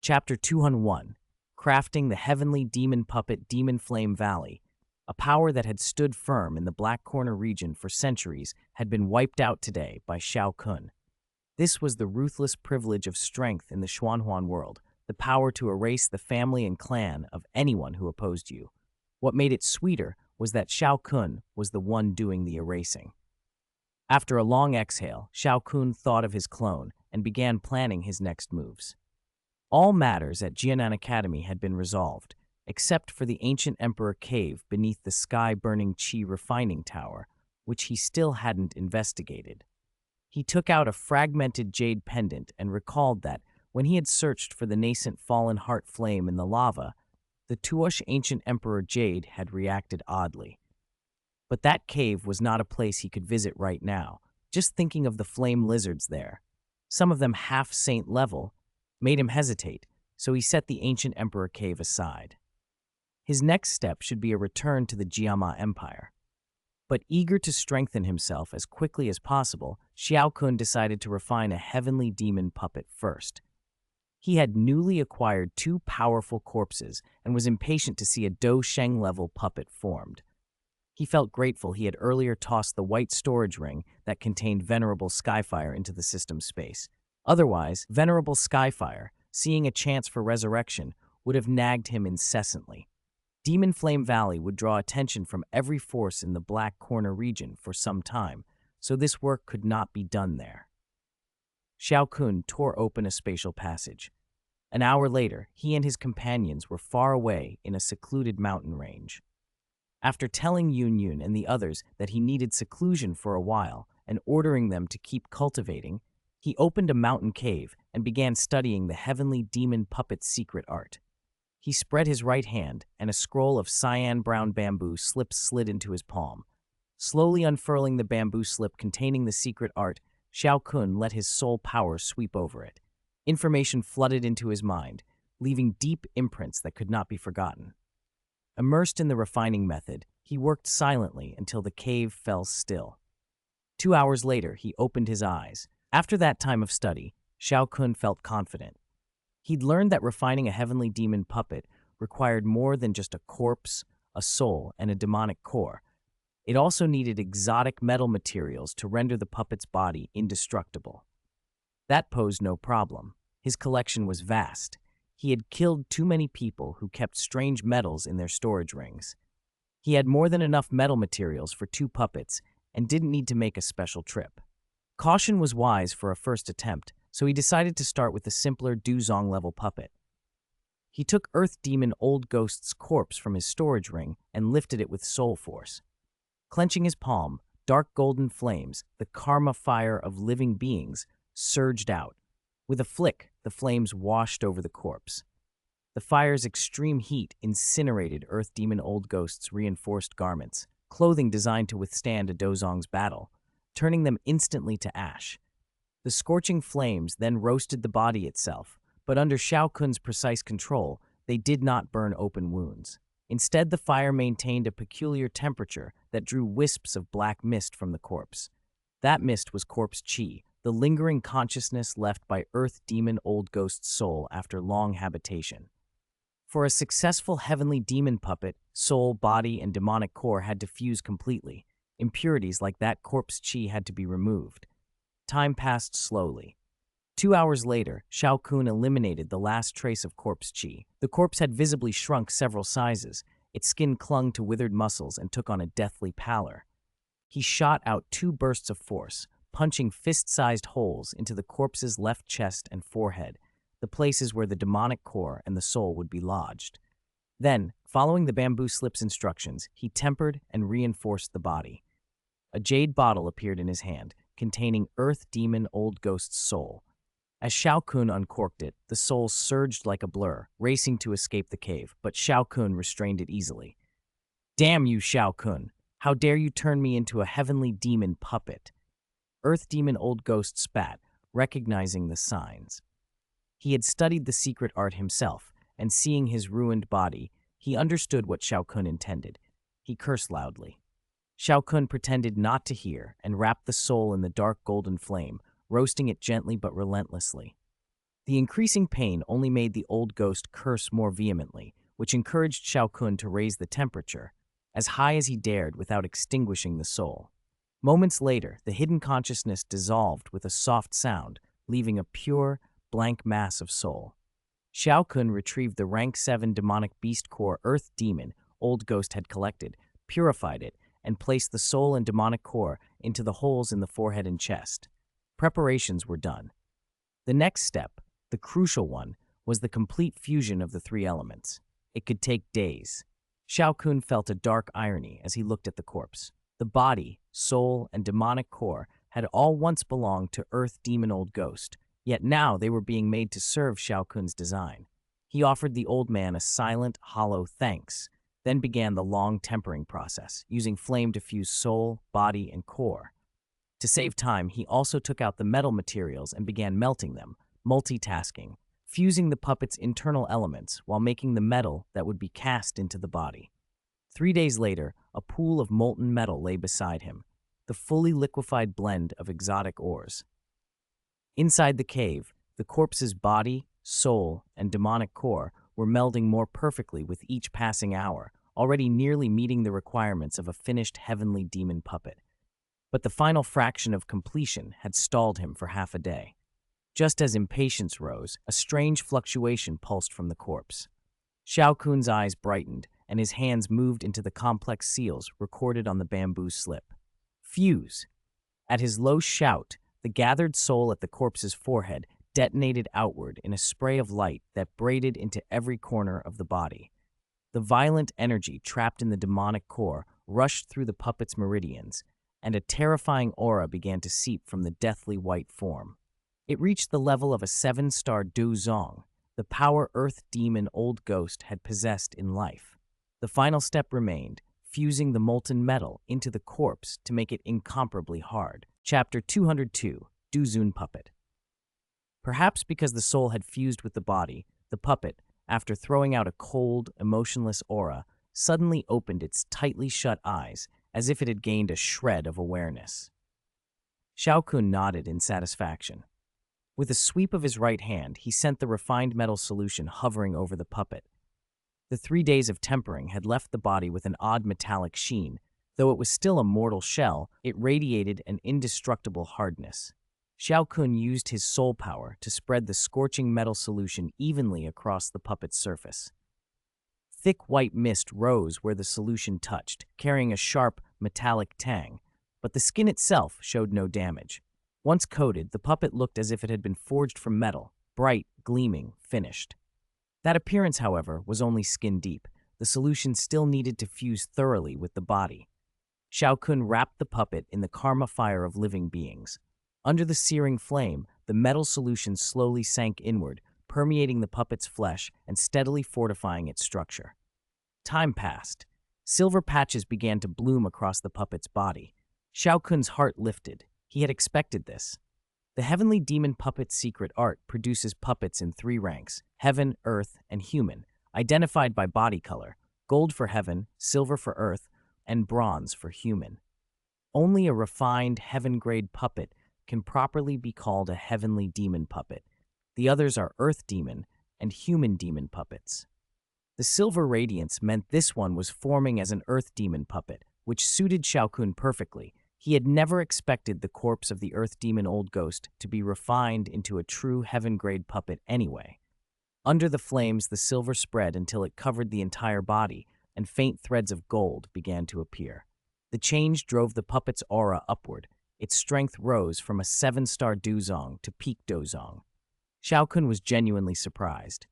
Chapter 201, Crafting the Heavenly Demon Puppet Demon Flame Valley. A power that had stood firm in the Black Corner region for centuries had been wiped out today by Xiao Kun. This was the ruthless privilege of strength in the Xuanhuan world, the power to erase the family and clan of anyone who opposed you. What made it sweeter was that Xiao Kun was the one doing the erasing. After a long exhale, Xiao Kun thought of his clone and began planning his next moves. All matters at Jianan Academy had been resolved, except for the ancient Emperor cave beneath the sky-burning Qi refining tower, which he still hadn't investigated. He took out a fragmented jade pendant and recalled that, when he had searched for the nascent fallen heart flame in the lava, the Tuosh ancient Emperor jade had reacted oddly. But that cave was not a place he could visit right now. Just thinking of the flame lizards there, some of them half-saint level, made him hesitate, so he set the ancient Emperor cave aside. His next step should be a return to the Jiama Empire. But eager to strengthen himself as quickly as possible, Xiao Kun decided to refine a heavenly demon puppet first. He had newly acquired 2 powerful corpses and was impatient to see a Do Sheng-level puppet formed. He felt grateful he had earlier tossed the white storage ring that contained Venerable Skyfire into the system space. Otherwise, Venerable Skyfire, seeing a chance for resurrection, would have nagged him incessantly. Demon Flame Valley would draw attention from every force in the Black Corner region for some time, so this work could not be done there. Xiao Kun tore open a spatial passage. An hour later, he and his companions were far away in a secluded mountain range. After telling Yun and the others that he needed seclusion for a while and ordering them to keep cultivating, he opened a mountain cave and began studying the heavenly demon puppet's secret art. He spread his right hand, and a scroll of cyan-brown bamboo slid into his palm. Slowly unfurling the bamboo slip containing the secret art, Xiao Kun let his soul power sweep over it. Information flooded into his mind, leaving deep imprints that could not be forgotten. Immersed in the refining method, he worked silently until the cave fell still. 2 hours later, he opened his eyes. After that time of study, Xiao Kun felt confident. He'd learned that refining a heavenly demon puppet required more than just a corpse, a soul, and a demonic core. It also needed exotic metal materials to render the puppet's body indestructible. That posed no problem. His collection was vast. He had killed too many people who kept strange metals in their storage rings. He had more than enough metal materials for 2 puppets and didn't need to make a special trip. Caution was wise for a first attempt, so he decided to start with the simpler Duzong-level puppet. He took Earth Demon Old Ghost's corpse from his storage ring and lifted it with soul force. Clenching his palm, dark golden flames, the karma fire of living beings, surged out. With a flick, the flames washed over the corpse. The fire's extreme heat incinerated Earth Demon Old Ghost's reinforced garments, clothing designed to withstand a Dozong's battle, turning them instantly to ash. The scorching flames then roasted the body itself, but under Xiao Kun's precise control, they did not burn open wounds. Instead, the fire maintained a peculiar temperature that drew wisps of black mist from the corpse. That mist was corpse Qi, the lingering consciousness left by Earth Demon Old Ghost's soul after long habitation. For a successful heavenly demon puppet, soul, body, and demonic core had to fuse completely. Impurities like that corpse Qi had to be removed. Time passed slowly. 2 hours later, Xiao Kun eliminated the last trace of corpse Qi. The corpse had visibly shrunk several sizes. Its skin clung to withered muscles and took on a deathly pallor. He shot out 2 bursts of force, punching fist-sized holes into the corpse's left chest and forehead, the places where the demonic core and the soul would be lodged. Then, following the bamboo slip's instructions, he tempered and reinforced the body. A jade bottle appeared in his hand, containing Earth Demon Old Ghost's soul. As Xiao Kun uncorked it, the soul surged like a blur, racing to escape the cave, but Xiao Kun restrained it easily. "Damn you, Xiao Kun! How dare you turn me into a heavenly demon puppet?" Earth Demon Old Ghost spat, recognizing the signs. He had studied the secret art himself, and seeing his ruined body, he understood what Xiao Kun intended. He cursed loudly. Xiao Kun pretended not to hear and wrapped the soul in the dark golden flame, roasting it gently but relentlessly. The increasing pain only made the old ghost curse more vehemently, which encouraged Xiao Kun to raise the temperature as high as he dared without extinguishing the soul. Moments later, the hidden consciousness dissolved with a soft sound, leaving a pure, blank mass of soul. Xiao Kun retrieved the rank 7 demonic beast core earth demon old ghost had collected, purified it, and placed the soul and demonic core into the holes in the forehead and chest. Preparations were done. The next step, the crucial one, was the complete fusion of the three elements. It could take days. Xiao Kun felt a dark irony as he looked at the corpse. The body, soul, and demonic core had all once belonged to Earth Demon Old Ghost, yet now they were being made to serve Xiao Kun's design. He offered the old man a silent, hollow thanks, then began the long tempering process, using flame to fuse soul, body, and core. To save time, he also took out the metal materials and began melting them, multitasking, fusing the puppet's internal elements while making the metal that would be cast into the body. 3 days later, a pool of molten metal lay beside him, the fully liquefied blend of exotic ores. Inside the cave, the corpse's body, soul, and demonic core were melding more perfectly with each passing hour, already nearly meeting the requirements of a finished heavenly demon puppet. But the final fraction of completion had stalled him for half a day. Just as impatience rose, a strange fluctuation pulsed from the corpse. Xiao Kun's eyes brightened, and his hands moved into the complex seals recorded on the bamboo slip. Fuse! At his low shout, the gathered soul at the corpse's forehead detonated outward in a spray of light that braided into every corner of the body. The violent energy trapped in the demonic core rushed through the puppet's meridians, and a terrifying aura began to seep from the deathly white form. It reached the level of a 7-star Du Zong, the power Earth Demon Old Ghost had possessed in life. The final step remained, fusing the molten metal into the corpse to make it incomparably hard. Chapter 202, Du Zun Puppet. Perhaps because the soul had fused with the body, the puppet, after throwing out a cold, emotionless aura, suddenly opened its tightly shut eyes as if it had gained a shred of awareness. Xiao Kun nodded in satisfaction. With a sweep of his right hand, he sent the refined metal solution hovering over the puppet. The 3 days of tempering had left the body with an odd metallic sheen. Though it was still a mortal shell, it radiated an indestructible hardness. Xiao Kun used his soul power to spread the scorching metal solution evenly across the puppet's surface. Thick white mist rose where the solution touched, carrying a sharp, metallic tang, but the skin itself showed no damage. Once coated, the puppet looked as if it had been forged from metal, bright, gleaming, finished. That appearance, however, was only skin deep. The solution still needed to fuse thoroughly with the body. Xiao Kun wrapped the puppet in the karma fire of living beings. Under the searing flame, the metal solution slowly sank inward, permeating the puppet's flesh and steadily fortifying its structure. Time passed. Silver patches began to bloom across the puppet's body. Xiao Kun's heart lifted. He had expected this. The heavenly demon puppet's secret art produces puppets in 3 ranks: heaven, earth, and human, identified by body color: gold for heaven, silver for earth, and bronze for human. Only a refined heaven-grade puppet can properly be called a heavenly demon puppet. The others are earth demon and human demon puppets. The silver radiance meant this one was forming as an earth demon puppet, which suited Xiao Kun perfectly. He had never expected the corpse of the earth demon old ghost to be refined into a true heaven-grade puppet anyway. Under the flames, the silver spread until it covered the entire body, and faint threads of gold began to appear. The change drove the puppet's aura upward. Its strength rose from a 7-star Duzong to peak Dozong. Xiao Kun was genuinely surprised.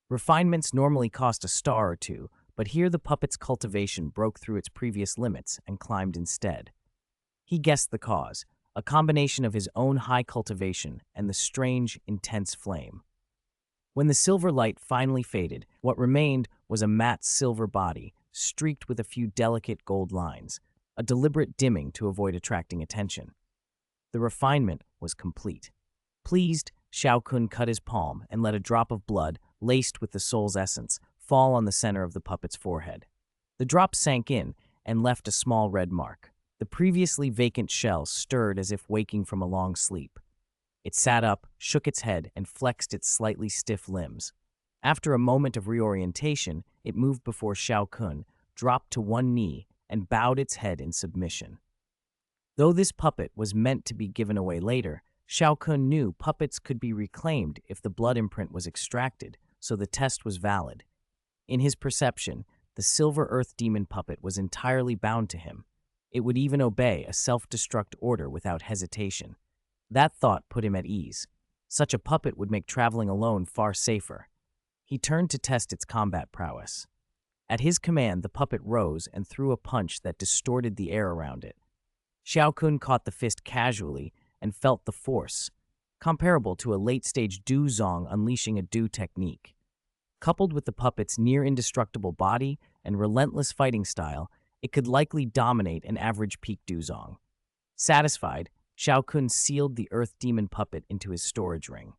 Refinements normally cost a star or two, but here the puppet's cultivation broke through its previous limits and climbed instead. He guessed the cause, a combination of his own high cultivation and the strange, intense flame. When the silver light finally faded, what remained was a matte silver body, streaked with a few delicate gold lines, a deliberate dimming to avoid attracting attention. The refinement was complete. Pleased, Xiao Kun cut his palm and let a drop of blood, laced with the soul's essence, fall on the center of the puppet's forehead. The drop sank in and left a small red mark. The previously vacant shell stirred as if waking from a long sleep. It sat up, shook its head, and flexed its slightly stiff limbs. After a moment of reorientation, it moved before Xiao Kun, dropped to one knee, and bowed its head in submission. Though this puppet was meant to be given away later, Xiao Kun knew puppets could be reclaimed if the blood imprint was extracted, so the test was valid. In his perception, the silver earth demon puppet was entirely bound to him. It would even obey a self-destruct order without hesitation. That thought put him at ease. Such a puppet would make traveling alone far safer. He turned to test its combat prowess. At his command, the puppet rose and threw a punch that distorted the air around it. Xiao Kun caught the fist casually and felt the force, comparable to a late-stage Du Zong unleashing a Du technique. Coupled with the puppet's near-indestructible body and relentless fighting style, it could likely dominate an average peak Du Zong. Satisfied, Xiao Kun sealed the earth demon puppet into his storage ring.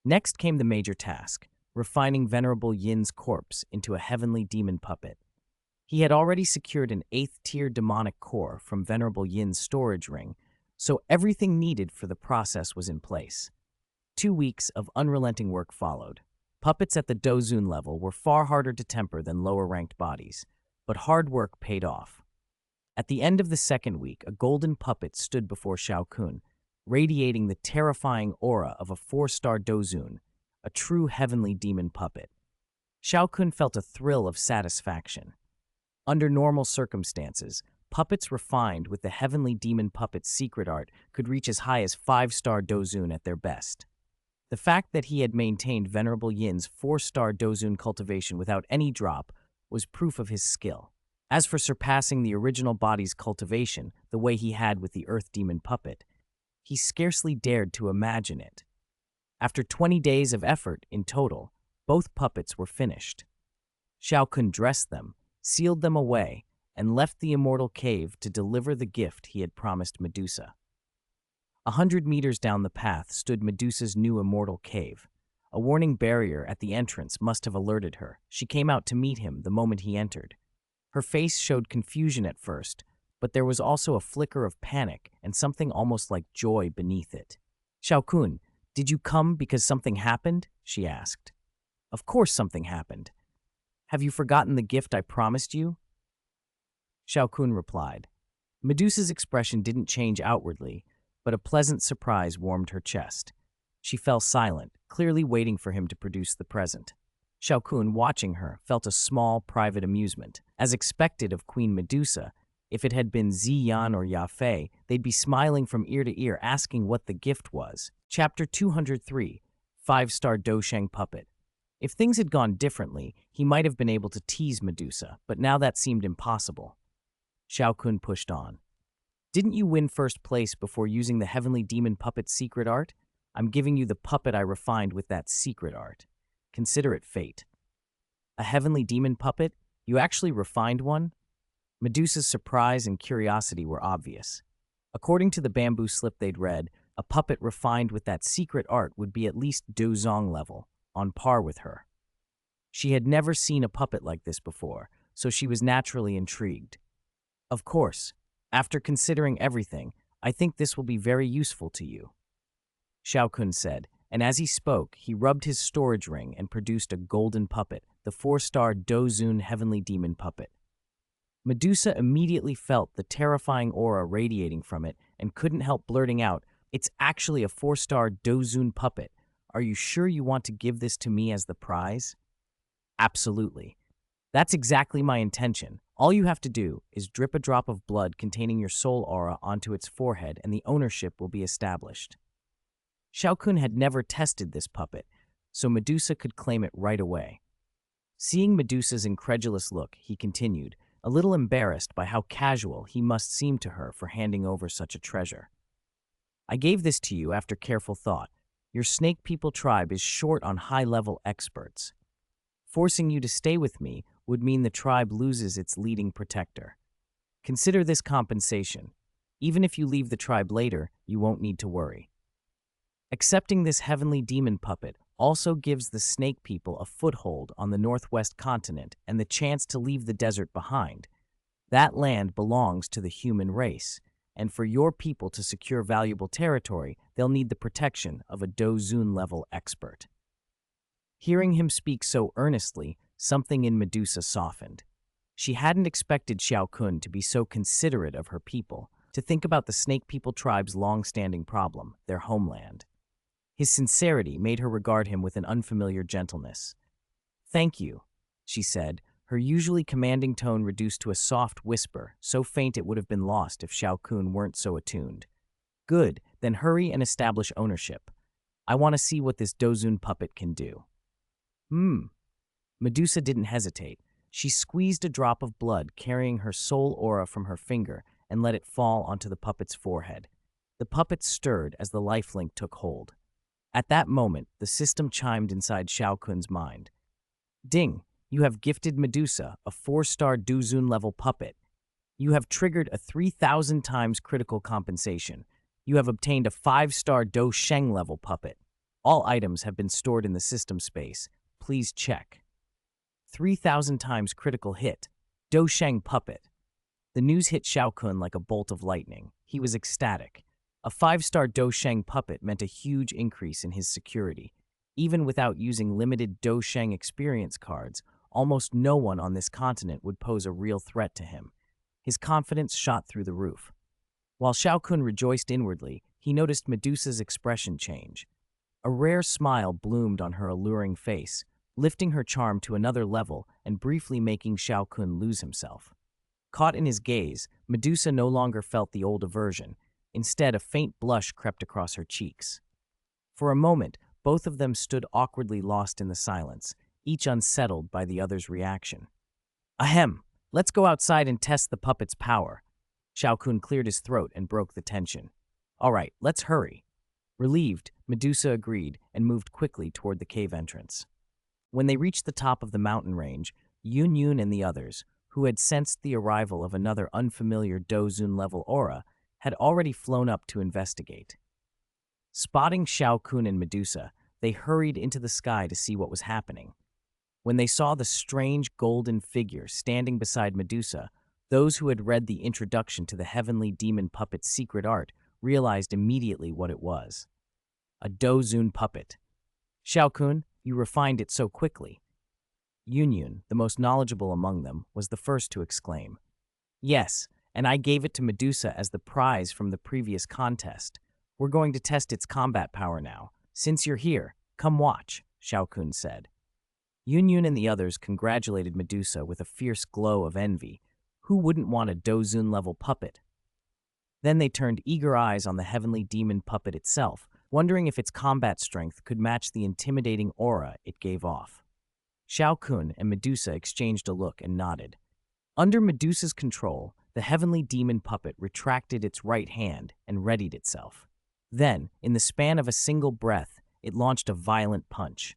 Next came the major task, refining Venerable Yin's corpse into a heavenly demon puppet. He had already secured an 8th-tier demonic core from Venerable Yin's storage ring, so everything needed for the process was in place. 2 weeks of unrelenting work followed. Puppets at the Dozun level were far harder to temper than lower-ranked bodies, but hard work paid off. At the end of the 2nd week, a golden puppet stood before Xiao Kun, radiating the terrifying aura of a 4-star Dozun, a true heavenly demon puppet. Xiao Kun felt a thrill of satisfaction. Under normal circumstances, puppets refined with the heavenly demon puppet's secret art could reach as high as 5-star Dozun at their best. The fact that he had maintained Venerable Yin's 4-star Dozun cultivation without any drop was proof of his skill. As for surpassing the original body's cultivation the way he had with the Earth Demon puppet, he scarcely dared to imagine it. After 20 days of effort in total, both puppets were finished. Xiao Kun dressed them, sealed them away, and left the immortal cave to deliver the gift he had promised Medusa. 100 meters down the path stood Medusa's new immortal cave. A warning barrier at the entrance must have alerted her. She came out to meet him the moment he entered. Her face showed confusion at first, but there was also a flicker of panic and something almost like joy beneath it. "Xiao Kun, did you come because something happened?" she asked. "Of course something happened. Have you forgotten the gift I promised you?" Xiao Kun replied. Medusa's expression didn't change outwardly, but a pleasant surprise warmed her chest. She fell silent, clearly waiting for him to produce the present. Xiao Kun, watching her, felt a small, private amusement. As expected of Queen Medusa, if it had been Ziyan or Ya Fei, they'd be smiling from ear to ear, asking what the gift was. Chapter 203, 5-star Dosheng Puppet. If things had gone differently, he might have been able to tease Medusa, but now that seemed impossible. Xiao Kun pushed on. "Didn't you win first place before using the heavenly demon puppet's secret art? I'm giving you the puppet I refined with that secret art. Consider it fate." "A heavenly demon puppet? You actually refined one?" Medusa's surprise and curiosity were obvious. According to the bamboo slip they'd read, a puppet refined with that secret art would be at least Dozong level, on par with her. She had never seen a puppet like this before, so she was naturally intrigued. "Of course, after considering everything, I think this will be very useful to you," Xiao Kun said, and as he spoke, he rubbed his storage ring and produced a golden puppet, the 4-star Dozun heavenly demon puppet. Medusa immediately felt the terrifying aura radiating from it and couldn't help blurting out, "It's actually a 4-star Dozun puppet. Are you sure you want to give this to me as the prize?" "Absolutely. That's exactly my intention. All you have to do is drip a drop of blood containing your soul aura onto its forehead and the ownership will be established." Xiao Kun had never tested this puppet, so Medusa could claim it right away. Seeing Medusa's incredulous look, he continued, a little embarrassed by how casual he must seem to her for handing over such a treasure. "I gave this to you after careful thought. Your Snake People tribe is short on high-level experts. Forcing you to stay with me would mean the tribe loses its leading protector. Consider this compensation. Even if you leave the tribe later, you won't need to worry." Accepting this heavenly demon puppet also gives the Snake People a foothold on the Northwest continent and the chance to leave the desert behind. That land belongs to the human race, and for your people to secure valuable territory, they'll need the protection of a Dozun-level expert." Hearing him speak so earnestly, something in Medusa softened. She hadn't expected Xiao Kun to be so considerate of her people, to think about the Snake People tribe's long-standing problem, their homeland. His sincerity made her regard him with an unfamiliar gentleness. "Thank you," she said, her usually commanding tone reduced to a soft whisper, so faint it would have been lost if Xiao Kun weren't so attuned. "Good, then hurry and establish ownership. I want to see what this Dozun puppet can do." Medusa didn't hesitate. She squeezed a drop of blood carrying her soul aura from her finger and let it fall onto the puppet's forehead. The puppet stirred as the lifelink took hold. At that moment, the system chimed inside Xiao Kun's mind. "Ding, you have gifted Medusa, a 4-star Duzun-level puppet. You have triggered a 3,000 times critical compensation. You have obtained a 5-star Do Sheng-level puppet. All items have been stored in the system space. Please check." 3,000 times critical hit. Do Sheng puppet. The news hit Xiao Kun like a bolt of lightning. He was ecstatic. A 5-star Do Sheng puppet meant a huge increase in his security. Even without using limited Do Sheng experience cards, almost no one on this continent would pose a real threat to him. His confidence shot through the roof. While Xiao Kun rejoiced inwardly, he noticed Medusa's expression change. A rare smile bloomed on her alluring face, lifting her charm to another level and briefly making Xiao Kun lose himself. Caught in his gaze, Medusa no longer felt the old aversion. Instead, a faint blush crept across her cheeks. For a moment, both of them stood awkwardly lost in the silence, each unsettled by the other's reaction. "Ahem, let's go outside and test the puppet's power." Xiao Kun cleared his throat and broke the tension. "All right, let's hurry." Relieved, Medusa agreed and moved quickly toward the cave entrance. When they reached the top of the mountain range, Yun and the others, who had sensed the arrival of another unfamiliar Dozun-level aura, had already flown up to investigate. Spotting Xiao Kun and Medusa, they hurried into the sky to see what was happening. When they saw the strange golden figure standing beside Medusa, those who had read the introduction to the heavenly demon puppet's secret art realized immediately what it was. A Dozun puppet. "Xiao Kun, you refined it so quickly." Yun, the most knowledgeable among them, was the first to exclaim. "Yes, and I gave it to Medusa as the prize from the previous contest. We're going to test its combat power now. Since you're here, come watch," Xiao Kun said. Yun and the others congratulated Medusa with a fierce glow of envy. Who wouldn't want a Dozun-level puppet? Then they turned eager eyes on the heavenly demon puppet itself, wondering if its combat strength could match the intimidating aura it gave off. Xiao Kun and Medusa exchanged a look and nodded. Under Medusa's control, the heavenly demon puppet retracted its right hand and readied itself. Then, in the span of a single breath, it launched a violent punch.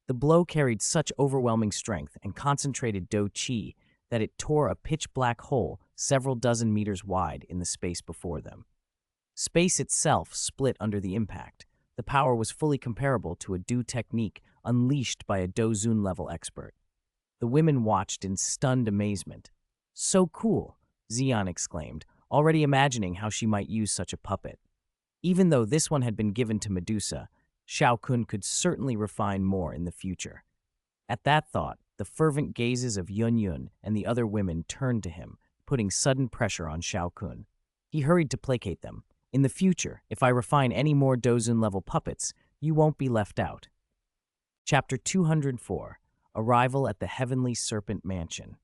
The blow carried such overwhelming strength and concentrated Do Qi that it tore a pitch-black hole several dozen meters wide in the space before them. Space itself split under the impact. The power was fully comparable to a Do technique unleashed by a Dozun-level expert. The women watched in stunned amazement. "So cool," Xian exclaimed, already imagining how she might use such a puppet. Even though this one had been given to Medusa, Xiao Kun could certainly refine more in the future. At that thought, the fervent gazes of Yun and the other women turned to him, putting sudden pressure on Xiao Kun. He hurried to placate them. "In the future, if I refine any more Dozun-level puppets, you won't be left out." Chapter 204, Arrival at the Heavenly Serpent Mansion.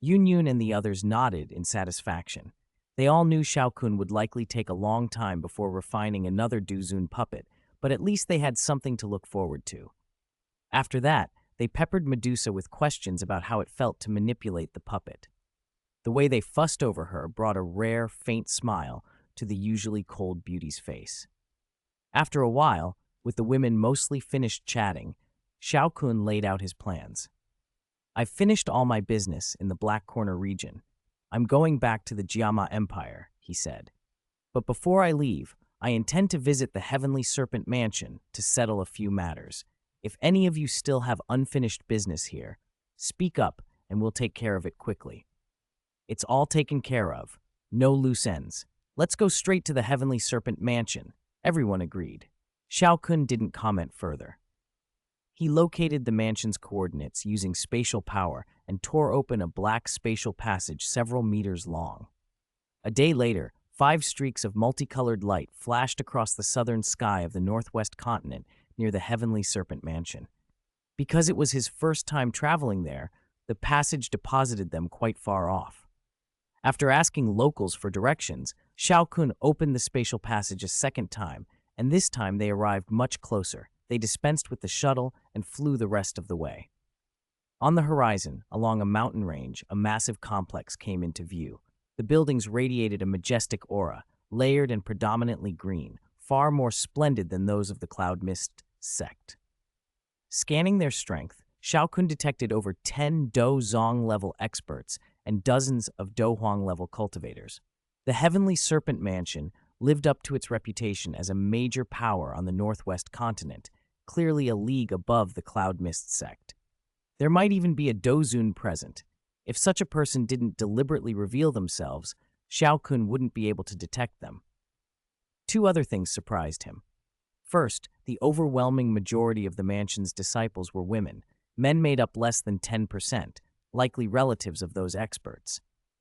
Yun and the others nodded in satisfaction. They all knew Xiao Kun would likely take a long time before refining another Dozun puppet, but at least they had something to look forward to. After that, they peppered Medusa with questions about how it felt to manipulate the puppet. The way they fussed over her brought a rare, faint smile to the usually cold beauty's face. After a while, with the women mostly finished chatting, Xiao Kun laid out his plans. "I've finished all my business in the Black Corner region. I'm going back to the Jiama Empire," he said. "But before I leave, I intend to visit the Heavenly Serpent Mansion to settle a few matters. If any of you still have unfinished business here, speak up and we'll take care of it quickly." "It's all taken care of. No loose ends. Let's go straight to the Heavenly Serpent Mansion, everyone agreed. Xiao Kun didn't comment further. He located the mansion's coordinates using spatial power and tore open a black spatial passage several meters long. A day later, 5 streaks of multicolored light flashed across the southern sky of the northwest continent near the Heavenly Serpent Mansion. Because it was his first time traveling there, the passage deposited them quite far off. After asking locals for directions, Xiao Kun opened the spatial passage a second time, and this time they arrived much closer. They dispensed with the shuttle and flew the rest of the way. On the horizon, along a mountain range, a massive complex came into view. The buildings radiated a majestic aura, layered and predominantly green, far more splendid than those of the Cloud Mist sect. Scanning their strength, Xiao Kun detected over 10 Do Zong-level experts and dozens of Do Huang-level cultivators. The Heavenly Serpent Mansion lived up to its reputation as a major power on the northwest continent, clearly a league above the Cloud Mist sect. There might even be a Dozun present. If such a person didn't deliberately reveal themselves, Xiao Kun wouldn't be able to detect them. 2 other things surprised him. First, the overwhelming majority of the mansion's disciples were women. Men made up less than 10%, likely relatives of those experts.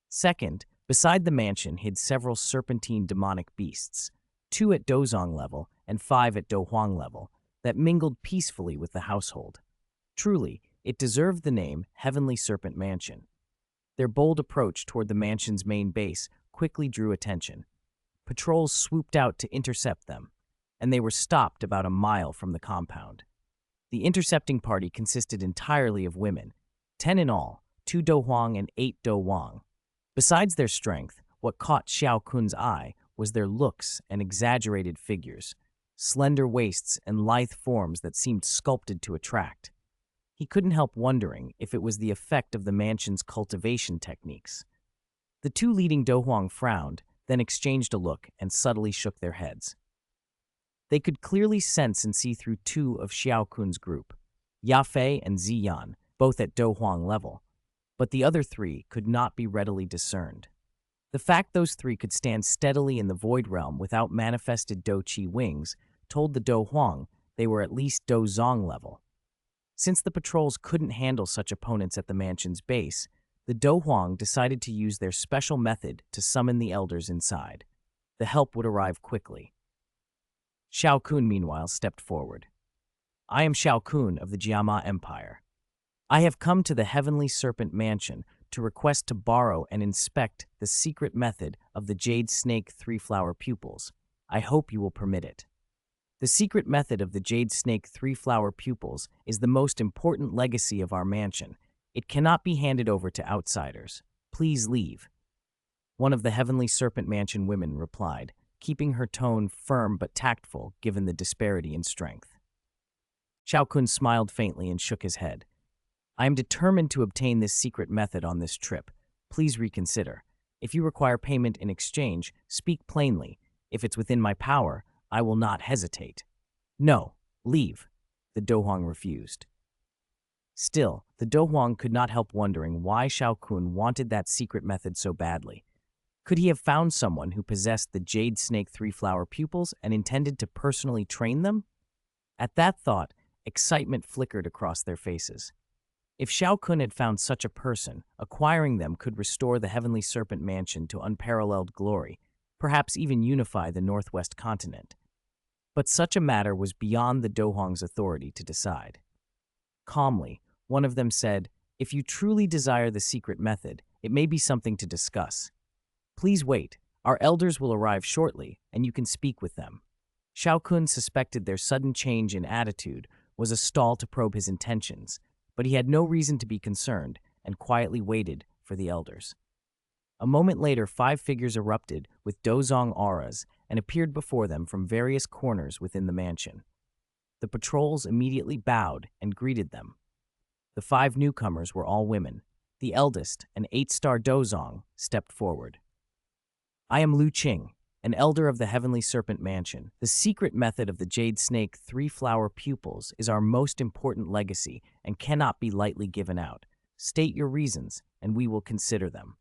Second, beside the mansion hid several serpentine demonic beasts, 2 at Dozong level and 5 at Do Huang level, that mingled peacefully with the household. Truly, it deserved the name Heavenly Serpent Mansion. Their bold approach toward the mansion's main base quickly drew attention. Patrols swooped out to intercept them, and they were stopped about a mile from the compound. The intercepting party consisted entirely of women, 10 in all, 2 Do Huang and 8 Do Wang. Besides their strength, what caught Xiao Kun's eye was their looks and exaggerated figures, slender waists and lithe forms that seemed sculpted to attract. He couldn't help wondering if it was the effect of the mansion's cultivation techniques. The 2 leading Do Huang frowned, then exchanged a look and subtly shook their heads. They could clearly sense and see through 2 of Xiao Kun's group, Yafei and Ziyan, both at Do Huang level, but the other 3 could not be readily discerned. The fact those 3 could stand steadily in the void realm without manifested Do Qi wings told the Do Huang they were at least Do Zong level. Since the patrols couldn't handle such opponents at the mansion's base, the Do Huang decided to use their special method to summon the elders inside. The help would arrive quickly. Xiao Kun, meanwhile, stepped forward. I am Xiao Kun of the Jiama Empire. I have come to the Heavenly Serpent Mansion to request to borrow and inspect the secret method of the Jade Snake 3-flower pupils. I hope you will permit it. The secret method of the Jade Snake 3-flower pupils is the most important legacy of our mansion. It cannot be handed over to outsiders. Please leave. One of the Heavenly Serpent Mansion women replied, keeping her tone firm but tactful given the disparity in strength. Xiao Kun smiled faintly and shook his head. I am determined to obtain this secret method on this trip. Please reconsider. If you require payment in exchange, speak plainly. If it's within my power, I will not hesitate. No, leave. The Do Huang refused. Still, the Do Huang could not help wondering why Xiao Kun wanted that secret method so badly. Could he have found someone who possessed the Jade Snake 3-flower pupils and intended to personally train them? At that thought, excitement flickered across their faces. If Xiao Kun had found such a person, acquiring them could restore the Heavenly Serpent Mansion to unparalleled glory, perhaps even unify the Northwest continent. But such a matter was beyond the Do Huang's authority to decide. Calmly, one of them said, If you truly desire the secret method, it may be something to discuss. Please wait. Our elders will arrive shortly, and you can speak with them. Xiao Kun suspected their sudden change in attitude was a stall to probe his intentions, but he had no reason to be concerned and quietly waited for the elders. A moment later, 5 figures erupted with Dozong auras and appeared before them from various corners within the mansion. The patrols immediately bowed and greeted them. The 5 newcomers were all women. The eldest, an 8-star Dozong, stepped forward. I am Lu Qing, an elder of the Heavenly Serpent Mansion. The secret method of the Jade Snake 3-flower pupils is our most important legacy and cannot be lightly given out. State your reasons, and we will consider them.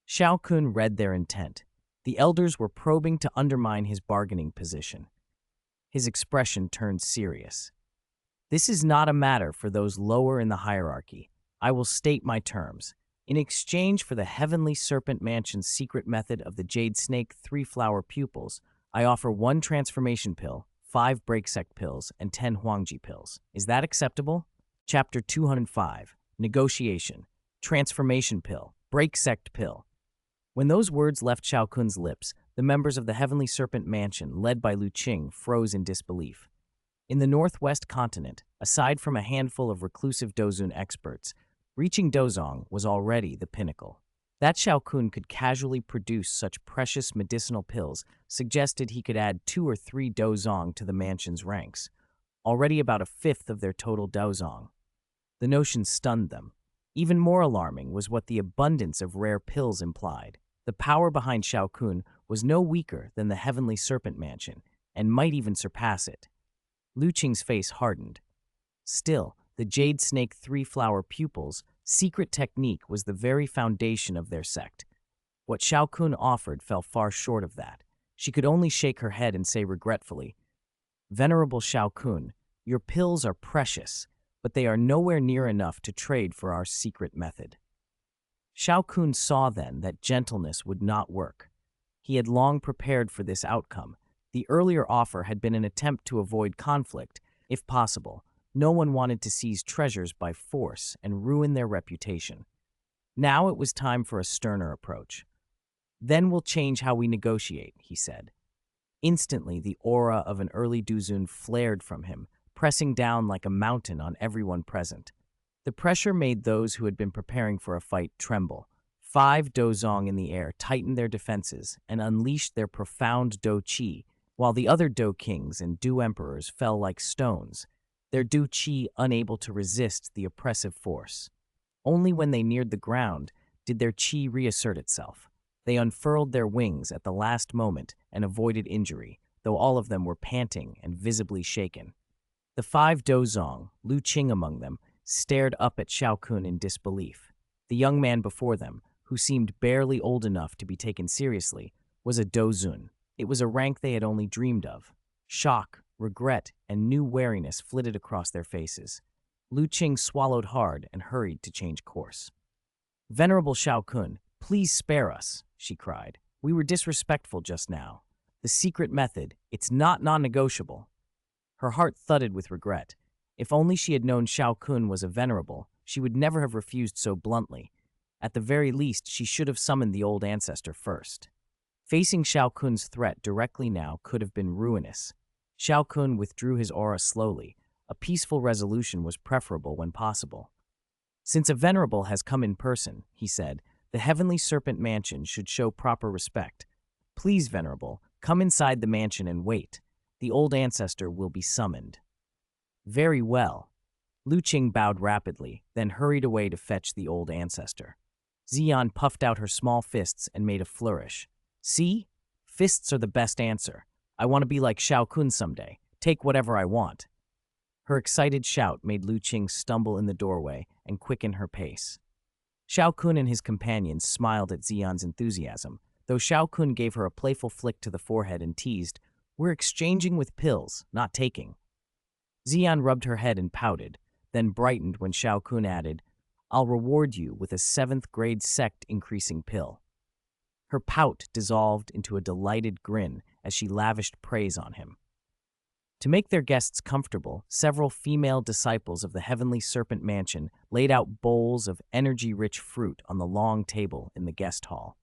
Xiao Kun read their intent. The elders were probing to undermine his bargaining position. His expression turned serious. This is not a matter for those lower in the hierarchy. I will state my terms. In exchange for the Heavenly Serpent Mansion's secret method of the Jade Snake 3-flower pupils, I offer 1 transformation pill, 5 break sect pills, and 10 Huangji pills. Is that acceptable? Chapter 205, Negotiation, Transformation Pill, Break Sect Pill. When those words left Xiao Kun's lips, the members of the Heavenly Serpent Mansion, led by Lu Qing, froze in disbelief. In the northwest continent, aside from a handful of reclusive Dozun experts, reaching Dozong was already the pinnacle. That Xiao Kun could casually produce such precious medicinal pills suggested he could add 2 or 3 Dozong to the mansion's ranks, already about a fifth of their total Dozong. The notion stunned them. Even more alarming was what the abundance of rare pills implied. The power behind Xiao Kun was no weaker than the Heavenly Serpent Mansion, and might even surpass it. Lu Qing's face hardened. Still, the Jade Snake 3-flower pupils' secret technique was the very foundation of their sect. What Xiao Kun offered fell far short of that. She could only shake her head and say regretfully, "Venerable Xiao Kun, your pills are precious, but they are nowhere near enough to trade for our secret method." Xiao Kun saw then that gentleness would not work. He had long prepared for this outcome. The earlier offer had been an attempt to avoid conflict, if possible. No one wanted to seize treasures by force and ruin their reputation. Now it was time for a sterner approach. "Then we'll change how we negotiate," he said. Instantly, the aura of an early Duzun flared from him, pressing down like a mountain on everyone present. The pressure made those who had been preparing for a fight tremble. 5 Dozong in the air tightened their defenses and unleashed their profound Do Qi, while the other Do Kings and Do Emperors fell like stones, their Do Qi unable to resist the oppressive force. Only when they neared the ground did their Qi reassert itself. They unfurled their wings at the last moment and avoided injury, though all of them were panting and visibly shaken. The 5 Dozong, Lu Qing among them, stared up at Xiao Kun in disbelief. The young man before them, who seemed barely old enough to be taken seriously, was a Dozun. It was a rank they had only dreamed of. Shock, regret, and new wariness flitted across their faces. Lu Qing swallowed hard and hurried to change course. "Venerable Xiao Kun, please spare us," she cried. "We were disrespectful just now. The secret method, it's not non-negotiable." Her heart thudded with regret. If only she had known Xiao Kun was a venerable, she would never have refused so bluntly. At the very least, she should have summoned the old ancestor first. Facing Xiao Kun's threat directly now could have been ruinous. Xiao Kun withdrew his aura slowly. A peaceful resolution was preferable when possible. "Since a venerable has come in person," he said, "the Heavenly Serpent Mansion should show proper respect. Please, venerable, come inside the mansion and wait. The old ancestor will be summoned." "Very well." Lu Qing bowed rapidly, then hurried away to fetch the old ancestor. Xian puffed out her small fists and made a flourish. "See? Fists are the best answer. I want to be like Xiao Kun someday. Take whatever I want." Her excited shout made Lu Qing stumble in the doorway and quicken her pace. Xiao Kun and his companions smiled at Xian's enthusiasm, though Xiao Kun gave her a playful flick to the forehead and teased, "We're exchanging with pills, not taking." Xian rubbed her head and pouted, then brightened when Xiao Kun added, "I'll reward you with a 7th-grade sect increasing pill." Her pout dissolved into a delighted grin as she lavished praise on him. To make their guests comfortable, several female disciples of the Heavenly Serpent Mansion laid out bowls of energy-rich fruit on the long table in the guest hall.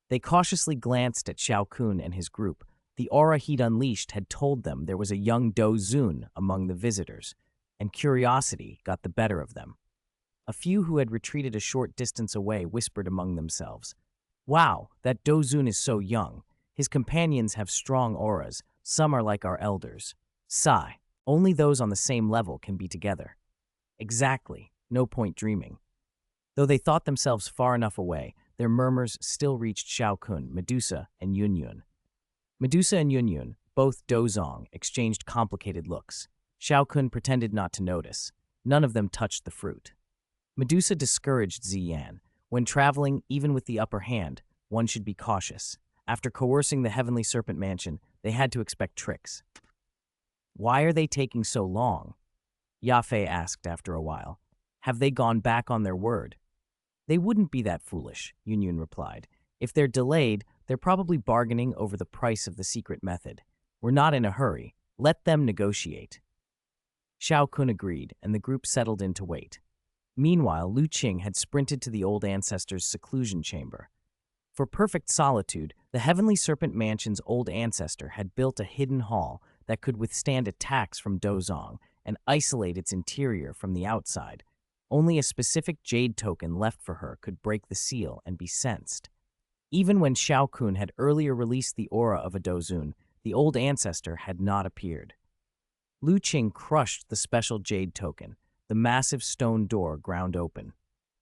They cautiously glanced at Xiao Kun and his group. The aura he'd unleashed had told them there was a young Dozun among the visitors, and curiosity got the better of them. A few who had retreated a short distance away whispered among themselves, "Wow, that Dozun is so young. His companions have strong auras. Some are like our elders." Sigh. Only those on the same level can be together. Exactly. No point dreaming. Though they thought themselves far enough away, their murmurs still reached Xiao Kun, Medusa, and Yunyun. Medusa and Yunyun, both Dozong, exchanged complicated looks. Xiao Kun pretended not to notice. None of them touched the fruit. Medusa discouraged Ziyan. When traveling, even with the upper hand, one should be cautious. After coercing the Heavenly Serpent Mansion, they had to expect tricks. Why are they taking so long? Yafei asked after a while. Have they gone back on their word? They wouldn't be that foolish, Yunyun replied. If they're delayed, they're probably bargaining over the price of the secret method. We're not in a hurry. Let them negotiate. Xiao Kun agreed, and the group settled in to wait. Meanwhile, Lu Qing had sprinted to the old ancestor's seclusion chamber. For perfect solitude, the Heavenly Serpent Mansion's old ancestor had built a hidden hall that could withstand attacks from Dozong and isolate its interior from the outside. Only a specific jade token left for her could break the seal and be sensed. Even when Xiao Kun had earlier released the aura of a Dozun, the old ancestor had not appeared. Lu Qing crushed the special jade token. The massive stone door ground open.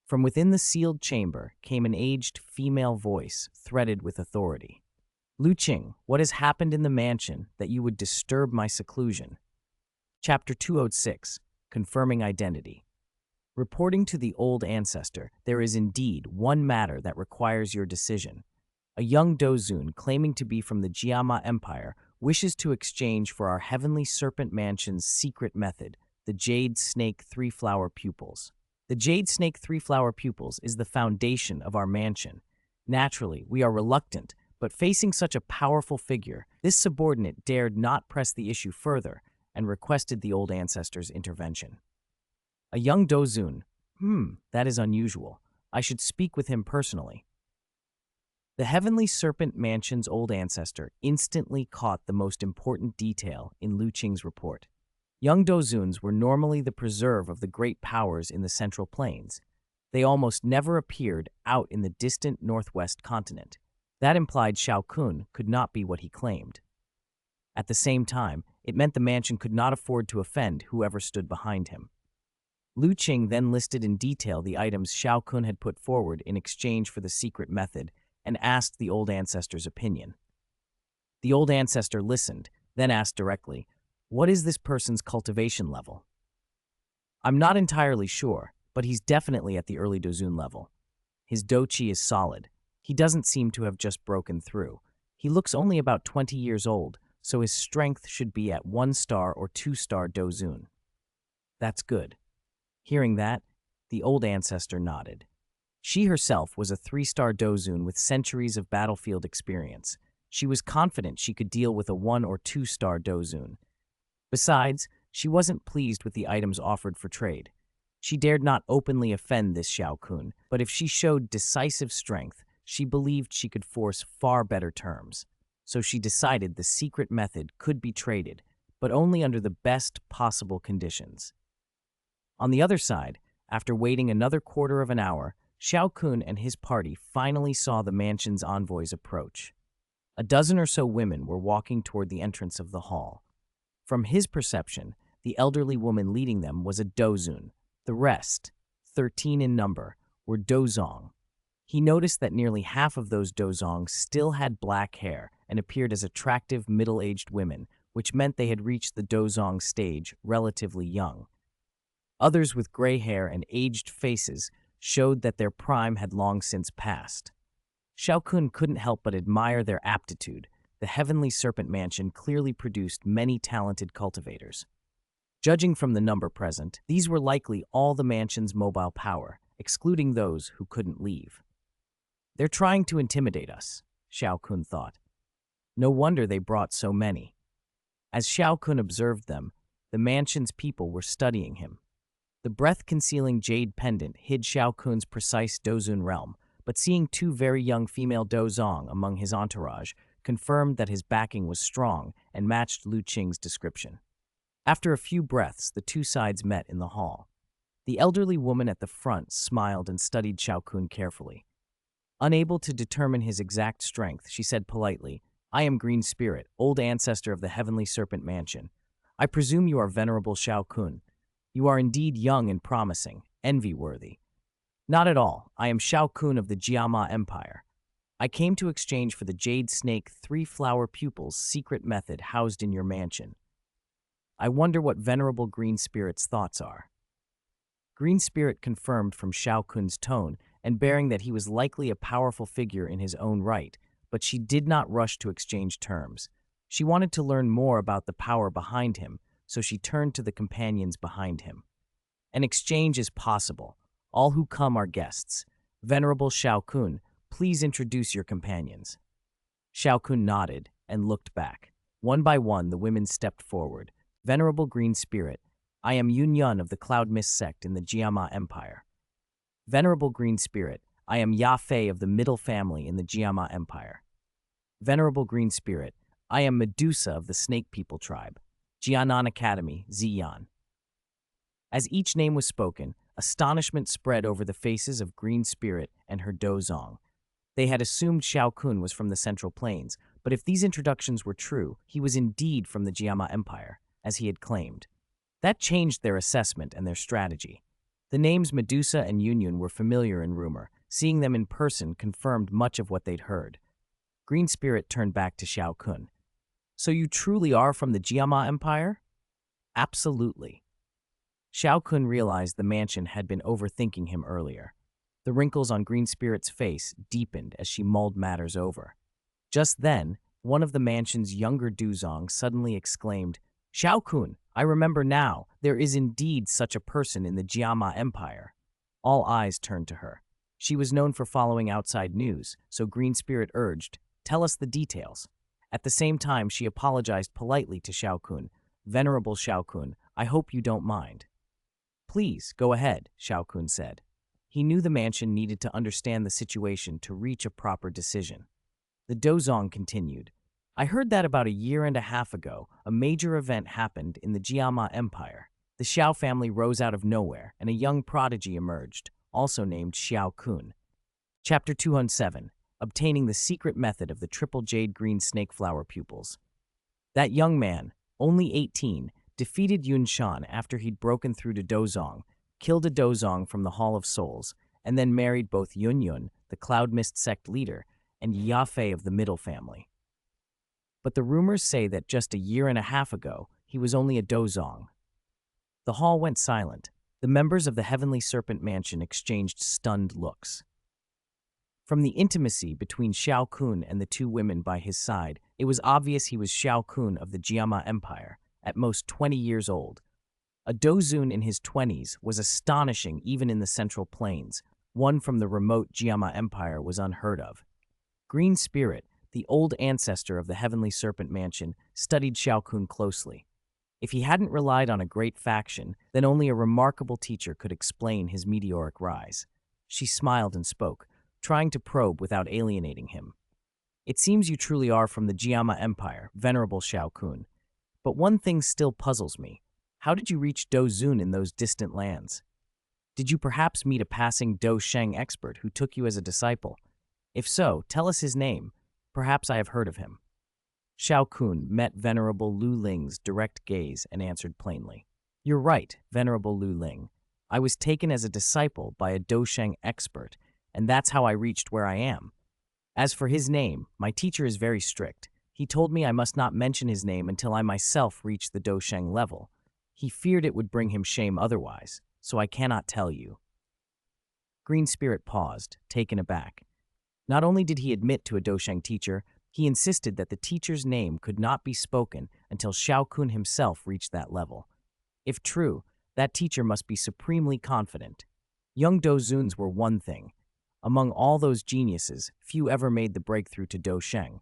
From within the sealed chamber came an aged female voice threaded with authority. Lu Qing, what has happened in the mansion that you would disturb my seclusion? Chapter 206, Confirming Identity. Reporting to the old ancestor, there is indeed one matter that requires your decision. A young Dozun claiming to be from the Jiama Empire wishes to exchange for our Heavenly Serpent Mansion's secret method, the Jade Snake Three-Flower Pupils. The Jade Snake Three-Flower Pupils is the foundation of our mansion. Naturally, we are reluctant, but facing such a powerful figure, this subordinate dared not press the issue further and requested the old ancestor's intervention. A young Dozun. That is unusual. I should speak with him personally. The Heavenly Serpent Mansion's old ancestor instantly caught the most important detail in Lu Qing's report. Young Dozuns were normally the preserve of the great powers in the Central Plains. They almost never appeared out in the distant northwest continent. That implied Xiao Kun could not be what he claimed. At the same time, it meant the mansion could not afford to offend whoever stood behind him. Lu Qing then listed in detail the items Xiao Kun had put forward in exchange for the secret method and asked the old ancestor's opinion. The old ancestor listened, then asked directly, "What is this person's cultivation level?" "I'm not entirely sure, but he's definitely at the early Dozun level. His dochi is solid. He doesn't seem to have just broken through. He looks only about 20 years old, so his strength should be at 1-star or 2-star Dozun." "That's good." Hearing that, the old ancestor nodded. She herself was a 3-star Dozun with centuries of battlefield experience. She was confident she could deal with a 1- or 2-star Dozun. Besides, she wasn't pleased with the items offered for trade. She dared not openly offend this Xiao Kun, but if she showed decisive strength, she believed she could force far better terms. So she decided the secret method could be traded, but only under the best possible conditions. On the other side, after waiting another quarter of an hour, Xiao Kun and his party finally saw the mansion's envoys approach. A dozen or so women were walking toward the entrance of the hall. From his perception, the elderly woman leading them was a Dozun. The rest, 13 in number, were Dozong. He noticed that nearly half of those Dozong still had black hair and appeared as attractive middle-aged women, which meant they had reached the Dozong stage relatively young. Others with gray hair and aged faces showed that their prime had long since passed. Xiao Kun couldn't help but admire their aptitude. The Heavenly Serpent Mansion clearly produced many talented cultivators. Judging from the number present, these were likely all the mansion's mobile power, excluding those who couldn't leave. "They're trying to intimidate us," Xiao Kun thought. No wonder they brought so many. As Xiao Kun observed them, the mansion's people were studying him. The breath-concealing jade pendant hid Xiao Kun's precise Dozun realm, but seeing 2 very young female Dozong among his entourage confirmed that his backing was strong and matched Lu Qing's description. After a few breaths, the 2 sides met in the hall. The elderly woman at the front smiled and studied Xiao Kun carefully. Unable to determine his exact strength, she said politely, "I am Green Spirit, old ancestor of the Heavenly Serpent Mansion. I presume you are Venerable Xiao Kun. You are indeed young and promising, envy-worthy." "Not at all. I am Xiao Kun of the Jiama Empire. I came to exchange for the Jade Snake Three-Flower Pupils secret method housed in your mansion. I wonder what Venerable Green Spirit's thoughts are." Green Spirit confirmed from Xiao Kun's tone and bearing that he was likely a powerful figure in his own right, but she did not rush to exchange terms. She wanted to learn more about the power behind him, so she turned to the companions behind him. An exchange is possible. All who come are guests. Venerable Xiao Kun, please introduce your companions. Xiao Kun nodded and looked back. One by one, the women stepped forward. Venerable Green Spirit, I am Yun Yun of the Cloud Mist sect in the Jiama Empire. Venerable Green Spirit, I am Ya Fei of the Middle Family in the Jiama Empire. Venerable Green Spirit, I am Medusa of the Snake People tribe. Jianan Academy, Ziyan. As each name was spoken, astonishment spread over the faces of Green Spirit and her dozong. They had assumed Xiao Kun was from the Central Plains, but if these introductions were true, he was indeed from the Jiama Empire, as he had claimed. That changed their assessment and their strategy. The names Medusa and Yunyun were familiar in rumor. Seeing them in person confirmed much of what they'd heard. Green Spirit turned back to Xiao Kun. So you truly are from the Jiama Empire? Absolutely. Xiao Kun realized the mansion had been overthinking him earlier. The wrinkles on Green Spirit's face deepened as she mulled matters over. Just then, one of the mansion's younger dozong suddenly exclaimed, Xiao Kun, I remember now, there is indeed such a person in the Jiama Empire. All eyes turned to her. She was known for following outside news, so Green Spirit urged, tell us the details. At the same time, she apologized politely to Xiao Kun. Venerable Xiao Kun, I hope you don't mind. Please, go ahead, Xiao Kun said. He knew the mansion needed to understand the situation to reach a proper decision. The dozong continued. I heard that about a year and a half ago, a major event happened in the Jiama Empire. The Xiao family rose out of nowhere, and a young prodigy emerged, also named Xiao Kun. Chapter 207, Obtaining the Secret Method of the Triple Jade Green Snakeflower Pupils. That young man, only 18, defeated Yun Shan after he'd broken through to Dozong, killed a Dozong from the Hall of Souls, and then married both Yun Yun, the Cloud Mist sect leader, and Ya Fei of the Middle Family. But the rumors say that just a year and a half ago, he was only a Dozong. The hall went silent. The members of the Heavenly Serpent Mansion exchanged stunned looks. From the intimacy between Xiao Kun and the two women by his side, it was obvious he was Xiao Kun of the Jiama Empire, at most 20 years old. A Dozun in his 20s was astonishing even in the Central Plains. One from the remote Jiama Empire was unheard of. Green Spirit, the old ancestor of the Heavenly Serpent Mansion, studied Xiao Kun closely. If he hadn't relied on a great faction, then only a remarkable teacher could explain his meteoric rise. She smiled and spoke, trying to probe without alienating him. It seems you truly are from the Jiama Empire, Venerable Xiao Kun. But one thing still puzzles me. How did you reach Dozun in those distant lands? Did you perhaps meet a passing Do Sheng expert who took you as a disciple? If so, tell us his name. Perhaps I have heard of him. Xiao Kun met Venerable Lu Ling's direct gaze and answered plainly. You're right, Venerable Lu Ling. I was taken as a disciple by a Do Sheng expert, and that's how I reached where I am. As for his name, my teacher is very strict. He told me I must not mention his name until I myself reach the Do Sheng level. He feared it would bring him shame otherwise, so I cannot tell you. Green Spirit paused, taken aback. Not only did he admit to a Do Sheng teacher, he insisted that the teacher's name could not be spoken until Xiao Kun himself reached that level. If true, that teacher must be supremely confident. Young Dozuns were one thing. Among all those geniuses, few ever made the breakthrough to Do Sheng.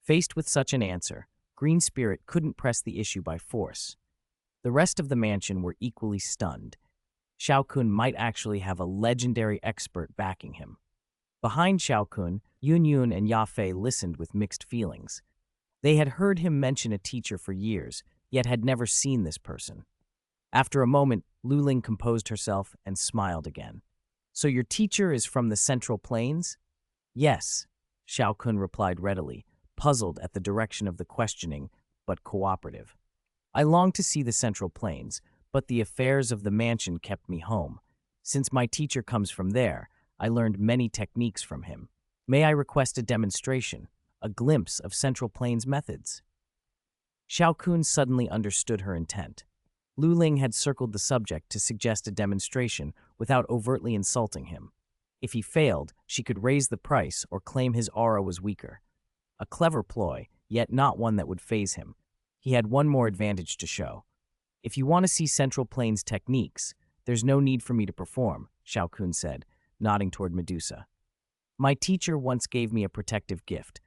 Faced with such an answer, Green Spirit couldn't press the issue by force. The rest of the mansion were equally stunned. Xiao Kun might actually have a legendary expert backing him. Behind Xiao Kun, Yun Yun and Ya Fei listened with mixed feelings. They had heard him mention a teacher for years, yet had never seen this person. After a moment, Lu Ling composed herself and smiled again. So your teacher is from the Central Plains? Yes, Xiao Kun replied readily, puzzled at the direction of the questioning, but cooperative. I longed to see the Central Plains, but the affairs of the mansion kept me home. Since my teacher comes from there, I learned many techniques from him. May I request a demonstration, a glimpse of Central Plains methods? Xiao Kun suddenly understood her intent. Lu Ling had circled the subject to suggest a demonstration without overtly insulting him. If he failed, she could raise the price or claim his aura was weaker. A clever ploy, yet not one that would faze him. He had one more advantage to show. If you want to see Central Plains techniques, there's no need for me to perform, Xiao Kun said, nodding toward Medusa. My teacher once gave me a protective gift.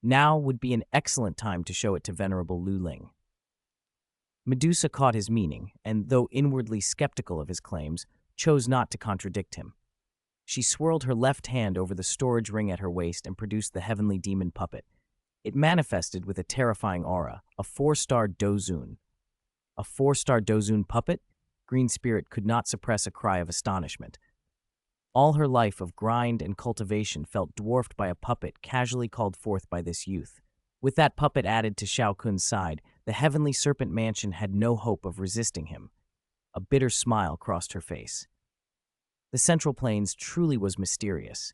Now would be an excellent time to show it to Venerable Lu Ling. Medusa caught his meaning, and though inwardly skeptical of his claims, chose not to contradict him. She swirled her left hand over the storage ring at her waist and produced the heavenly demon puppet. It manifested with a terrifying aura, a 4-star dozun. A 4-star dozun puppet? Green Spirit could not suppress a cry of astonishment. All her life of grind and cultivation felt dwarfed by a puppet casually called forth by this youth. With that puppet added to Xiao Kun's side, the heavenly serpent mansion had no hope of resisting him. A bitter smile crossed her face. The Central Plains truly was mysterious.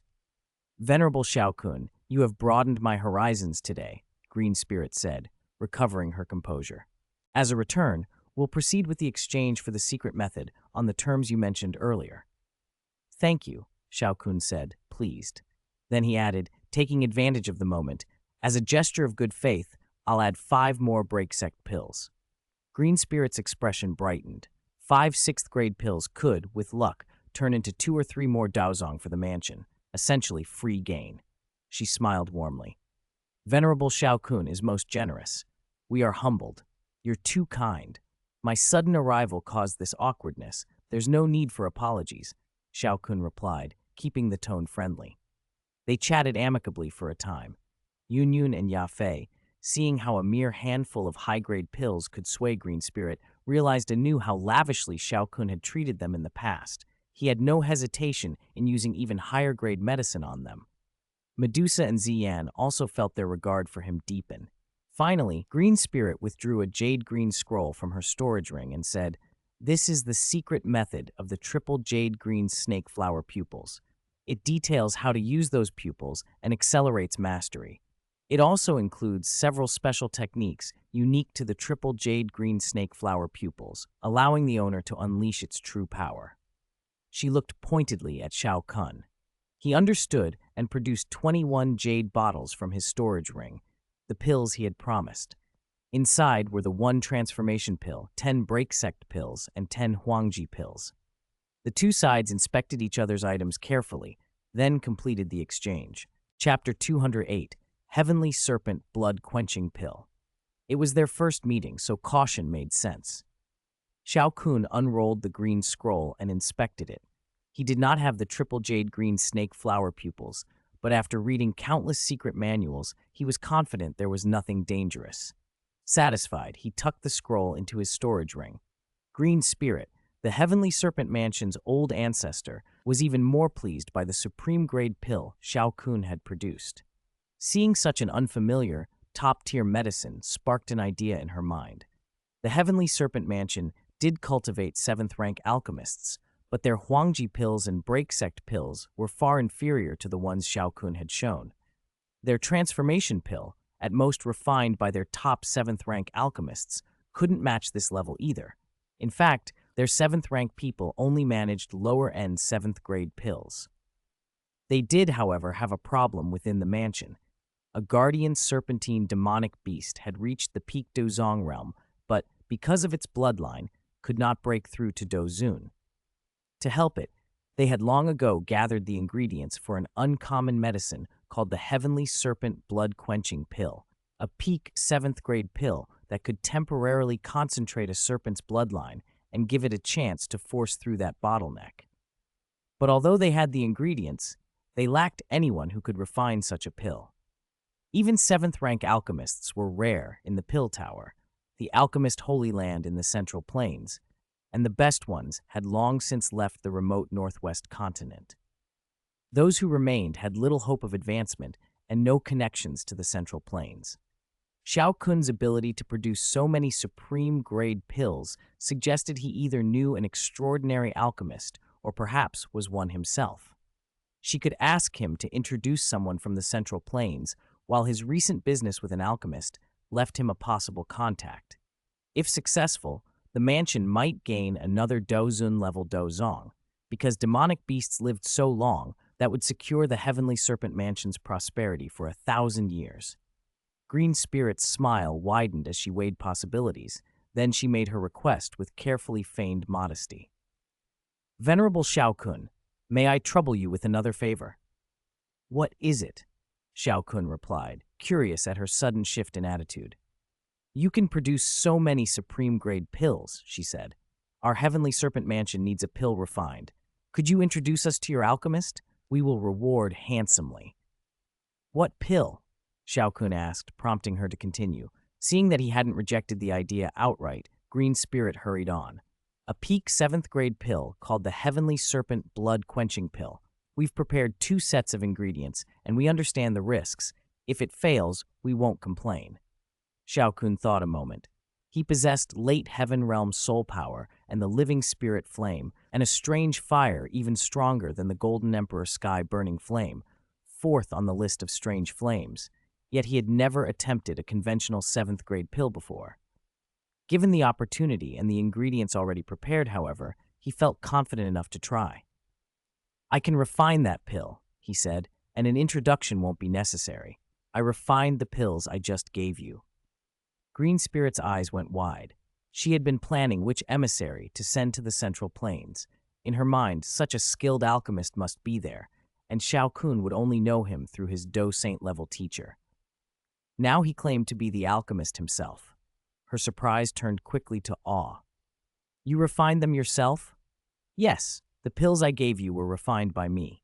Venerable Xiao Kun, you have broadened my horizons today, Green Spirit said, recovering her composure. As a return, we'll proceed with the exchange for the secret method on the terms you mentioned earlier. Thank you, Xiao Kun said, pleased. Then he added, taking advantage of the moment, as a gesture of good faith, I'll add 5 more break sect pills. Green Spirit's expression brightened. 5 6th-grade pills could, with luck, turn into 2 or 3 more daozong for the mansion, essentially free gain. She smiled warmly. Venerable Xiao Kun is most generous. We are humbled. You're too kind. My sudden arrival caused this awkwardness. There's no need for apologies, Xiao Kun replied, keeping the tone friendly. They chatted amicably for a time. Yun and Ya Fei, seeing how a mere handful of high-grade pills could sway Green Spirit, realized anew how lavishly Xiao Kun had treated them in the past. He had no hesitation in using even higher-grade medicine on them. Medusa and Ziyan also felt their regard for him deepen. Finally, Green Spirit withdrew a jade-green scroll from her storage ring and said, "This is the secret method of the triple jade-green snake flower pupils. It details how to use those pupils and accelerates mastery. It also includes several special techniques unique to the triple jade-green snake flower pupils, allowing the owner to unleash its true power." She looked pointedly at Xiao Kun. He understood and produced 21 jade bottles from his storage ring, the pills he had promised. Inside were the 1 transformation pill, 10 break sect pills, and 10 Huangji pills. The two sides inspected each other's items carefully, then completed the exchange. Chapter 208, Heavenly Serpent Blood-Quenching Pill. It was their first meeting, so caution made sense. Xiao Kun unrolled the green scroll and inspected it. He did not have the triple jade green snake flower pupils, but after reading countless secret manuals, he was confident there was nothing dangerous. Satisfied, he tucked the scroll into his storage ring. Green Spirit, the Heavenly Serpent Mansion's old ancestor, was even more pleased by the supreme-grade pill Xiao Kun had produced. Seeing such an unfamiliar, top-tier medicine sparked an idea in her mind. The Heavenly Serpent Mansion did cultivate 7th-rank alchemists, but their Huangji pills and break sect pills were far inferior to the ones Xiao Kun had shown. Their transformation pill, at most refined by their top 7th-rank alchemists, couldn't match this level either. In fact, their 7th-rank people only managed lower-end 7th-grade pills. They did, however, have a problem within the mansion. A guardian serpentine demonic beast had reached the peak Dozong realm, but, because of its bloodline, could not break through to Dozun. To help it, they had long ago gathered the ingredients for an uncommon medicine called the Heavenly Serpent Blood-Quenching Pill, a peak 7th-grade pill that could temporarily concentrate a serpent's bloodline and give it a chance to force through that bottleneck. But although they had the ingredients, they lacked anyone who could refine such a pill. Even 7th-rank alchemists were rare in the Pill Tower, the alchemist holy land in the Central Plains, and the best ones had long since left the remote northwest continent. Those who remained had little hope of advancement and no connections to the Central Plains. Xiao Kun's ability to produce so many supreme-grade pills suggested he either knew an extraordinary alchemist or perhaps was one himself. She could ask him to introduce someone from the Central Plains, while his recent business with an alchemist left him a possible contact. If successful, the mansion might gain another Dozun-level Dozong. Because demonic beasts lived so long, that would secure the Heavenly Serpent Mansion's prosperity for 1,000 years. Green Spirit's smile widened as she weighed possibilities. Then she made her request with carefully feigned modesty. "Venerable Xiao Kun, may I trouble you with another favor?" "What is it?" Xiao Kun replied, curious at her sudden shift in attitude. "You can produce so many supreme-grade pills," she said. "Our Heavenly Serpent Mansion needs a pill refined. Could you introduce us to your alchemist? We will reward handsomely." "What pill?" Xiao Kun asked, prompting her to continue. Seeing that he hadn't rejected the idea outright, Green Spirit hurried on. "A peak 7th-grade pill called the Heavenly Serpent Blood-Quenching Pill. We've prepared 2 sets of ingredients, and we understand the risks. If it fails, we won't complain." Xiao Kun thought a moment. He possessed late Heaven Realm soul power and the living spirit flame, and a strange fire even stronger than the Golden Emperor Sky Burning Flame, 4th on the list of strange flames. Yet he had never attempted a conventional 7th-grade pill before. Given the opportunity and the ingredients already prepared, however, he felt confident enough to try. "I can refine that pill," he said, "and an introduction won't be necessary. I refined the pills I just gave you." Green Spirit's eyes went wide. She had been planning which emissary to send to the Central Plains. In her mind, such a skilled alchemist must be there, and Xiao Kun would only know him through his Do Saint-level teacher. Now he claimed to be the alchemist himself. Her surprise turned quickly to awe. "You refined them yourself?" "Yes, the pills I gave you were refined by me."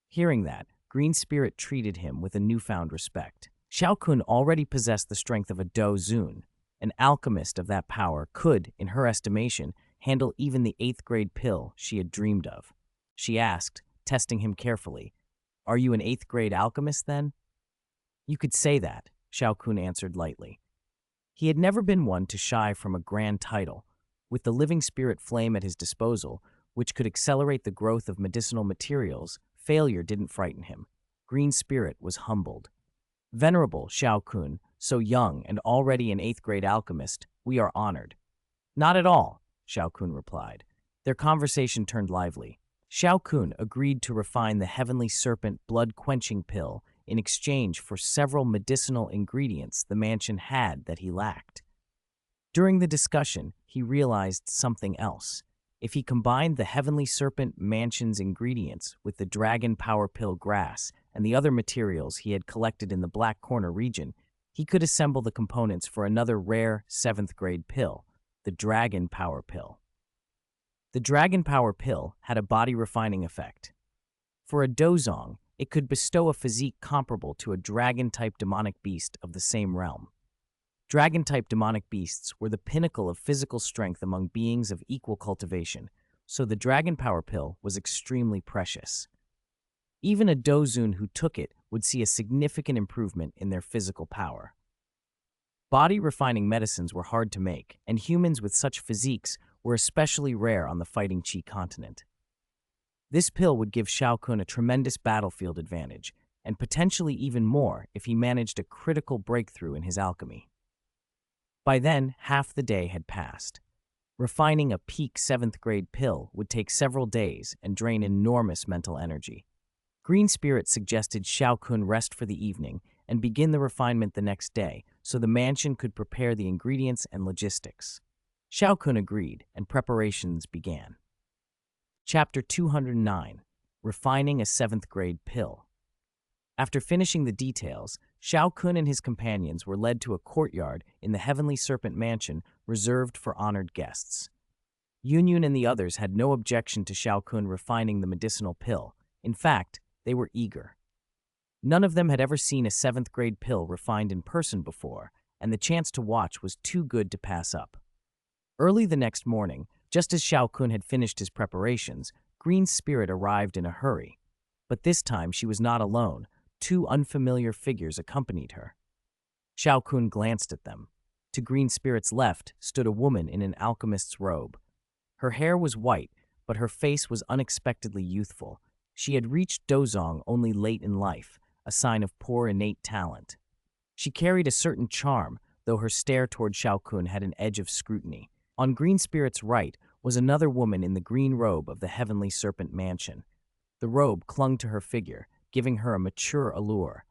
Hearing that, Green Spirit treated him with a newfound respect. Xiao Kun already possessed the strength of a Do Zun. An alchemist of that power could, in her estimation, handle even the 8th-grade pill she had dreamed of. She asked, testing him carefully, "Are you an 8th-grade alchemist, then?" "You could say that," Xiao Kun answered lightly. He had never been one to shy from a grand title. With the living spirit flame at his disposal, which could accelerate the growth of medicinal materials, failure didn't frighten him. Green Spirit was humbled. "Venerable Xiao Kun, so young and already an 8th-grade alchemist, we are honored." "Not at all," Xiao Kun replied. Their conversation turned lively. Xiao Kun agreed to refine the Heavenly Serpent blood-quenching pill in exchange for several medicinal ingredients the mansion had that he lacked. During the discussion, he realized something else. If he combined the Heavenly Serpent Mansion's ingredients with the Dragon Power Pill grass and the other materials he had collected in the Black Corner region, he could assemble the components for another rare 7th-grade pill, the Dragon Power Pill. The Dragon Power Pill had a body-refining effect. For a dozong, it could bestow a physique comparable to a dragon-type demonic beast of the same realm. Dragon-type demonic beasts were the pinnacle of physical strength among beings of equal cultivation, so the Dragon Power Pill was extremely precious. Even a dozun who took it would see a significant improvement in their physical power. Body-refining medicines were hard to make, and humans with such physiques were especially rare on the Fighting Qi continent. This pill would give Xiao Kun a tremendous battlefield advantage, and potentially even more if he managed a critical breakthrough in his alchemy. By then, half the day had passed. Refining a peak 7th-grade pill would take several days and drain enormous mental energy. Green Spirit suggested Xiao Kun rest for the evening and begin the refinement the next day so the mansion could prepare the ingredients and logistics. Xiao Kun agreed, and preparations began. Chapter 209, Refining a 7th-grade Pill. After finishing the details, Xiao Kun and his companions were led to a courtyard in the Heavenly Serpent Mansion reserved for honored guests. Yunyun and the others had no objection to Xiao Kun refining the medicinal pill. In fact, they were eager. None of them had ever seen a 7th-grade pill refined in person before, and the chance to watch was too good to pass up. Early the next morning, just as Xiao Kun had finished his preparations, Green Spirit arrived in a hurry. But this time she was not alone. 2 unfamiliar figures accompanied her. Xiao Kun glanced at them. To Green Spirit's left stood a woman in an alchemist's robe. Her hair was white, but her face was unexpectedly youthful. She had reached dozong only late in life, a sign of poor innate talent. She carried a certain charm, though her stare toward Xiao Kun had an edge of scrutiny. On Green Spirit's right was another woman in the green robe of the Heavenly Serpent Mansion. The robe clung to her figure, giving her a mature allure.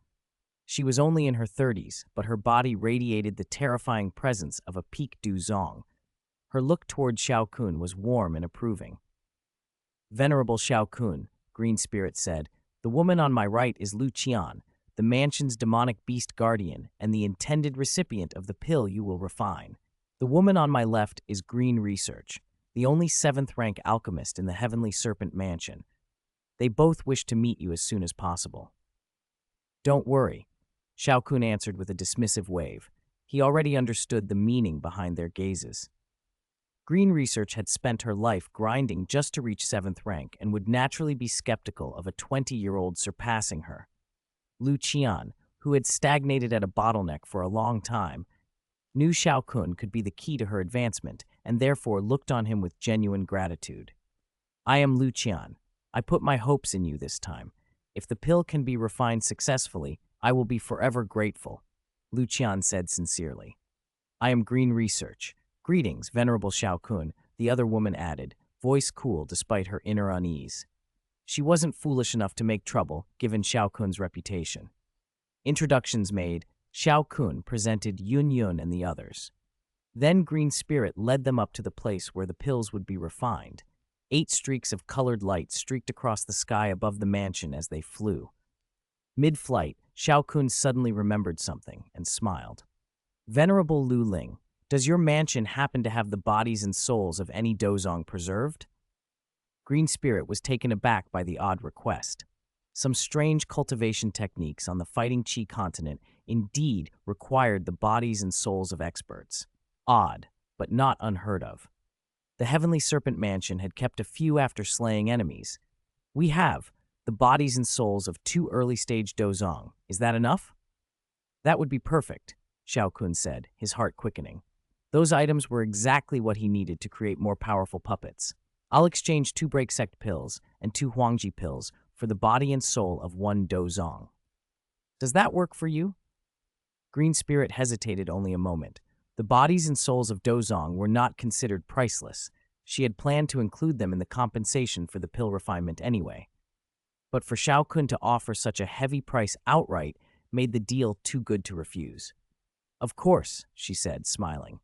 She was only in her 30s, but her body radiated the terrifying presence of a peak du zong. Her look toward Xiao Kun was warm and approving. "Venerable Xiao Kun," Green Spirit said, "the woman on my right is Lu Qian, the mansion's demonic beast guardian and the intended recipient of the pill you will refine. The woman on my left is Green Research, the only 7th-rank alchemist in the Heavenly Serpent Mansion. They both wish to meet you as soon as possible." "Don't worry," Xiao Kun answered with a dismissive wave. He already understood the meaning behind their gazes. Green Research had spent her life grinding just to reach 7th rank and would naturally be skeptical of a 20-year-old surpassing her. Lu Qian, who had stagnated at a bottleneck for a long time, knew Xiao Kun could be the key to her advancement and therefore looked on him with genuine gratitude. "I am Lu Qian. I put my hopes in you this time. If the pill can be refined successfully, I will be forever grateful," Lu Qian said sincerely. "I am Green Research. Greetings, Venerable Xiao Kun," the other woman added, voice cool despite her inner unease. She wasn't foolish enough to make trouble, given Xiao Kun's reputation. Introductions made, Xiao Kun presented Yun Yun and the others. Then Green Spirit led them up to the place where the pills would be refined. 8 streaks of colored light streaked across the sky above the mansion as they flew. Mid-flight, Xiao Kun suddenly remembered something and smiled. "Venerable Lu Ling, does your mansion happen to have the bodies and souls of any dozong preserved?" Green Spirit was taken aback by the odd request. Some strange cultivation techniques on the Fighting Chi continent indeed required the bodies and souls of experts. Odd, but not unheard of. The Heavenly Serpent Mansion had kept a few after slaying enemies. "We have the bodies and souls of 2 early-stage dozong. Is that enough?" "That would be perfect," Xiao Kun said, his heart quickening. Those items were exactly what he needed to create more powerful puppets. "I'll exchange 2 break sect pills and 2 Huangji pills for the body and soul of 1 dozong. Does that work for you?" Green Spirit hesitated only a moment. The bodies and souls of dozong were not considered priceless. She had planned to include them in the compensation for the pill refinement anyway. But for Xiao Kun to offer such a heavy price outright made the deal too good to refuse. "Of course," she said, smiling.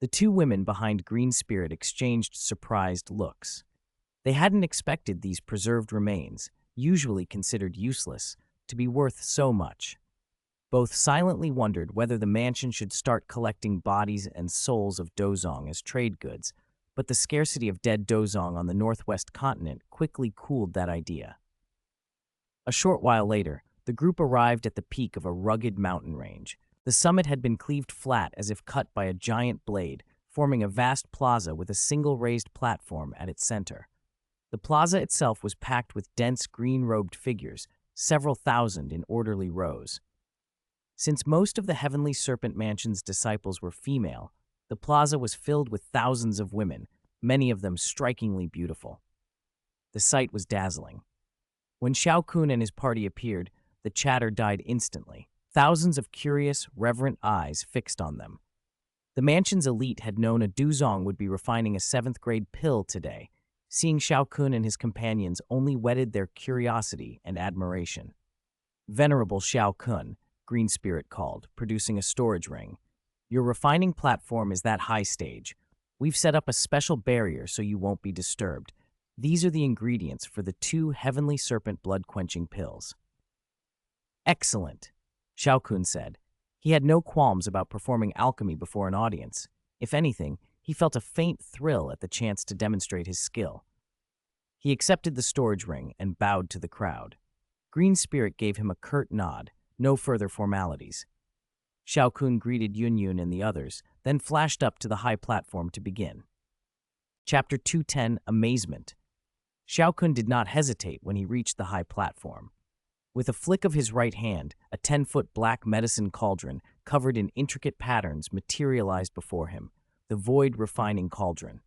The 2 women behind Green Spirit exchanged surprised looks. They hadn't expected these preserved remains, usually considered useless, to be worth so much. Both silently wondered whether the mansion should start collecting bodies and souls of dozong as trade goods, but the scarcity of dead dozong on the northwest continent quickly cooled that idea. A short while later, the group arrived at the peak of a rugged mountain range. The summit had been cleaved flat as if cut by a giant blade, forming a vast plaza with a single raised platform at its center. The plaza itself was packed with dense green-robed figures, several thousand in orderly rows. Since most of the Heavenly Serpent Mansion's disciples were female, the plaza was filled with thousands of women, many of them strikingly beautiful. The sight was dazzling. When Xiao Kun and his party appeared, the chatter died instantly. Thousands of curious, reverent eyes fixed on them. The mansion's elite had known a dozong would be refining a 7th-grade pill today. Seeing Xiao Kun and his companions only whetted their curiosity and admiration. "Venerable Xiao Kun," Green Spirit called, producing a storage ring. "Your refining platform is that high stage. We've set up a special barrier so you won't be disturbed. These are the ingredients for the 2 Heavenly Serpent blood-quenching pills." "Excellent," Xiao Kun said. He had no qualms about performing alchemy before an audience. If anything, he felt a faint thrill at the chance to demonstrate his skill. He accepted the storage ring and bowed to the crowd. Green Spirit gave him a curt nod, no further formalities. Xiao Kun greeted Yun Yun and the others, then flashed up to the high platform to begin. Chapter 210, Amazement. Xiao Kun did not hesitate when he reached the high platform. With a flick of his right hand, a 10-foot black medicine cauldron covered in intricate patterns materialized before him, the void refining cauldron.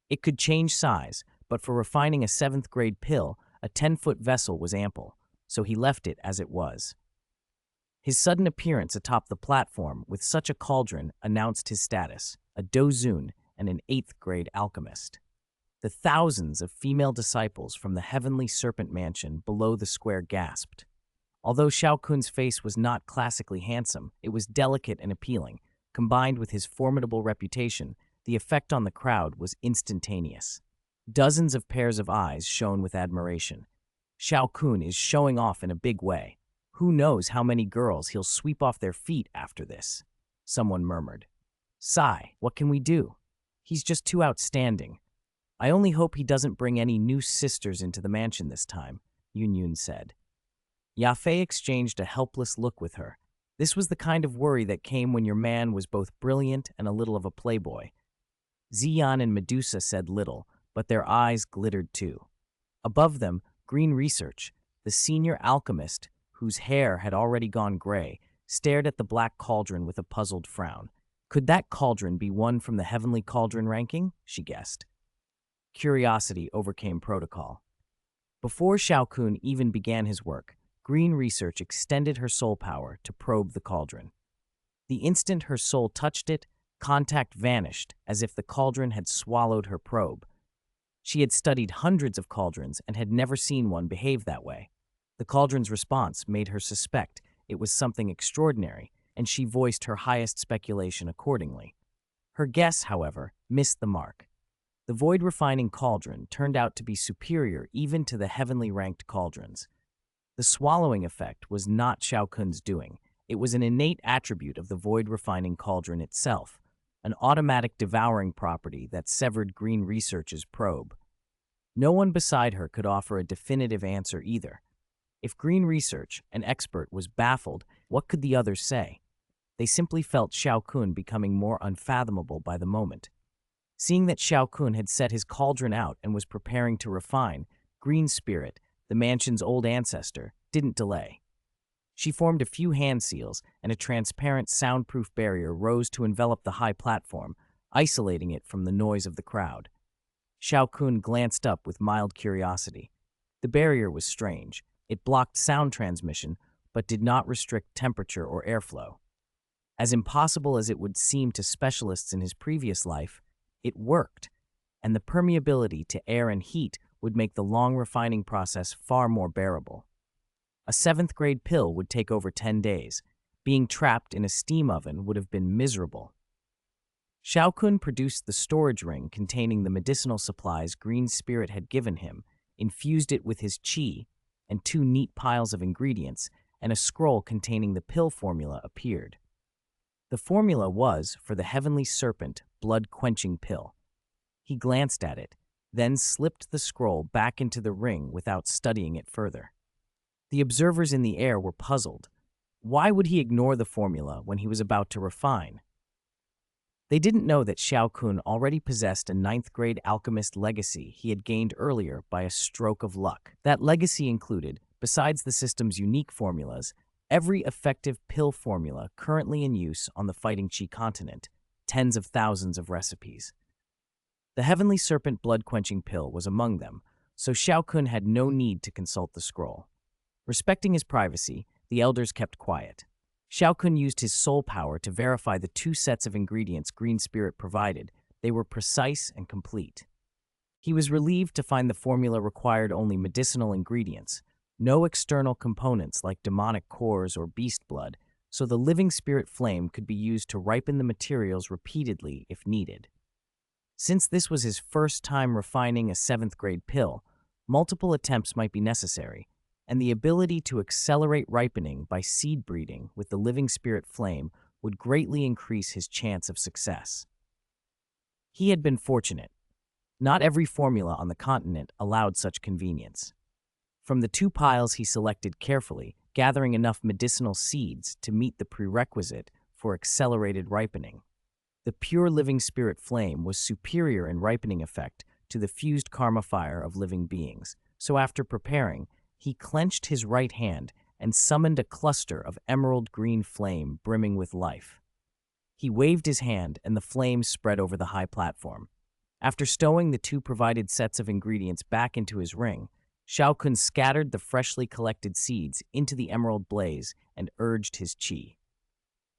It could change size, but for refining a 7th-grade pill, a 10-foot vessel was ample, so he left it as it was. His sudden appearance atop the platform with such a cauldron announced his status, a dozun and an 8th-grade alchemist. The thousands of female disciples from the heavenly serpent mansion below the square gasped. Although Xiao Kun's face was not classically handsome, it was delicate and appealing. Combined with his formidable reputation, the effect on the crowd was instantaneous. Dozens of pairs of eyes shone with admiration. Xiao Kun is showing off in a big way. Who knows how many girls he'll sweep off their feet after this? Someone murmured. Sigh, what can we do? He's just too outstanding. I only hope he doesn't bring any new sisters into the mansion this time, Yun said. Yafei exchanged a helpless look with her. This was the kind of worry that came when your man was both brilliant and a little of a playboy. Xian and Medusa said little, but their eyes glittered too. Above them, Green Research, the senior alchemist, whose hair had already gone gray, stared at the black cauldron with a puzzled frown. Could that cauldron be one from the heavenly cauldron ranking? She guessed. Curiosity overcame protocol. Before Xiao Kun even began his work, Green Research extended her soul power to probe the cauldron. The instant her soul touched it, contact vanished as if the cauldron had swallowed her probe. She had studied hundreds of cauldrons and had never seen one behave that way. The cauldron's response made her suspect it was something extraordinary, and she voiced her highest speculation accordingly. Her guess, however, missed the mark. The void-refining cauldron turned out to be superior even to the heavenly ranked cauldrons. The swallowing effect was not Xiao Kun's doing. It was an innate attribute of the void-refining cauldron itself, an automatic devouring property that severed Green Research's probe. No one beside her could offer a definitive answer either. If Green Research, an expert, was baffled, what could the others say? They simply felt Xiao Kun becoming more unfathomable by the moment. Seeing that Xiao Kun had set his cauldron out and was preparing to refine, Green Spirit, the mansion's old ancestor, didn't delay. She formed a few hand seals, and a transparent soundproof barrier rose to envelop the high platform, isolating it from the noise of the crowd. Xiao Kun glanced up with mild curiosity. The barrier was strange. It blocked sound transmission, but did not restrict temperature or airflow. As impossible as it would seem to specialists in his previous life, it worked, and the permeability to air and heat would make the long refining process far more bearable. A 7th-grade pill would take over 10 days. Being trapped in a steam oven would have been miserable. Xiao Kun produced the storage ring containing the medicinal supplies Green Spirit had given him, infused it with his qi, and 2 neat piles of ingredients, and a scroll containing the pill formula appeared. The formula was for the Heavenly Serpent blood-quenching pill. He glanced at it, then slipped the scroll back into the ring without studying it further. The observers in the air were puzzled. Why would he ignore the formula when he was about to refine? They didn't know that Xiao Kun already possessed a 9th-grade alchemist legacy he had gained earlier by a stroke of luck. That legacy included, besides the system's unique formulas, every effective pill formula currently in use on the Fighting Qi continent, tens of thousands of recipes. The Heavenly Serpent blood-quenching pill was among them, so Xiao Kun had no need to consult the scroll. Respecting his privacy, the elders kept quiet. Xiao Kun used his soul power to verify the 2 sets of ingredients Green Spirit provided. They were precise and complete. He was relieved to find the formula required only medicinal ingredients, no external components like demonic cores or beast blood, so the living spirit flame could be used to ripen the materials repeatedly if needed. Since this was his first time refining a 7th-grade pill, multiple attempts might be necessary, and the ability to accelerate ripening by seed breeding with the living spirit flame would greatly increase his chance of success. He had been fortunate. Not every formula on the continent allowed such convenience. From the 2 piles he selected carefully, gathering enough medicinal seeds to meet the prerequisite for accelerated ripening. The pure living spirit flame was superior in ripening effect to the fused karma fire of living beings, so after preparing, he clenched his right hand and summoned a cluster of emerald green flame brimming with life. He waved his hand and the flame spread over the high platform. After stowing the 2 provided sets of ingredients back into his ring, Xiao Kun scattered the freshly collected seeds into the emerald blaze and urged his qi.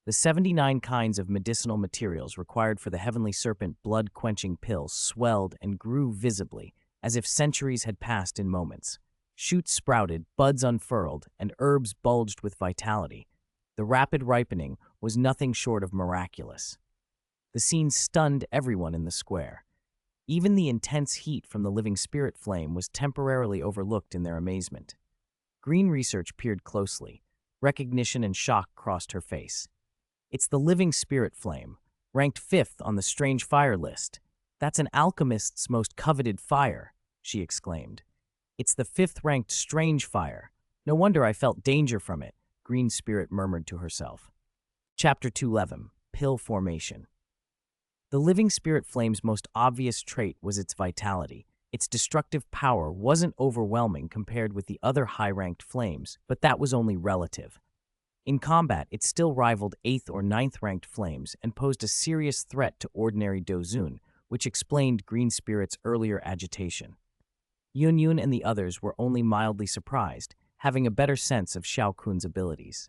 The 79 kinds of medicinal materials required for the heavenly serpent blood-quenching pill swelled and grew visibly, as if centuries had passed in moments. Shoots sprouted, buds unfurled, and herbs bulged with vitality. The rapid ripening was nothing short of miraculous. The scene stunned everyone in the square. Even the intense heat from the living spirit flame was temporarily overlooked in their amazement. Green Research peered closely. Recognition and shock crossed her face. It's the living spirit flame, ranked 5th on the strange fire list. That's an alchemist's most coveted fire, she exclaimed. It's the 5th-ranked strange fire. No wonder I felt danger from it, Green Spirit murmured to herself. Chapter 211, Pill Formation. The living spirit flame's most obvious trait was its vitality. Its destructive power wasn't overwhelming compared with the other high-ranked flames, but that was only relative. In combat, it still rivaled 8th or 9th-ranked flames and posed a serious threat to ordinary Dozun, which explained Green Spirit's earlier agitation. Yun Yun and the others were only mildly surprised, having a better sense of Xiao Kun's abilities.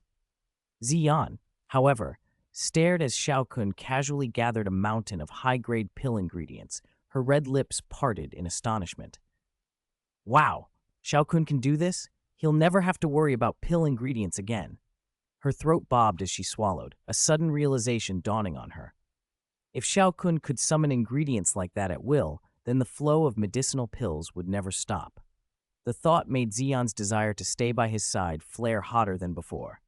Ziyan, however, stared as Xiao Kun casually gathered a mountain of high-grade pill ingredients, her red lips parted in astonishment. Wow, Xiao Kun can do this? He'll never have to worry about pill ingredients again. Her throat bobbed as she swallowed, a sudden realization dawning on her. If Xiao Kun could summon ingredients like that at will, then the flow of medicinal pills would never stop. The thought made Ziyan's desire to stay by his side flare hotter than before.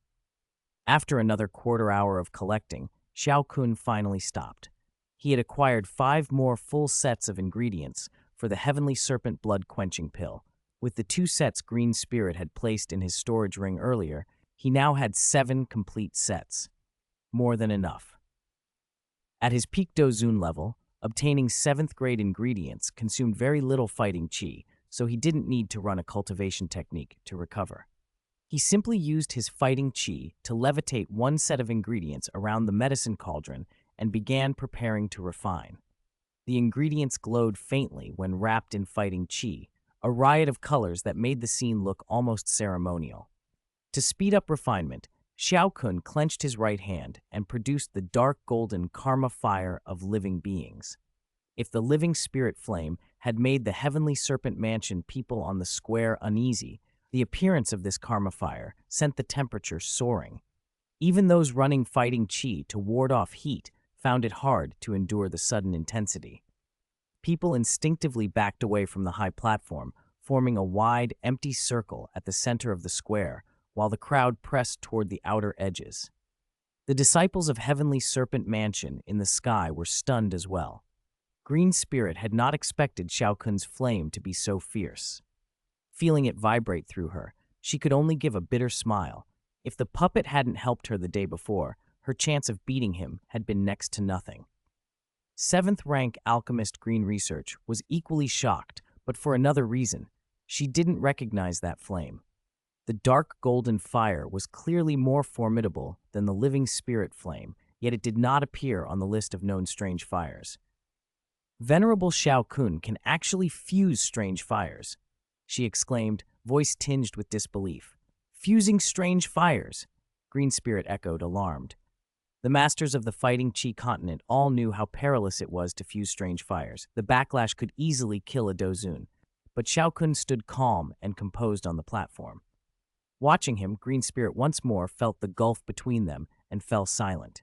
After another quarter hour of collecting, Xiao Kun finally stopped. He had acquired 5 more full sets of ingredients for the Heavenly Serpent blood-quenching pill. With the 2 sets Green Spirit had placed in his storage ring earlier, he now had 7 complete sets. More than enough. At his peak Dozun level, obtaining 7th-grade ingredients consumed very little fighting chi, so he didn't need to run a cultivation technique to recover. He simply used his fighting chi to levitate 1 set of ingredients around the medicine cauldron and began preparing to refine. The ingredients glowed faintly when wrapped in fighting chi, a riot of colors that made the scene look almost ceremonial. To speed up refinement, Xiao Kun clenched his right hand and produced the dark golden karma fire of living beings. If the living spirit flame had made the heavenly serpent mansion people on the square uneasy, the appearance of this karma fire sent the temperature soaring. Even those running fighting chi to ward off heat found it hard to endure the sudden intensity. People instinctively backed away from the high platform, forming a wide, empty circle at the center of the square, while the crowd pressed toward the outer edges. The disciples of Heavenly Serpent Mansion in the sky were stunned as well. Green Spirit had not expected Xiao Kun's flame to be so fierce. Feeling it vibrate through her, she could only give a bitter smile. If the puppet hadn't helped her the day before, her chance of beating him had been next to nothing. 7th-rank alchemist Green Research was equally shocked, but for another reason. She didn't recognize that flame. The dark golden fire was clearly more formidable than the living spirit flame, yet it did not appear on the list of known strange fires. Venerable Xiao Kun can actually fuse strange fires, she exclaimed, voice tinged with disbelief. Fusing strange fires, Green Spirit echoed, alarmed. The masters of the fighting Chi continent all knew how perilous it was to fuse strange fires. The backlash could easily kill a Dozun, but Xiao Kun stood calm and composed on the platform. Watching him, Green Spirit once more felt the gulf between them and fell silent.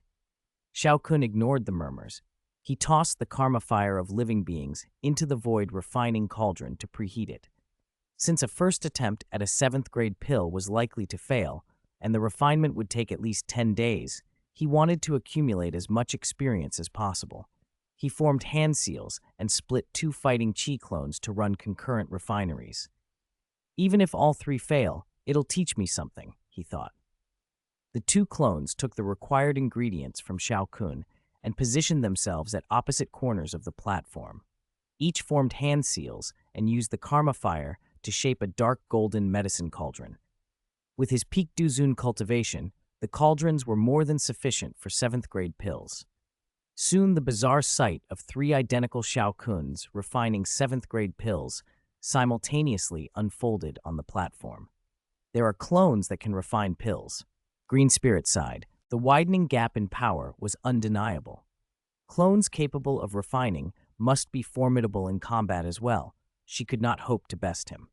Xiao Kun ignored the murmurs. He tossed the karma fire of living beings into the void refining cauldron to preheat it. Since a first attempt at a 7th-grade pill was likely to fail, and the refinement would take at least 10 days, he wanted to accumulate as much experience as possible. He formed hand seals and split 2 fighting chi clones to run concurrent refineries. Even if all 3 fail, it'll teach me something, he thought. The 2 clones took the required ingredients from Xiao Kun and positioned themselves at opposite corners of the platform. Each formed hand seals and used the karma fire to shape a dark golden medicine cauldron. With his peak Duzun cultivation, the cauldrons were more than sufficient for 7th-grade pills. Soon the bizarre sight of 3 identical Xiao Kuns refining 7th-grade pills simultaneously unfolded on the platform. There are clones that can refine pills, Green Spirit sighed, The widening gap in power was undeniable. Clones capable of refining must be formidable in combat as well. She could not hope to best him.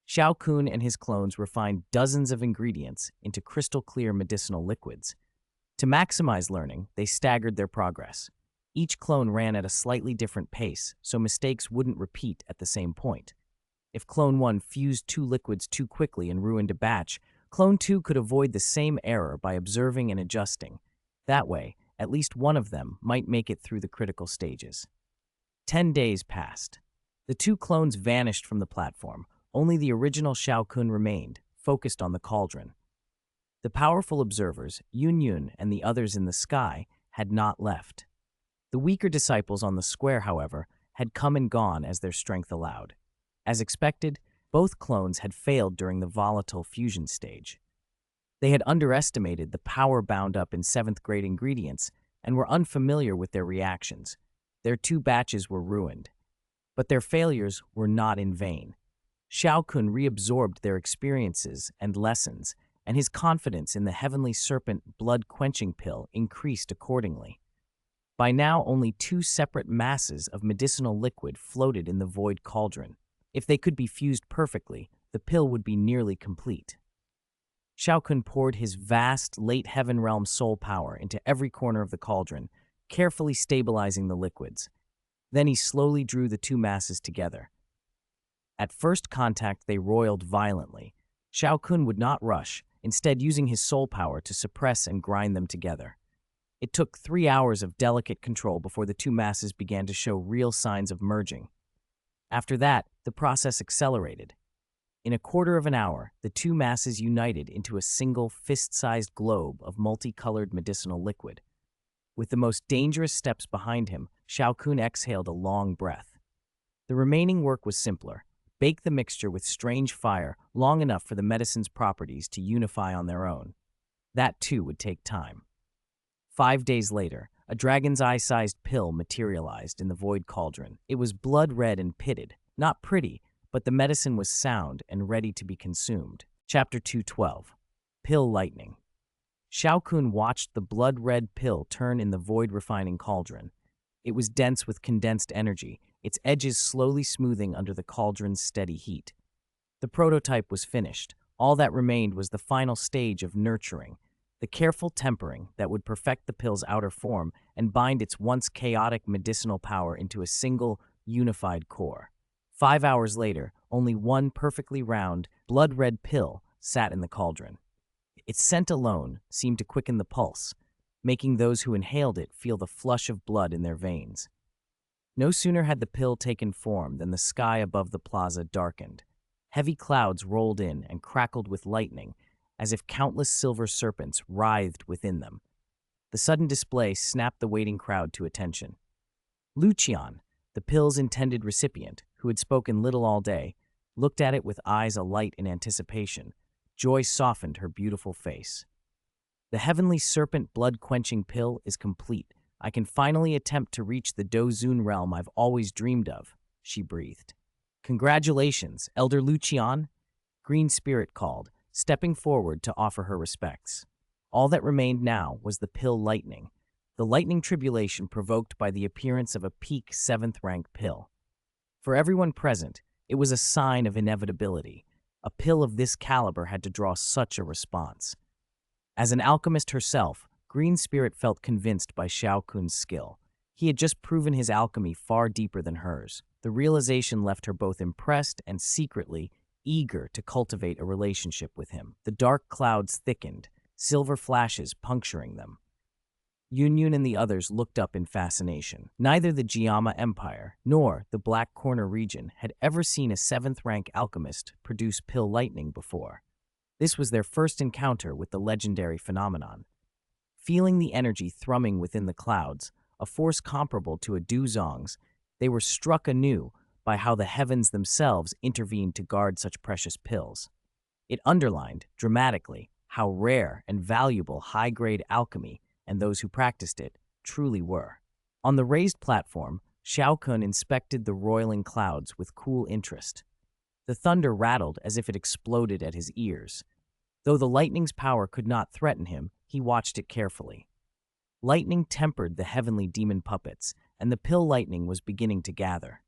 Xiao Kun and his clones refined dozens of ingredients into crystal-clear medicinal liquids. To maximize learning, they staggered their progress. Each clone ran at a slightly different pace, so mistakes wouldn't repeat at the same point. If Clone 1 fused two liquids too quickly and ruined a batch, Clone 2 could avoid the same error by observing and adjusting. That way, at least one of them might make it through the critical stages. 10 days passed. The two clones vanished from the platform. Only the original Xiao Kun remained, focused on the cauldron. The powerful observers, Yun and the others in the sky, had not left. The weaker disciples on the square, however, had come and gone as their strength allowed. As expected, both clones had failed during the volatile fusion stage. They had underestimated the power bound up in 7th-grade ingredients and were unfamiliar with their reactions. Their 2 batches were ruined. But their failures were not in vain. Xiao Kun reabsorbed their experiences and lessons, and his confidence in the heavenly serpent blood-quenching pill increased accordingly. By now, only 2 separate masses of medicinal liquid floated in the void cauldron. If they could be fused perfectly, the pill would be nearly complete. Xiao Kun poured his vast, late heaven realm soul power into every corner of the cauldron, carefully stabilizing the liquids. Then he slowly drew the 2 masses together. At first contact, they roiled violently. Xiao Kun would not rush, instead using his soul power to suppress and grind them together. It took 3 hours of delicate control before the 2 masses began to show real signs of merging. After that, the process accelerated. In a quarter of an hour, the 2 masses united into a single fist-sized globe of multicolored medicinal liquid. With the most dangerous steps behind him, Xiao Kun exhaled a long breath. The remaining work was simpler. Bake the mixture with strange fire long enough for the medicine's properties to unify on their own. That, too, would take time. 5 days later, a dragon's eye-sized pill materialized in the void cauldron. It was blood-red and pitted, not pretty, but the medicine was sound and ready to be consumed. Chapter 212. Pill Lightning. Xiao Kun watched the blood-red pill turn in the void-refining cauldron. It was dense with condensed energy, its edges slowly smoothing under the cauldron's steady heat. The prototype was finished. All that remained was the final stage of nurturing, the careful tempering that would perfect the pill's outer form and bind its once chaotic medicinal power into a single, unified core. 5 hours later, only one perfectly round, blood-red pill sat in the cauldron. Its scent alone seemed to quicken the pulse, making those who inhaled it feel the flush of blood in their veins. No sooner had the pill taken form than the sky above the plaza darkened. Heavy clouds rolled in and crackled with lightning, as if countless silver serpents writhed within them. The sudden display snapped the waiting crowd to attention. Lucian, the pill's intended recipient, who had spoken little all day, looked at it with eyes alight in anticipation. Joy softened her beautiful face. The heavenly serpent blood-quenching pill is complete. I can finally attempt to reach the Dozun realm I've always dreamed of, she breathed. Congratulations, Elder Lucian, Green Spirit called, stepping forward to offer her respects. All that remained now was the pill lightning, the lightning tribulation provoked by the appearance of a peak 7th-rank pill. For everyone present, it was a sign of inevitability. A pill of this caliber had to draw such a response. As an alchemist herself, Green Spirit felt convinced by Xiao Kun's skill. He had just proven his alchemy far deeper than hers. The realization left her both impressed and secretly eager to cultivate a relationship with him. The dark clouds thickened, silver flashes puncturing them. Yun and the others looked up in fascination. Neither the Jiama Empire nor the Black Corner region had ever seen a 7th-rank alchemist produce pill lightning before. This was their first encounter with the legendary phenomenon. Feeling the energy thrumming within the clouds, a force comparable to a Duzong's, they were struck anew by how the heavens themselves intervened to guard such precious pills. It underlined, dramatically, how rare and valuable high-grade alchemy and those who practiced it truly were. On the raised platform, Xiao Kun inspected the roiling clouds with cool interest. The thunder rattled as if it exploded at his ears. Though the lightning's power could not threaten him, he watched it carefully. Lightning tempered the heavenly demon puppets, and the pill lightning was beginning to gather.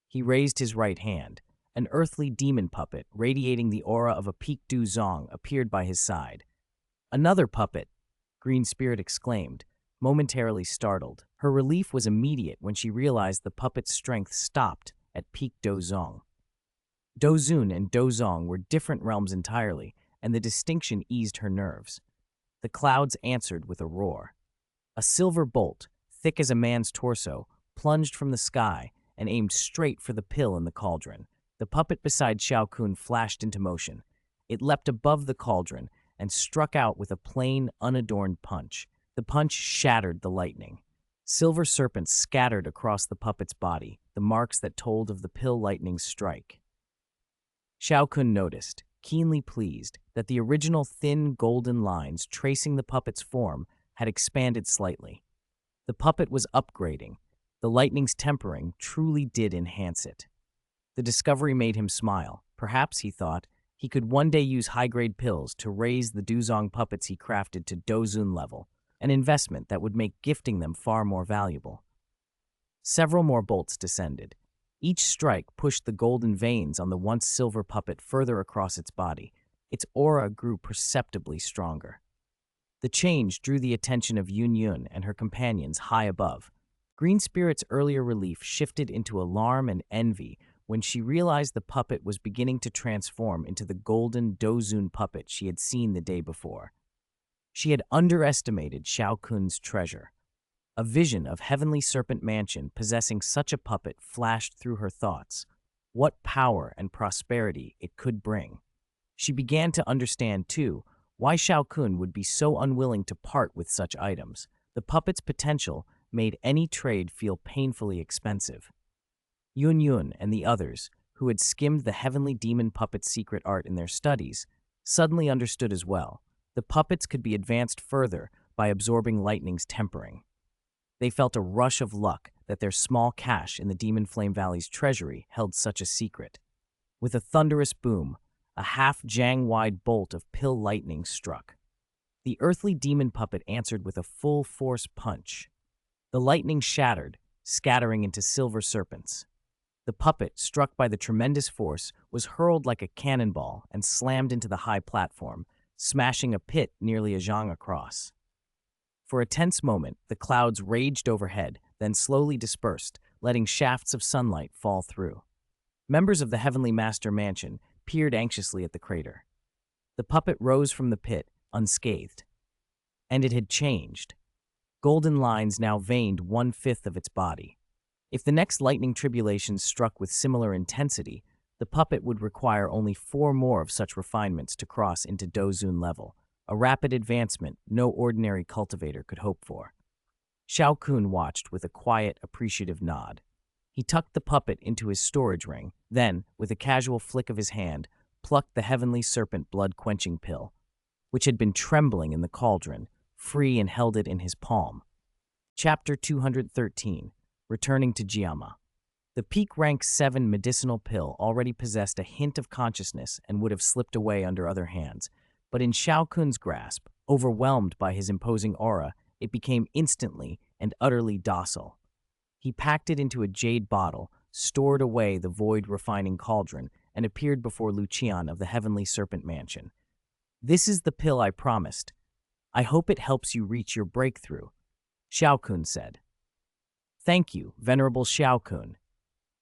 He raised his right hand. An earthly demon puppet, radiating the aura of a Peak Du Zong, appeared by his side. "Another puppet!" Green Spirit exclaimed, momentarily startled. Her relief was immediate when she realized the puppet's strength stopped at Peak Dozong. Dozun and Dozong were different realms entirely, and the distinction eased her nerves. The clouds answered with a roar. A silver bolt, thick as a man's torso, plunged from the sky and aimed straight for the pill in the cauldron. The puppet beside Xiao Kun flashed into motion. It leapt above the cauldron and struck out with a plain, unadorned punch. The punch shattered the lightning. Silver serpents scattered across the puppet's body, the marks that told of the pill lightning's strike. Xiao Kun noticed, keenly pleased, that the original thin golden lines tracing the puppet's form had expanded slightly. The puppet was upgrading. The lightning's tempering truly did enhance it. The discovery made him smile. Perhaps, he thought, he could one day use high-grade pills to raise the Duzong puppets he crafted to Dozun level, an investment that would make gifting them far more valuable. Several more bolts descended. Each strike pushed the golden veins on the once silver puppet further across its body. Its aura grew perceptibly stronger. The change drew the attention of Yun Yun and her companions high above. Green Spirit's earlier relief shifted into alarm and envy when she realized the puppet was beginning to transform into the golden Dozun puppet she had seen the day before. She had underestimated Xiao Kun's treasure. A vision of Heavenly Serpent Mansion possessing such a puppet flashed through her thoughts. What power and prosperity it could bring. She began to understand, too, why Xiao Kun would be so unwilling to part with such items. The puppet's potential made any trade feel painfully expensive. Yun Yun and the others, who had skimmed the heavenly demon puppet's secret art in their studies, suddenly understood as well. The puppets could be advanced further by absorbing lightning's tempering. They felt a rush of luck that their small cache in the Demon Flame Valley's treasury held such a secret. With a thunderous boom, a half-jang-wide bolt of pill lightning struck. The earthly demon puppet answered with a full-force punch. The lightning shattered, scattering into silver serpents. The puppet, struck by the tremendous force, was hurled like a cannonball and slammed into the high platform, smashing a pit nearly a zhang across. For a tense moment, the clouds raged overhead, then slowly dispersed, letting shafts of sunlight fall through. Members of the Heavenly Master Mansion peered anxiously at the crater. The puppet rose from the pit, unscathed. And it had changed. Golden lines now veined 1/5 of its body. If the next lightning tribulations struck with similar intensity, the puppet would require only 4 more of such refinements to cross into Dozun level, a rapid advancement no ordinary cultivator could hope for. Xiao Kun watched with a quiet, appreciative nod. He tucked the puppet into his storage ring, then, with a casual flick of his hand, plucked the Heavenly Serpent blood-quenching pill, which had been trembling in the cauldron, free and held it in his palm. Chapter 213, Returning to Jiama. The peak rank 7 medicinal pill already possessed a hint of consciousness and would have slipped away under other hands, but in Xiao Kun's grasp, overwhelmed by his imposing aura, it became instantly and utterly docile. He packed it into a jade bottle, stored away the void-refining cauldron, and appeared before Lucian of the Heavenly Serpent Mansion. "This is the pill I promised. I hope it helps you reach your breakthrough," Xiao Kun said. "Thank you, Venerable Xiao Kun,"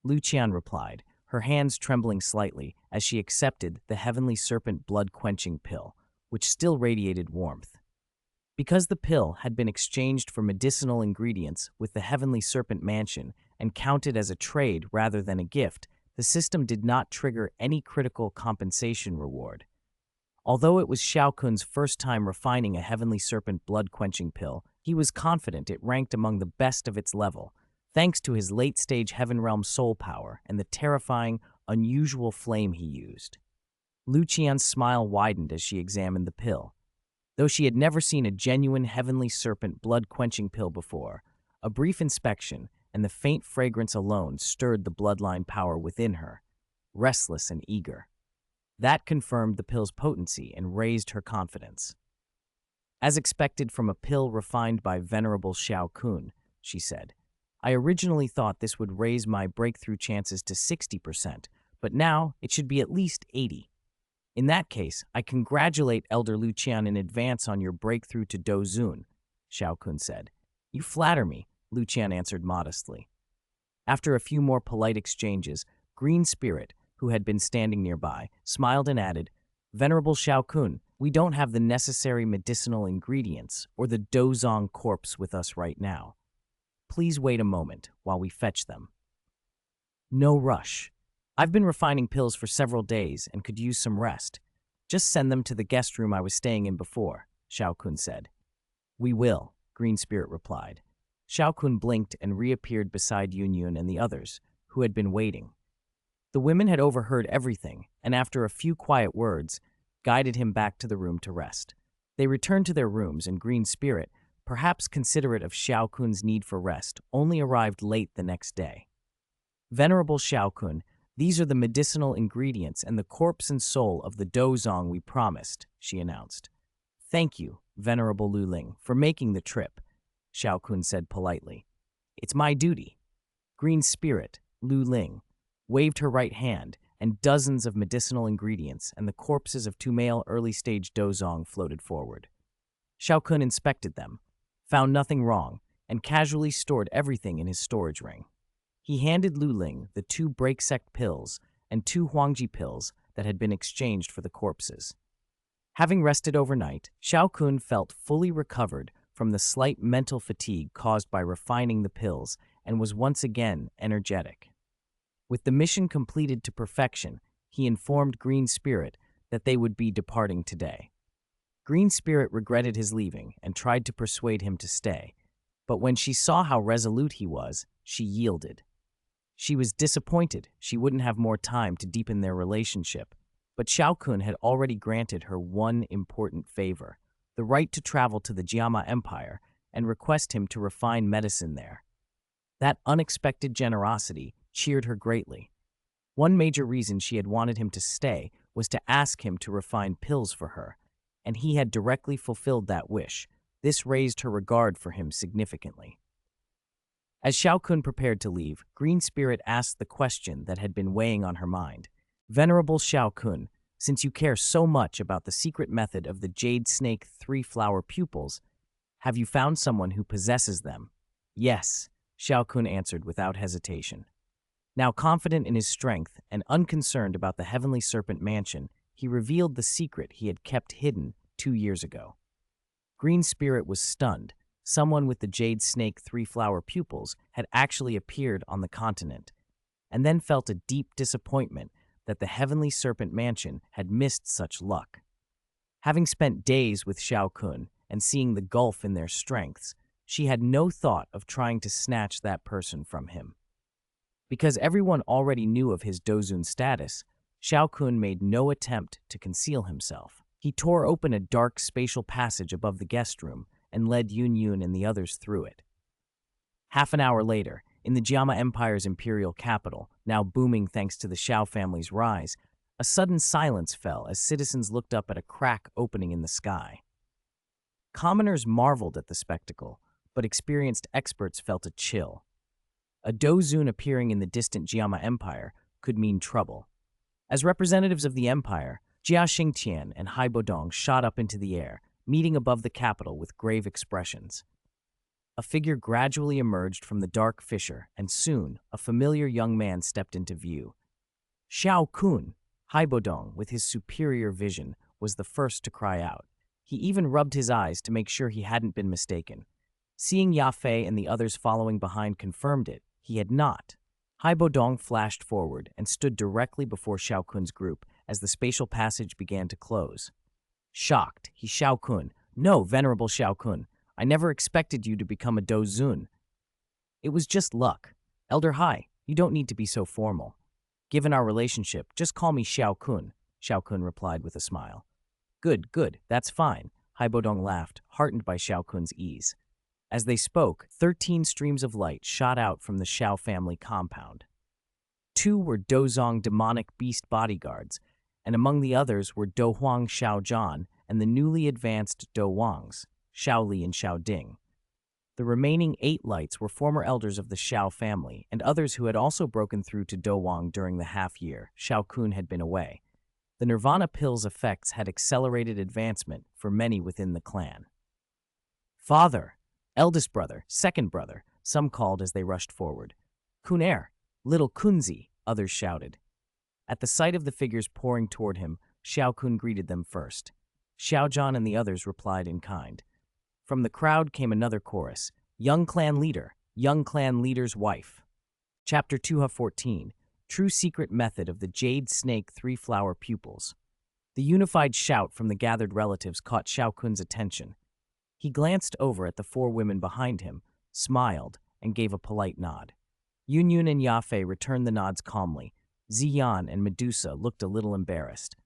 Lucian replied, her hands trembling slightly as she accepted the Heavenly Serpent blood-quenching pill, which still radiated warmth. Because the pill had been exchanged for medicinal ingredients with the Heavenly Serpent Mansion and counted as a trade rather than a gift, the system did not trigger any critical compensation reward. Although it was Xiao Kun's first time refining a Heavenly Serpent blood-quenching pill, he was confident it ranked among the best of its level, thanks to his late-stage Heaven Realm soul power and the terrifying, unusual flame he used. Lucian's smile widened as she examined the pill. Though she had never seen a genuine Heavenly Serpent blood-quenching pill before, a brief inspection and the faint fragrance alone stirred the bloodline power within her, restless and eager. That confirmed the pill's potency and raised her confidence. As expected from a pill refined by Venerable Xiao Kun, she said, I originally thought this would raise my breakthrough chances to 60%, but now it should be at least 80. In that case, I congratulate Elder Luqian in advance on your breakthrough to Dozun, Xiao Kun said. You flatter me, Luqian answered modestly. After a few more polite exchanges, Green Spirit, who had been standing nearby, smiled and added, Venerable Xiao Kun, we don't have the necessary medicinal ingredients or the Dozong corpse with us right now. Please wait a moment while we fetch them. No rush. I've been refining pills for several days and could use some rest. Just send them to the guest room I was staying in before, Xiao Kun said. We will, Green Spirit replied. Xiao Kun blinked and reappeared beside Yun Yun and the others, who had been waiting. The women had overheard everything, and after a few quiet words, guided him back to the room to rest. They returned to their rooms, and Green Spirit, perhaps considerate of Xiao Kun's need for rest, only arrived late the next day. Venerable Xiao Kun, these are the medicinal ingredients and the corpse and soul of the Dozong we promised, she announced. Thank you, Venerable Lu Ling, for making the trip, Xiao Kun said politely. It's my duty. Green Spirit, Lu Ling, waved her right hand, and dozens of medicinal ingredients and the corpses of two male early-stage Dozong floated forward. Xiao Kun inspected them, found nothing wrong, and casually stored everything in his storage ring. He handed Lu Ling the 2 break sect pills and 2 Huangji pills that had been exchanged for the corpses. Having rested overnight, Xiao Kun felt fully recovered from the slight mental fatigue caused by refining the pills and was once again energetic. With the mission completed to perfection, he informed Green Spirit that they would be departing today. Green Spirit regretted his leaving and tried to persuade him to stay, but when she saw how resolute he was, she yielded. She was disappointed she wouldn't have more time to deepen their relationship, but Xiao Kun had already granted her one important favor, the right to travel to the Jiama Empire and request him to refine medicine there. That unexpected generosity cheered her greatly. One major reason she had wanted him to stay was to ask him to refine pills for her, and he had directly fulfilled that wish. This raised her regard for him significantly. As Xiao Kun prepared to leave, Green Spirit asked the question that had been weighing on her mind. Venerable Xiao Kun, since you care so much about the secret method of the jade snake 3-flower pupils, have you found someone who possesses them? Yes, Xiao Kun answered without hesitation. Now confident in his strength and unconcerned about the heavenly serpent mansion, he revealed the secret he had kept hidden 2 years ago. Green Spirit was stunned. Someone with the jade snake 3-flower pupils had actually appeared on the continent, and then felt a deep disappointment that the heavenly serpent mansion had missed such luck. Having spent days with Xiao Kun and seeing the gulf in their strengths, she had no thought of trying to snatch that person from him. Because everyone already knew of his Dozun status, Xiao Kun made no attempt to conceal himself. He tore open a dark spatial passage above the guest room and led Yun Yun and the others through it. Half an hour later, in the Jiama Empire's imperial capital, now booming thanks to the Xiao family's rise, a sudden silence fell as citizens looked up at a crack opening in the sky. Commoners marveled at the spectacle, but experienced experts felt a chill. A Dozun appearing in the distant Jiama Empire could mean trouble. As representatives of the empire, Jia Xingtian and Hai Bodong shot up into the air, meeting above the capital with grave expressions. A figure gradually emerged from the dark fissure, and soon a familiar young man stepped into view. Xiao Kun, Hai Bodong, with his superior vision, was the first to cry out. He even rubbed his eyes to make sure he hadn't been mistaken. Seeing Ya Fei and the others following behind confirmed it, he had not. Hai Bodong flashed forward and stood directly before Xiao Kun's group as the spatial passage began to close. Shocked, he Xiao Kun, "No, Venerable Xiao Kun, I never expected you to become a Dozun." "It was just luck. Elder Hai, you don't need to be so formal. Given our relationship, just call me Xiao Kun," Xiao Kun replied with a smile. Good, that's fine," Hai Bodong laughed, heartened by Xiao Kun's ease. As they spoke, 13 streams of light shot out from the Xiao family compound. 2 were Dozong demonic beast bodyguards, and among the others were Do Huang Xiaozhan and the newly advanced Do Wangs, Xiao Li and Xiao Ding. The remaining 8 lights were former elders of the Xiao family and others who had also broken through to Do Wang during the half-year Xiao Kun had been away. The Nirvana pill's effects had accelerated advancement for many within the clan. Father, eldest brother, second brother, some called as they rushed forward. Kunair, little Kunzi, others shouted. At the sight of the figures pouring toward him, Xiao Kun greeted them first. Xiaozhan and the others replied in kind. From the crowd came another chorus, young clan leader's wife. Chapter 214, True Secret Method of the Jade Snake Three-Flower Pupils. The unified shout from the gathered relatives caught Xiao Kun's attention. He glanced over at the 4 women behind him, smiled, and gave a polite nod. Yunyun and Yafei returned the nods calmly. Ziyan and Medusa looked a little embarrassed.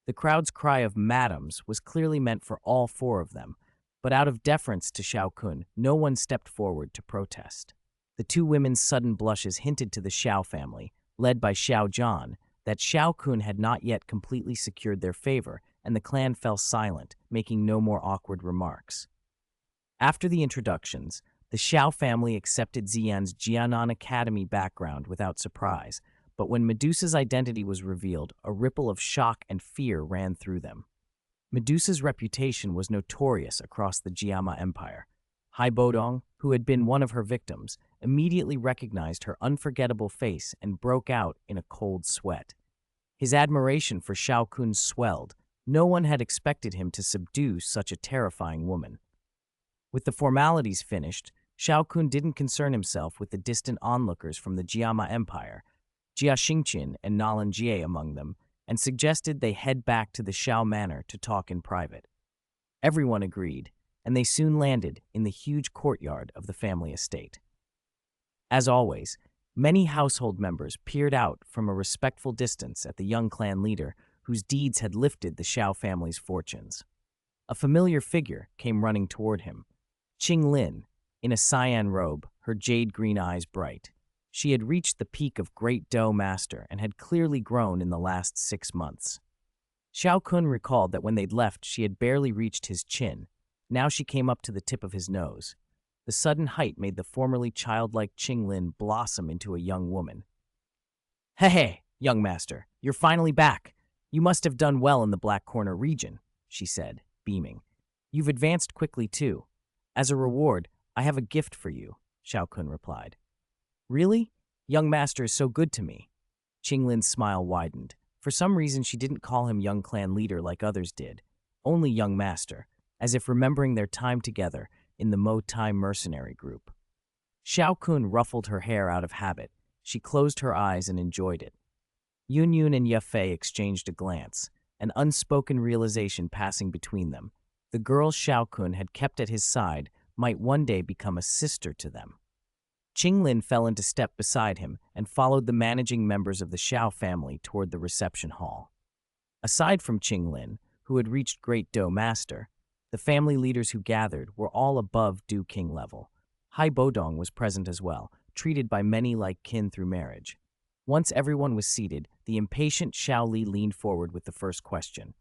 The crowd's cry of madams was clearly meant for all 4 of them, but out of deference to Xiao Kun, no one stepped forward to protest. The 2 women's sudden blushes hinted to the Xiao family, led by Xiaozhan, that Xiao Kun had not yet completely secured their favor, and the clan fell silent, making no more awkward remarks. After the introductions, the Xiao family accepted Ziyan's Jianan Academy background without surprise, but when Medusa's identity was revealed, a ripple of shock and fear ran through them. Medusa's reputation was notorious across the Jiama Empire. Hai Bodong, who had been one of her victims, immediately recognized her unforgettable face and broke out in a cold sweat. His admiration for Xiao Kun swelled. No one had expected him to subdue such a terrifying woman. With the formalities finished, Xiao Kun didn't concern himself with the distant onlookers from the Jiama Empire, Jia Xingqin and Nalan Jie among them, and suggested they head back to the Xiao Manor to talk in private. Everyone agreed, and they soon landed in the huge courtyard of the family estate. As always, many household members peered out from a respectful distance at the young clan leader whose deeds had lifted the Xiao family's fortunes. A familiar figure came running toward him. Qing Lin, in a cyan robe, her jade-green eyes bright. She had reached the peak of Great Do Master and had clearly grown in the last 6 months. Xiao Kun recalled that when they'd left, she had barely reached his chin. Now she came up to the tip of his nose. The sudden height made the formerly childlike Qing Lin blossom into a young woman. Hey, young master, you're finally back. You must have done well in the Black Corner region, she said, beaming. You've advanced quickly, too. As a reward, I have a gift for you, Xiao Kun replied. Really? Young master is so good to me. Qing Lin's smile widened. For some reason, she didn't call him young clan leader like others did. Only young master, as if remembering their time together in the Mo Tai mercenary group. Xiao Kun ruffled her hair out of habit. She closed her eyes and enjoyed it. Yunyun and Yafei exchanged a glance, an unspoken realization passing between them. The girl Xiao Kun had kept at his side might one day become a sister to them. Qing Lin fell into step beside him and followed the managing members of the Xiao family toward the reception hall. Aside from Qing Lin, who had reached Great Do Master, the family leaders who gathered were all above Du King level. Hai Bodong was present as well, treated by many like kin through marriage. Once everyone was seated, the impatient Xiao Li leaned forward with the first question.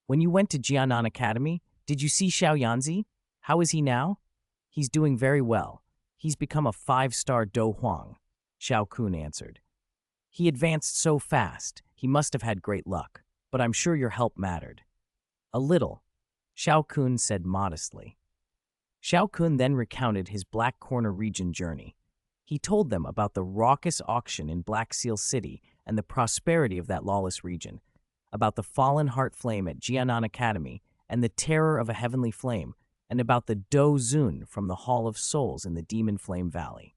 When you went to Jianan Academy, did you see Xiao Yanzi? How is he now? He's doing very well. He's become a 5-star Do Huang, Xiao Kun answered. He advanced so fast, he must have had great luck, but I'm sure your help mattered. A little, Xiao Kun said modestly. Xiao Kun then recounted his Black Corner region journey. He told them about the raucous auction in Black Seal City and the prosperity of that lawless region, about the fallen heart flame at Jianan Academy and the terror of a heavenly flame, and about the Do Zun from the Hall of Souls in the Demon Flame Valley.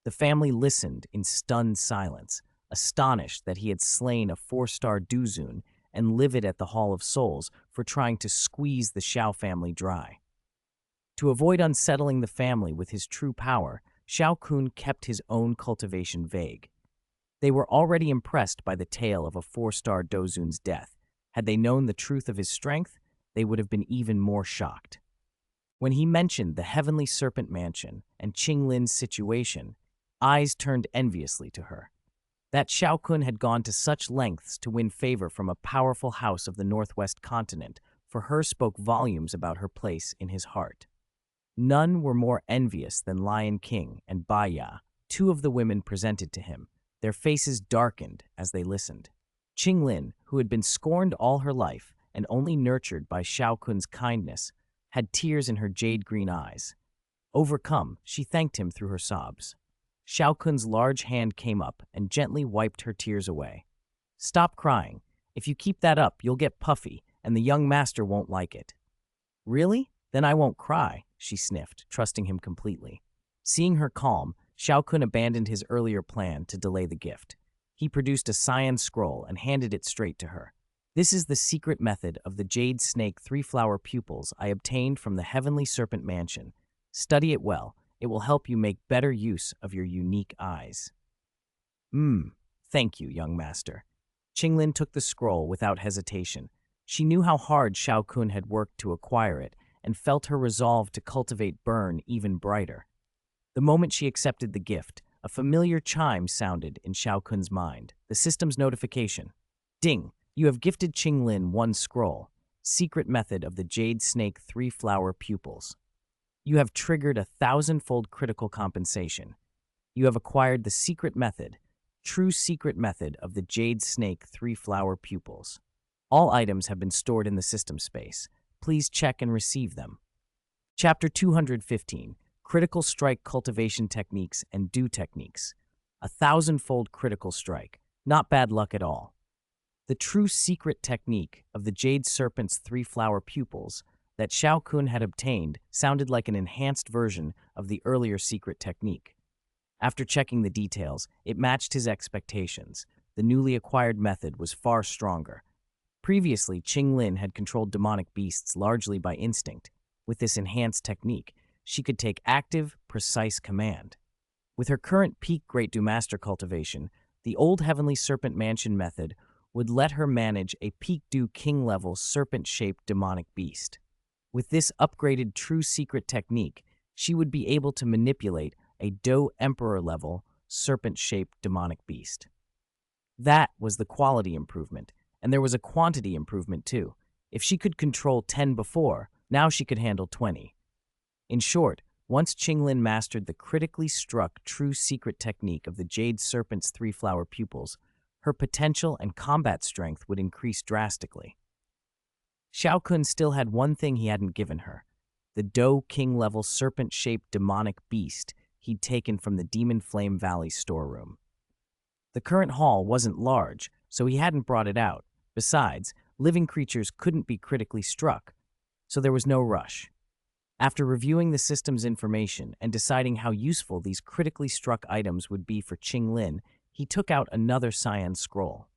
The family listened in stunned silence, astonished that he had slain a 4-star Du Zun and livid at the Hall of Souls for trying to squeeze the Xiao family dry. To avoid unsettling the family with his true power, Xiao Kun kept his own cultivation vague. They were already impressed by the tale of a 4-star Do Zun's death. Had they known the truth of his strength, they would have been even more shocked. When he mentioned the Heavenly Serpent Mansion and Qing Lin's situation, eyes turned enviously to her. That Xiao Kun had gone to such lengths to win favor from a powerful house of the Northwest continent for her spoke volumes about her place in his heart. None were more envious than Lion King and Baya, two of the women presented to him. Their faces darkened as they listened. Qinglin, who had been scorned all her life and only nurtured by Xiao Kun's kindness, had tears in her jade-green eyes. Overcome, she thanked him through her sobs. Xiao Kun's large hand came up and gently wiped her tears away. "Stop crying. If you keep that up, you'll get puffy, and the young master won't like it." "Really? Then I won't cry," she sniffed, trusting him completely. Seeing her calm, Xiao Kun abandoned his earlier plan to delay the gift. He produced a cyan scroll and handed it straight to her. "This is the secret method of the jade snake three-flower pupils I obtained from the heavenly serpent mansion. Study it well. It will help you make better use of your unique eyes." Thank you, young master." Qinglin took the scroll without hesitation. She knew how hard Xiao Kun had worked to acquire it and felt her resolve to cultivate burn even brighter. The moment she accepted the gift, a familiar chime sounded in Xiao Kun's mind, the system's notification. "Ding! You have gifted Qinglin one scroll. Secret method of the jade snake three-flower pupils. You have triggered a 1,000-fold critical compensation. You have acquired the secret method, true secret method of the jade snake three-flower pupils. All items have been stored in the system space. Please check and receive them." Chapter 215, Critical Strike Cultivation Techniques and Do Techniques. 1,000-fold critical strike. Not bad luck at all. The true secret technique of the jade serpent's three-flower pupils that Xiao Kun had obtained sounded like an enhanced version of the earlier secret technique. After checking the details, it matched his expectations. The newly acquired method was far stronger. Previously, Qinglin had controlled demonic beasts largely by instinct. With this enhanced technique, she could take active, precise command. With her current peak Great Do Master cultivation, the old Heavenly Serpent Mansion method would let her manage a peak Do King-level serpent-shaped demonic beast. With this upgraded true secret technique, she would be able to manipulate a Do Emperor-level serpent-shaped demonic beast. That was the quality improvement, and there was a quantity improvement too. If she could control 10 before, now she could handle 20. In short, once Qinglin mastered the critically struck true secret technique of the Jade Serpent's three-flower pupils, her potential and combat strength would increase drastically. Xiao Kun still had one thing he hadn't given her, the Do King-level serpent-shaped demonic beast he'd taken from the Demon Flame Valley storeroom. The current hall wasn't large, so he hadn't brought it out. Besides, living creatures couldn't be critically struck, so there was no rush. After reviewing the system's information and deciding how useful these critically struck items would be for Qinglin, he took out another cyan scroll.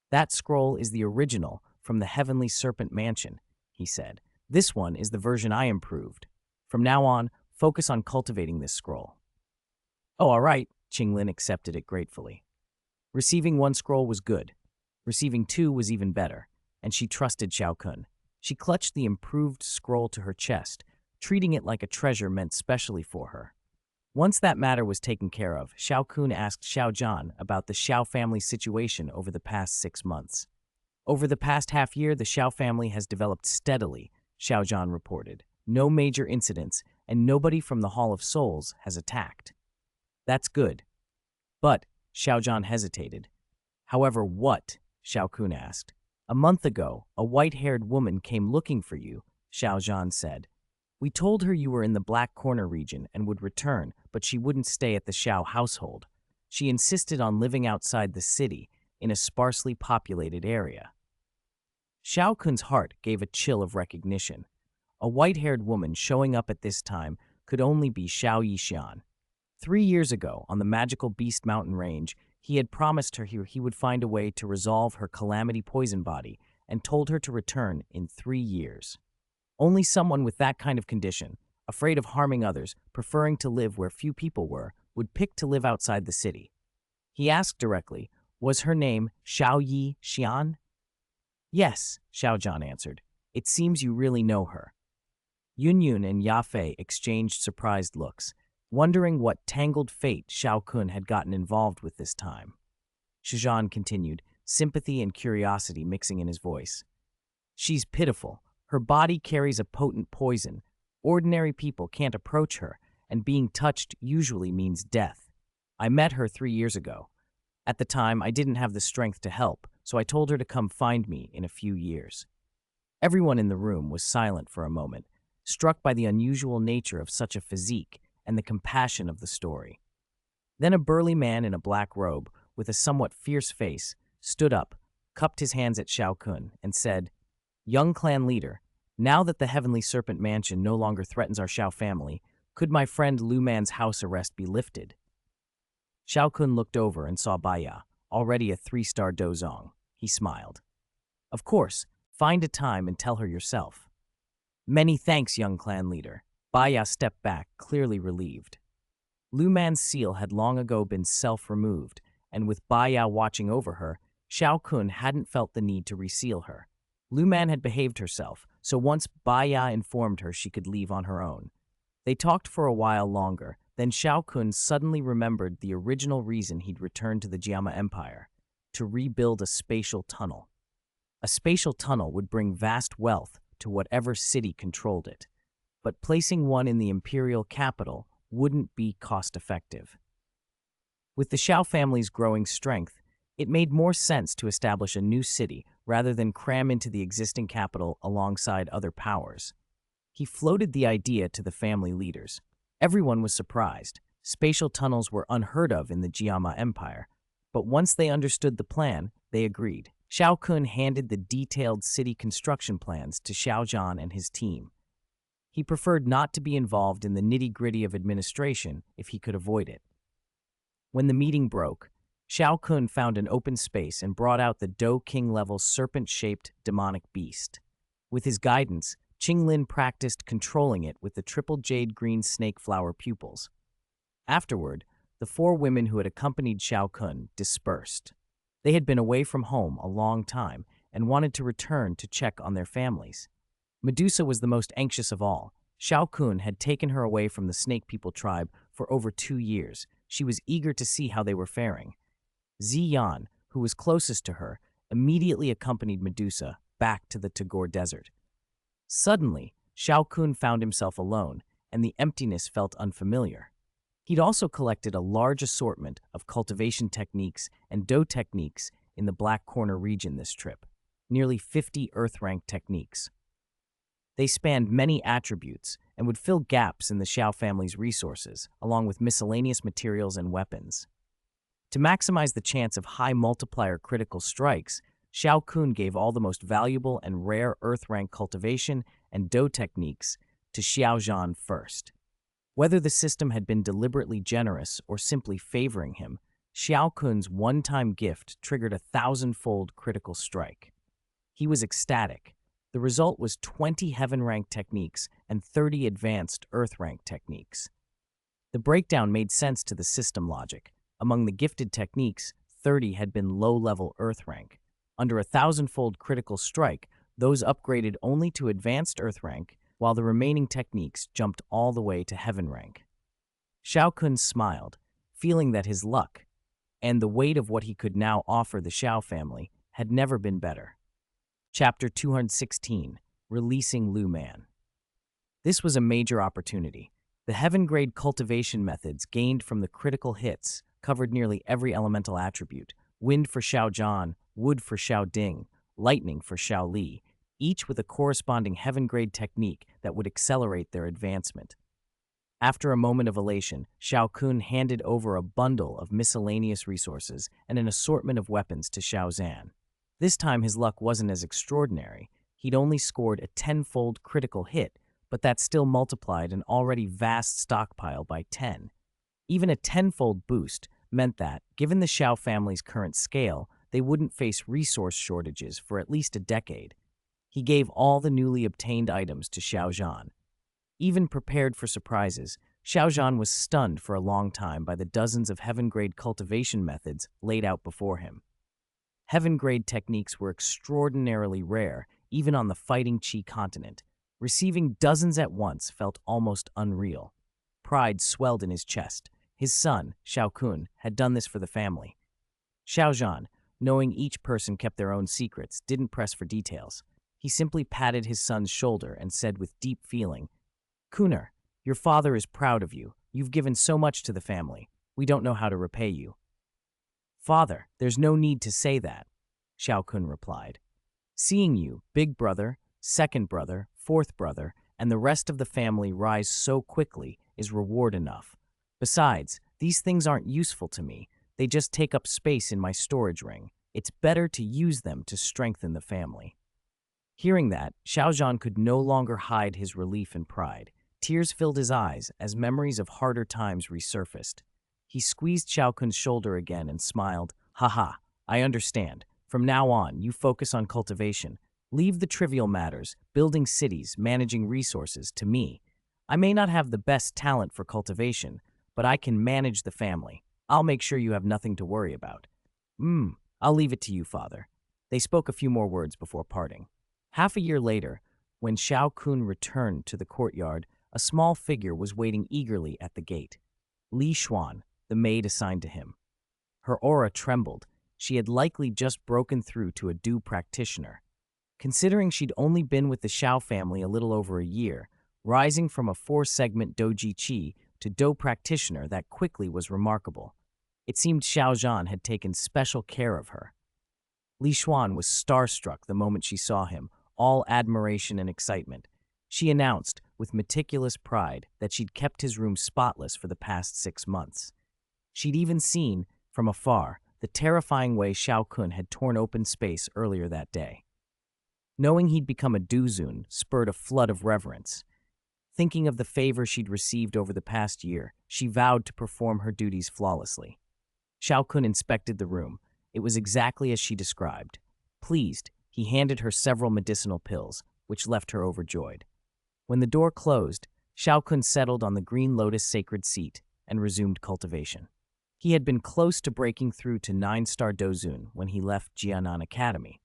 "That scroll is the original from the Heavenly Serpent Mansion," he said. "This one is the version I improved. From now on, focus on cultivating this scroll." "Oh, all right," Qinglin accepted it gratefully. Receiving one scroll was good. Receiving two was even better, and she trusted Xiao Kun. She clutched the improved scroll to her chest, treating it like a treasure meant specially for her. Once that matter was taken care of, Xiao Kun asked Xiao Zhan about the Xiao family situation over the past 6 months. "Over the past half year, the Xiao family has developed steadily," Xiao Zhan reported. "No major incidents, and nobody from the Hall of Souls has attacked." "That's good." But Xiao Zhan hesitated. "However, what?" Xiao Kun asked. "A month ago, a white-haired woman came looking for you," Xiao Zhan said. "We told her you were in the Black Corner region and would return, but she wouldn't stay at the Xiao household. She insisted on living outside the city, in a sparsely populated area." Xiao Kun's heart gave a chill of recognition. A white-haired woman showing up at this time could only be Xiao Yixian. 3 years ago, on the magical Beast Mountain Range, he had promised her he would find a way to resolve her calamity poison body and told her to return in 3 years. Only someone with that kind of condition, afraid of harming others, preferring to live where few people were, would pick to live outside the city. He asked directly, "Was her name Xiao Yi Xian?" "Yes," Xiao Zhan answered. "It seems you really know her." Yun Yun and Ya Fei exchanged surprised looks, wondering what tangled fate Xiao Kun had gotten involved with this time. Shijan continued, sympathy and curiosity mixing in his voice. She's pitiful. Her body carries a potent poison. Ordinary people can't approach her, and being touched usually means death. I met her 3 years ago. At the time, I didn't have the strength to help, so I told her to come find me in a few years. Everyone in the room was silent for a moment, struck by the unusual nature of such a physique and the compassion of the story. Then a burly man in a black robe, with a somewhat fierce face, stood up, cupped his hands at Xiao Kun, and said, "Young clan leader, now that the Heavenly Serpent Mansion no longer threatens our Xiao family, could my friend Lu Man's house arrest be lifted?" Xiao Kun looked over and saw Baya, already a 3-star dozong. He smiled. "Of course, find a time and tell her yourself." "Many thanks, young clan leader." Baya stepped back, clearly relieved. Lu Man's seal had long ago been self-removed, and with Baya watching over her, Xiao Kun hadn't felt the need to reseal her. Lu Man had behaved herself, so once Baya informed her she could leave on her own. They talked for a while longer, then Xiao Kun suddenly remembered the original reason he'd returned to the Jiama Empire, to rebuild a spatial tunnel. A spatial tunnel would bring vast wealth to whatever city controlled it, but placing one in the imperial capital wouldn't be cost-effective. With the Xiao family's growing strength, it made more sense to establish a new city rather than cram into the existing capital alongside other powers. He floated the idea to the family leaders. Everyone was surprised. Spatial tunnels were unheard of in the Jiama Empire, but once they understood the plan, they agreed. Xiao Kun handed the detailed city construction plans to Xiao Zhan and his team. He preferred not to be involved in the nitty-gritty of administration if he could avoid it. When the meeting broke, Xiao Kun found an open space and brought out the Do King-level serpent-shaped demonic beast. With his guidance, Qinglin practiced controlling it with the triple jade green snake flower pupils. Afterward, the 4 women who had accompanied Xiao Kun dispersed. They had been away from home a long time and wanted to return to check on their families. Medusa was the most anxious of all. Xiao Kun had taken her away from the Snake People tribe for over 2 years. She was eager to see how they were faring. Ziyan, who was closest to her, immediately accompanied Medusa back to the Tagore Desert. Suddenly, Xiao Kun found himself alone, and the emptiness felt unfamiliar. He'd also collected a large assortment of cultivation techniques and dough techniques in the Black Corner region this trip, nearly 50 Earth-rank techniques. They spanned many attributes and would fill gaps in the Xiao family's resources, along with miscellaneous materials and weapons. To maximize the chance of high multiplier critical strikes, Xiao Kun gave all the most valuable and rare Earth-rank cultivation and dough techniques to Xiao Zhan first. Whether the system had been deliberately generous or simply favoring him, Xiao Kun's one-time gift triggered a 1,000-fold critical strike. He was ecstatic. The result was 20 heaven-rank techniques and 30 advanced Earth-rank techniques. The breakdown made sense to the system logic. Among the gifted techniques, 30 had been low-level Earth-rank. Under a 1,000-fold critical strike, those upgraded only to advanced Earth-rank, while the remaining techniques jumped all the way to heaven-rank. Xiao Kun smiled, feeling that his luck, and the weight of what he could now offer the Xiao family, had never been better. Chapter 216, Releasing Lu Man. This was a major opportunity. The heaven-grade cultivation methods gained from the critical hits covered nearly every elemental attribute: wind for Xiao Zhan, wood for Xiao Ding, lightning for Xiao Li, each with a corresponding heaven-grade technique that would accelerate their advancement. After a moment of elation, Xiao Kun handed over a bundle of miscellaneous resources and an assortment of weapons to Xiao Zhan. This time his luck wasn't as extraordinary. He'd only scored a 10-fold critical hit, but that still multiplied an already vast stockpile by 10. Even a 10-fold boost meant that, given the Xiao family's current scale, they wouldn't face resource shortages for at least a decade. He gave all the newly obtained items to Xiao Zhan. Even prepared for surprises, Xiao Zhan was stunned for a long time by the dozens of heaven-grade cultivation methods laid out before him. Heaven-grade techniques were extraordinarily rare, even on the Fighting Qi continent. Receiving dozens at once felt almost unreal. Pride swelled in his chest. His son, Xiao Kun, had done this for the family. Xiaozhan, knowing each person kept their own secrets, didn't press for details. He simply patted his son's shoulder and said with deep feeling, Kuner, your father is proud of you. You've given so much to the family. We don't know how to repay you. Father, there's no need to say that, Xiao Kun replied. Seeing you, big brother, second brother, fourth brother, and the rest of the family rise so quickly is reward enough. Besides, these things aren't useful to me. They just take up space in my storage ring. It's better to use them to strengthen the family. Hearing that, Xiaozhan could no longer hide his relief and pride. Tears filled his eyes as memories of harder times resurfaced. He squeezed Xiao Kun's shoulder again and smiled. Haha, I understand. From now on, you focus on cultivation. Leave the trivial matters, building cities, managing resources, to me. I may not have the best talent for cultivation, but I can manage the family. I'll make sure you have nothing to worry about. I'll leave it to you, father. They spoke a few more words before parting. Half a year later, when Xiao Kun returned to the courtyard, a small figure was waiting eagerly at the gate. Li Xuan, the maid assigned to him. Her aura trembled. She had likely just broken through to a Du practitioner. Considering she'd only been with the Xiao family a little over a year, rising from a 4-segment Doji Qi to Do practitioner that quickly was remarkable. It seemed Xiaozhan had taken special care of her. Li Xuan was starstruck the moment she saw him, all admiration and excitement. She announced, with meticulous pride, that she'd kept his room spotless for the past 6 months. She'd even seen, from afar, the terrifying way Xiao Kun had torn open space earlier that day. Knowing he'd become a Duzun spurred a flood of reverence. Thinking of the favor she'd received over the past year, she vowed to perform her duties flawlessly. Xiao Kun inspected the room. It was exactly as she described. Pleased, he handed her several medicinal pills, which left her overjoyed. When the door closed, Xiao Kun settled on the green lotus sacred seat and resumed cultivation. He had been close to breaking through to 9-star Dozun when he left Jianan Academy.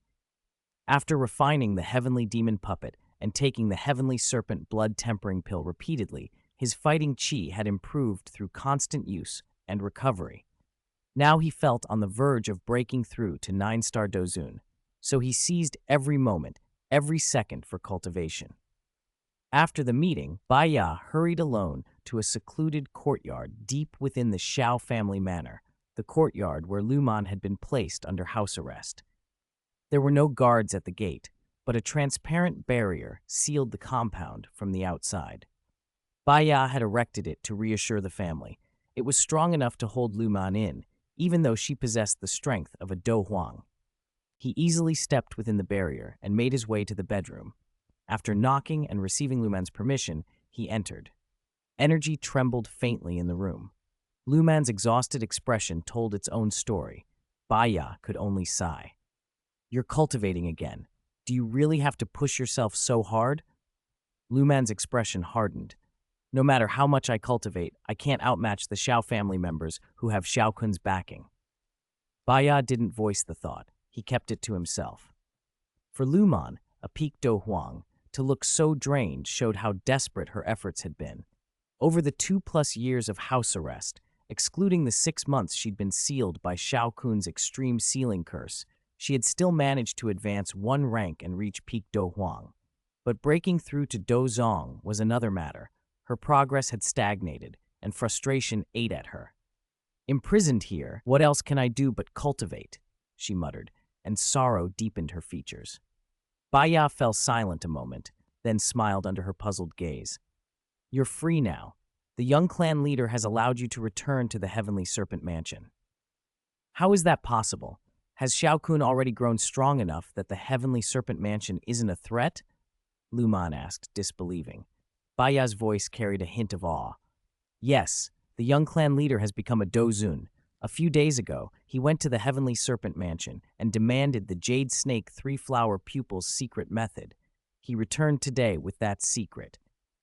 After refining the heavenly demon puppet and taking the heavenly serpent blood-tempering pill repeatedly, his fighting chi had improved through constant use and recovery. Now he felt on the verge of breaking through to 9-star Dozun, so he seized every moment, every second for cultivation. After the meeting, Baya hurried alone to a secluded courtyard deep within the Xiao family manor, the courtyard where Luman had been placed under house arrest. There were no guards at the gate, but a transparent barrier sealed the compound from the outside. Baya had erected it to reassure the family. It was strong enough to hold Luman in, even though she possessed the strength of a Do Huang. He easily stepped within the barrier and made his way to the bedroom. After knocking and receiving Luman's permission, he entered. Energy trembled faintly in the room. Luman's exhausted expression told its own story. Baya could only sigh. You're cultivating again. Do you really have to push yourself so hard? Luman's expression hardened. No matter how much I cultivate, I can't outmatch the Xiao family members who have Xiao Kun's backing. Baya didn't voice the thought. He kept it to himself. For Luman, a peak Do Huang, to look so drained showed how desperate her efforts had been. Over the 2+ years of house arrest, excluding the 6 months she'd been sealed by Xiao Kun's extreme sealing curse, she had still managed to advance 1 rank and reach peak Do Huang. But breaking through to Do Zong was another matter. Her progress had stagnated, and frustration ate at her. Imprisoned here, what else can I do but cultivate? She muttered, and sorrow deepened her features. Baya fell silent a moment, then smiled under her puzzled gaze. You're free now. The young clan leader has allowed you to return to the Heavenly Serpent Mansion. How is that possible? Has Xiao Kun already grown strong enough that the Heavenly Serpent Mansion isn't a threat? Luman asked, disbelieving. Baya's voice carried a hint of awe. Yes, the young clan leader has become a Dozun. A few days ago, he went to the Heavenly Serpent Mansion and demanded the Jade Snake 3-flower pupil's secret method. He returned today with that secret.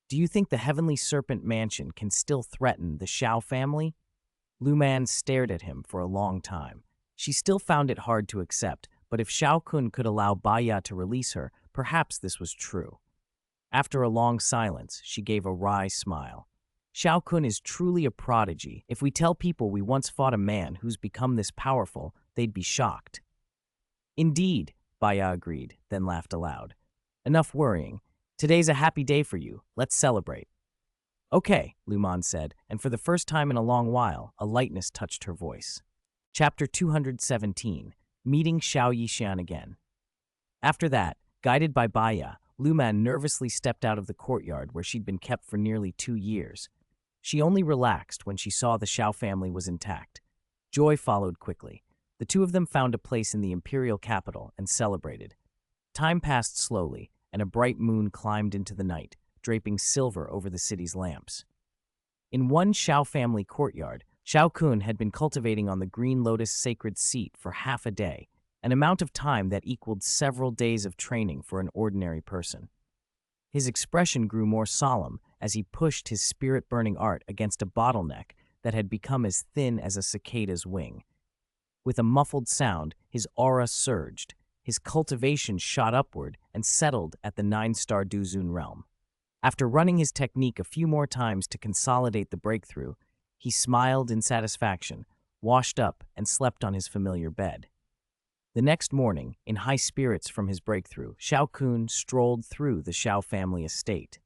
Do you think the Heavenly Serpent Mansion can still threaten the Xiao family? Luman stared at him for a long time. She still found it hard to accept, but if Xiao Kun could allow Baya to release her, perhaps this was true. After a long silence, she gave a wry smile. Xiao Kun is truly a prodigy. If we tell people we once fought a man who's become this powerful, they'd be shocked. Indeed, Baya agreed, then laughed aloud. Enough worrying. Today's a happy day for you. Let's celebrate. Okay, Luman said, and for the first time in a long while, a lightness touched her voice. Chapter 217, Meeting Xiao Yixian Again. After that, guided by Baya, Luman nervously stepped out of the courtyard where she'd been kept for nearly 2 years. She only relaxed when she saw the Xiao family was intact. Joy followed quickly. The two of them found a place in the imperial capital and celebrated. Time passed slowly, and a bright moon climbed into the night, draping silver over the city's lamps. In one Xiao family courtyard, Xiao Kun had been cultivating on the green lotus sacred seat for half a day, an amount of time that equaled several days of training for an ordinary person. His expression grew more solemn as he pushed his spirit-burning art against a bottleneck that had become as thin as a cicada's wing. With a muffled sound, his aura surged. His cultivation shot upward and settled at the 9-star Duzun realm. After running his technique a few more times to consolidate the breakthrough, he smiled in satisfaction, washed up, and slept on his familiar bed. The next morning, in high spirits from his breakthrough, Xiao Kun strolled through the Xiao family estate.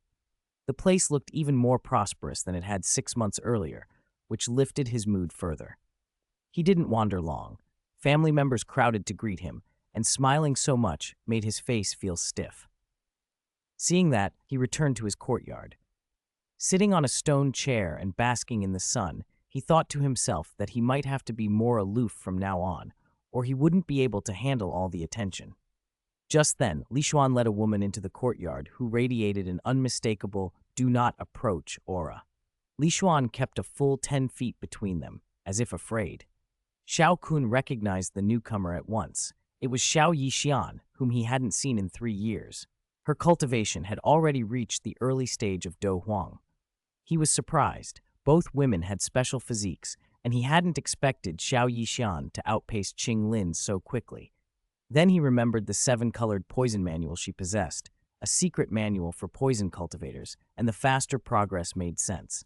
The place looked even more prosperous than it had 6 months earlier, which lifted his mood further. He didn't wander long. Family members crowded to greet him, and smiling so much made his face feel stiff. Seeing that, he returned to his courtyard. Sitting on a stone chair and basking in the sun, he thought to himself that he might have to be more aloof from now on, or he wouldn't be able to handle all the attention. Just then, Li Xuan led a woman into the courtyard who radiated an unmistakable "do not approach" aura. Li Xuan kept a full 10 feet between them, as if afraid. Xiao Kun recognized the newcomer at once. It was Xiao Yixian, whom he hadn't seen in 3 years. Her cultivation had already reached the early stage of Do Huang. He was surprised. Both women had special physiques, and he hadn't expected Xiao Yixian to outpace Qing Lin so quickly. Then he remembered the 7-colored poison manual she possessed, a secret manual for poison cultivators, and the faster progress made sense.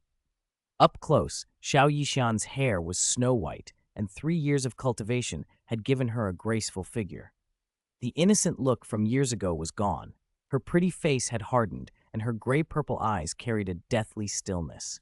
Up close, Xiao Yixian's hair was snow-white, and 3 years of cultivation had given her a graceful figure. The innocent look from years ago was gone. Her pretty face had hardened, and her gray-purple eyes carried a deathly stillness.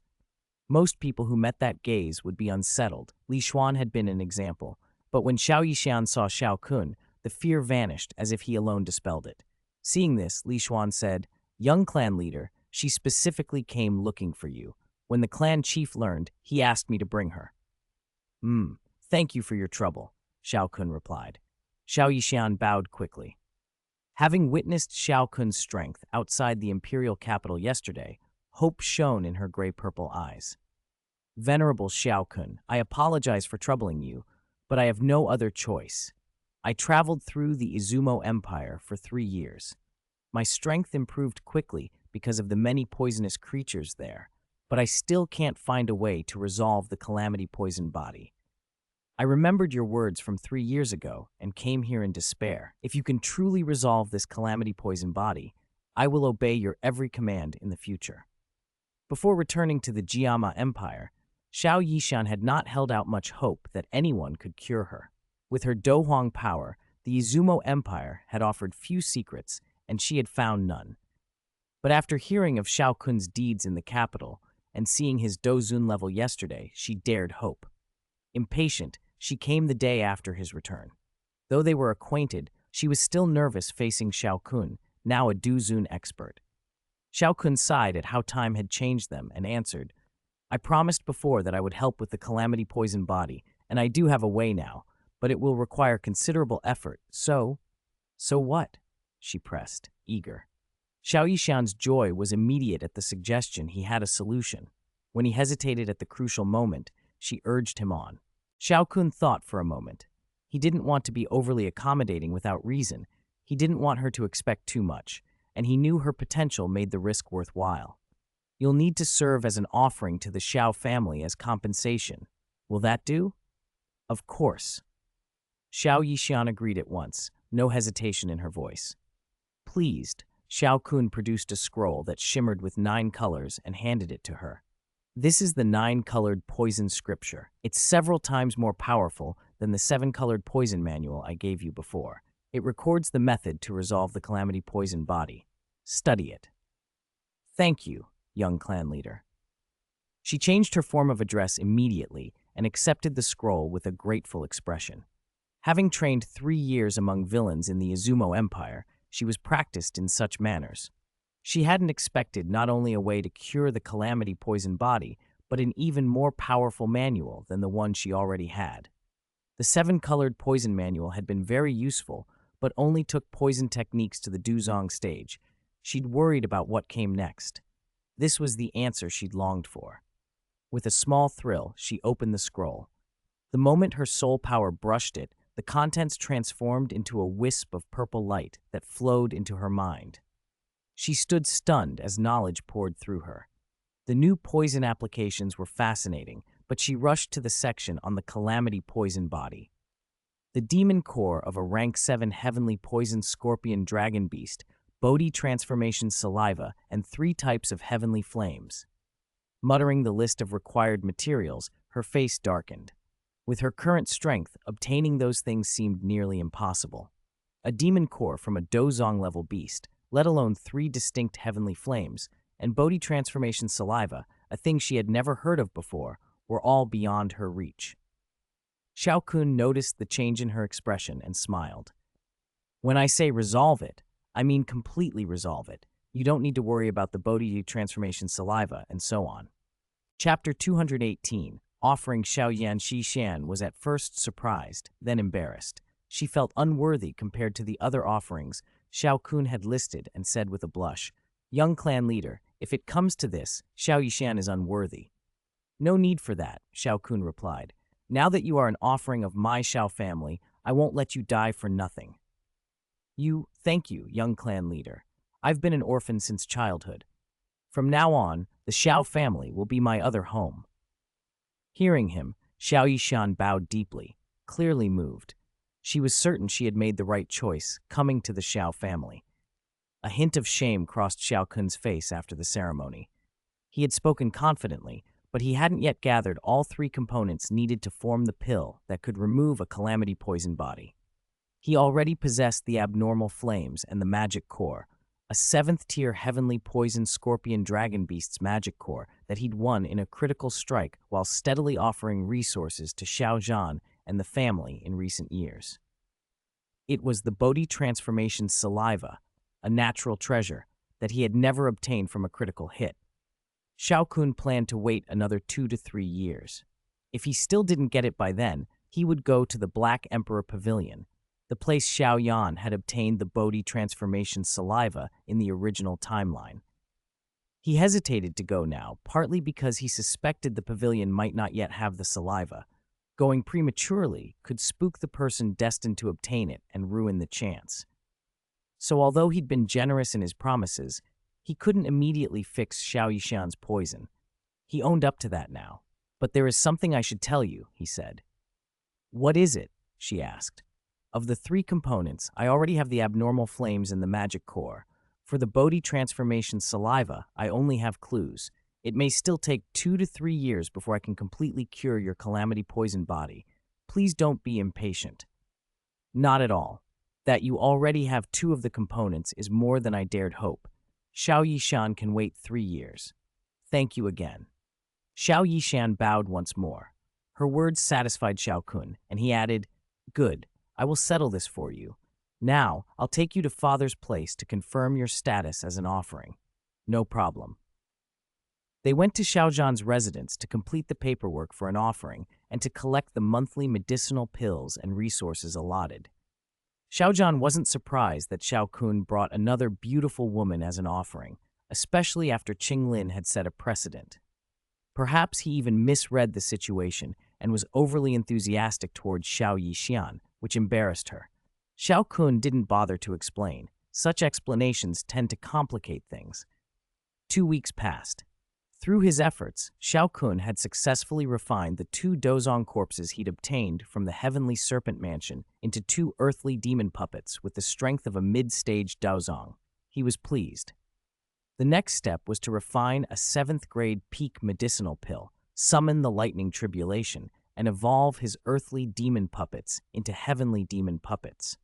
Most people who met that gaze would be unsettled. Li Xuan had been an example, but when Xiao Yixian saw Xiao Kun, the fear vanished as if he alone dispelled it. Seeing this, Li Xuan said, "Young clan leader, she specifically came looking for you. When the clan chief learned, he asked me to bring her." Thank you for your trouble," Xiao Kun replied. Xiao Yixian bowed quickly. Having witnessed Xiao Kun's strength outside the imperial capital yesterday, hope shone in her gray-purple eyes. "Venerable Xiao Kun, I apologize for troubling you, but I have no other choice. I traveled through the Izumo Empire for 3 years. My strength improved quickly because of the many poisonous creatures there, but I still can't find a way to resolve the calamity poison body. I remembered your words from 3 years ago and came here in despair. If you can truly resolve this calamity poison body, I will obey your every command in the future." Before returning to the Jiama Empire, Xiao Yixian had not held out much hope that anyone could cure her. With her Do Huang power, the Izumo Empire had offered few secrets, and she had found none. But after hearing of Xiao Kun's deeds in the capital and seeing his Dozun level yesterday, she dared hope. Impatient, she came the day after his return. Though they were acquainted, she was still nervous facing Xiao Kun, now a Duzun expert. Xiao Kun sighed at how time had changed them and answered, "I promised before that I would help with the calamity poison body, and I do have a way now, but it will require considerable effort, so what?" she pressed, eager. Xiao Yixian's joy was immediate at the suggestion he had a solution. When he hesitated at the crucial moment, she urged him on. Xiao Kun thought for a moment. He didn't want to be overly accommodating without reason. He didn't want her to expect too much, and he knew her potential made the risk worthwhile. "You'll need to serve as an offering to the Xiao family as compensation. Will that do?" "Of course." Xiao Yixian agreed at once, no hesitation in her voice. Pleased, Xiao Kun produced a scroll that shimmered with 9 colors and handed it to her. "This is the 9-colored poison scripture. It's several times more powerful than the 7-colored poison manual I gave you before. It records the method to resolve the calamity poison body. Study it. Thank you, young clan leader. She changed her form of address immediately and accepted the scroll with a grateful expression. Having trained 3 years among villains in the Izumo Empire, she was practiced in such manners. She hadn't expected not only a way to cure the calamity poison body, but an even more powerful manual than the one she already had. The 7-colored poison manual had been very useful, but only took poison techniques to the Duzong stage. She'd worried about what came next. This was the answer she'd longed for. With a small thrill, she opened the scroll. The moment her soul power brushed it, the contents transformed into a wisp of purple light that flowed into her mind. She stood stunned as knowledge poured through her. The new poison applications were fascinating, but she rushed to the section on the calamity poison body. The demon core of a rank 7 heavenly poison scorpion dragon beast, Bodhi transformation saliva, and 3 types of heavenly flames. Muttering the list of required materials, her face darkened. With her current strength, obtaining those things seemed nearly impossible. A demon core from a Dozong-level beast, let alone 3 distinct heavenly flames, and Bodhi transformation saliva, a thing she had never heard of before, were all beyond her reach. Xiao Kun noticed the change in her expression and smiled. When I say resolve it, I mean completely resolve it. You don't need to worry about the Bodhi transformation saliva and so on. Chapter 218, offering Xiao Yan Xishan, was at first surprised, then embarrassed. She felt unworthy compared to the other offerings Xiao Kun had listed and said with a blush, "Young clan leader, if it comes to this, Xiao Yishan is unworthy." "No need for that," Xiao Kun replied. "Now that you are an offering of my Xiao family, I won't let you die for nothing." Thank you, young clan leader. I've been an orphan since childhood. From now on, the Xiao family will be my other home." Hearing him, Xiao Yishan bowed deeply, clearly moved. She was certain she had made the right choice, coming to the Xiao family. A hint of shame crossed Xiao Kun's face after the ceremony. He had spoken confidently, but he hadn't yet gathered all 3 components needed to form the pill that could remove a calamity poison body. He already possessed the abnormal flames and the magic core, a 7th-tier heavenly poison scorpion dragon beast's magic core that he'd won in a critical strike while steadily offering resources to Xiao Zhan and the family in recent years. It was the Bodhi transformation saliva, a natural treasure that he had never obtained from a critical hit. Xiao Kun planned to wait another 2 to 3 years. If he still didn't get it by then, he would go to the Black Emperor Pavilion, the place Xiao Yan had obtained the Bodhi transformation saliva in the original timeline. He hesitated to go now, partly because he suspected the pavilion might not yet have the saliva. Going prematurely could spook the person destined to obtain it and ruin the chance. So although he'd been generous in his promises, he couldn't immediately fix Xiao Yishan's poison. He owned up to that now. "But there is something I should tell you," he said. "What is it?" she asked. "Of the 3 components, I already have the abnormal flames and the magic core. For the Bodhi transformation saliva, I only have clues. It may still take 2 to 3 years before I can completely cure your calamity poison body. Please don't be impatient." "Not at all. That you already have 2 of the components is more than I dared hope. Xiao Yishan can wait 3 years. Thank you again." Xiao Yishan bowed once more. Her words satisfied Xiao Kun, and he added, "Good. I will settle this for you. Now, I'll take you to Father's place to confirm your status as an offering." "No problem." They went to Xiao Zhan's residence to complete the paperwork for an offering and to collect the monthly medicinal pills and resources allotted. Xiao Zhan wasn't surprised that Xiao Kun brought another beautiful woman as an offering, especially after Qinglin had set a precedent. Perhaps he even misread the situation and was overly enthusiastic towards Xiao Yishan, which embarrassed her. Xiao Kun didn't bother to explain. Such explanations tend to complicate things. 2 weeks passed. Through his efforts, Xiao Kun had successfully refined the 2 Dozong corpses he'd obtained from the Heavenly Serpent Mansion into 2 earthly demon puppets with the strength of a mid-stage Dozong. He was pleased. The next step was to refine a 7th-grade peak medicinal pill, summon the lightning tribulation, and evolve his earthly demon puppets into heavenly demon puppets.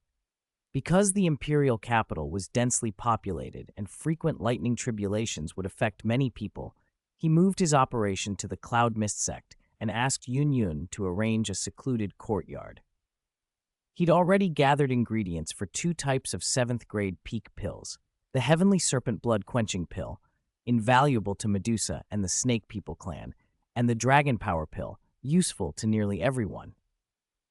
Because the imperial capital was densely populated and frequent lightning tribulations would affect many people, he moved his operation to the Cloud Mist sect and asked Yun Yun to arrange a secluded courtyard. He'd already gathered ingredients for 2 types of 7th grade peak pills: the Heavenly Serpent Blood Quenching Pill, invaluable to Medusa and the Snake People clan, and the Dragon Power Pill, useful to nearly everyone.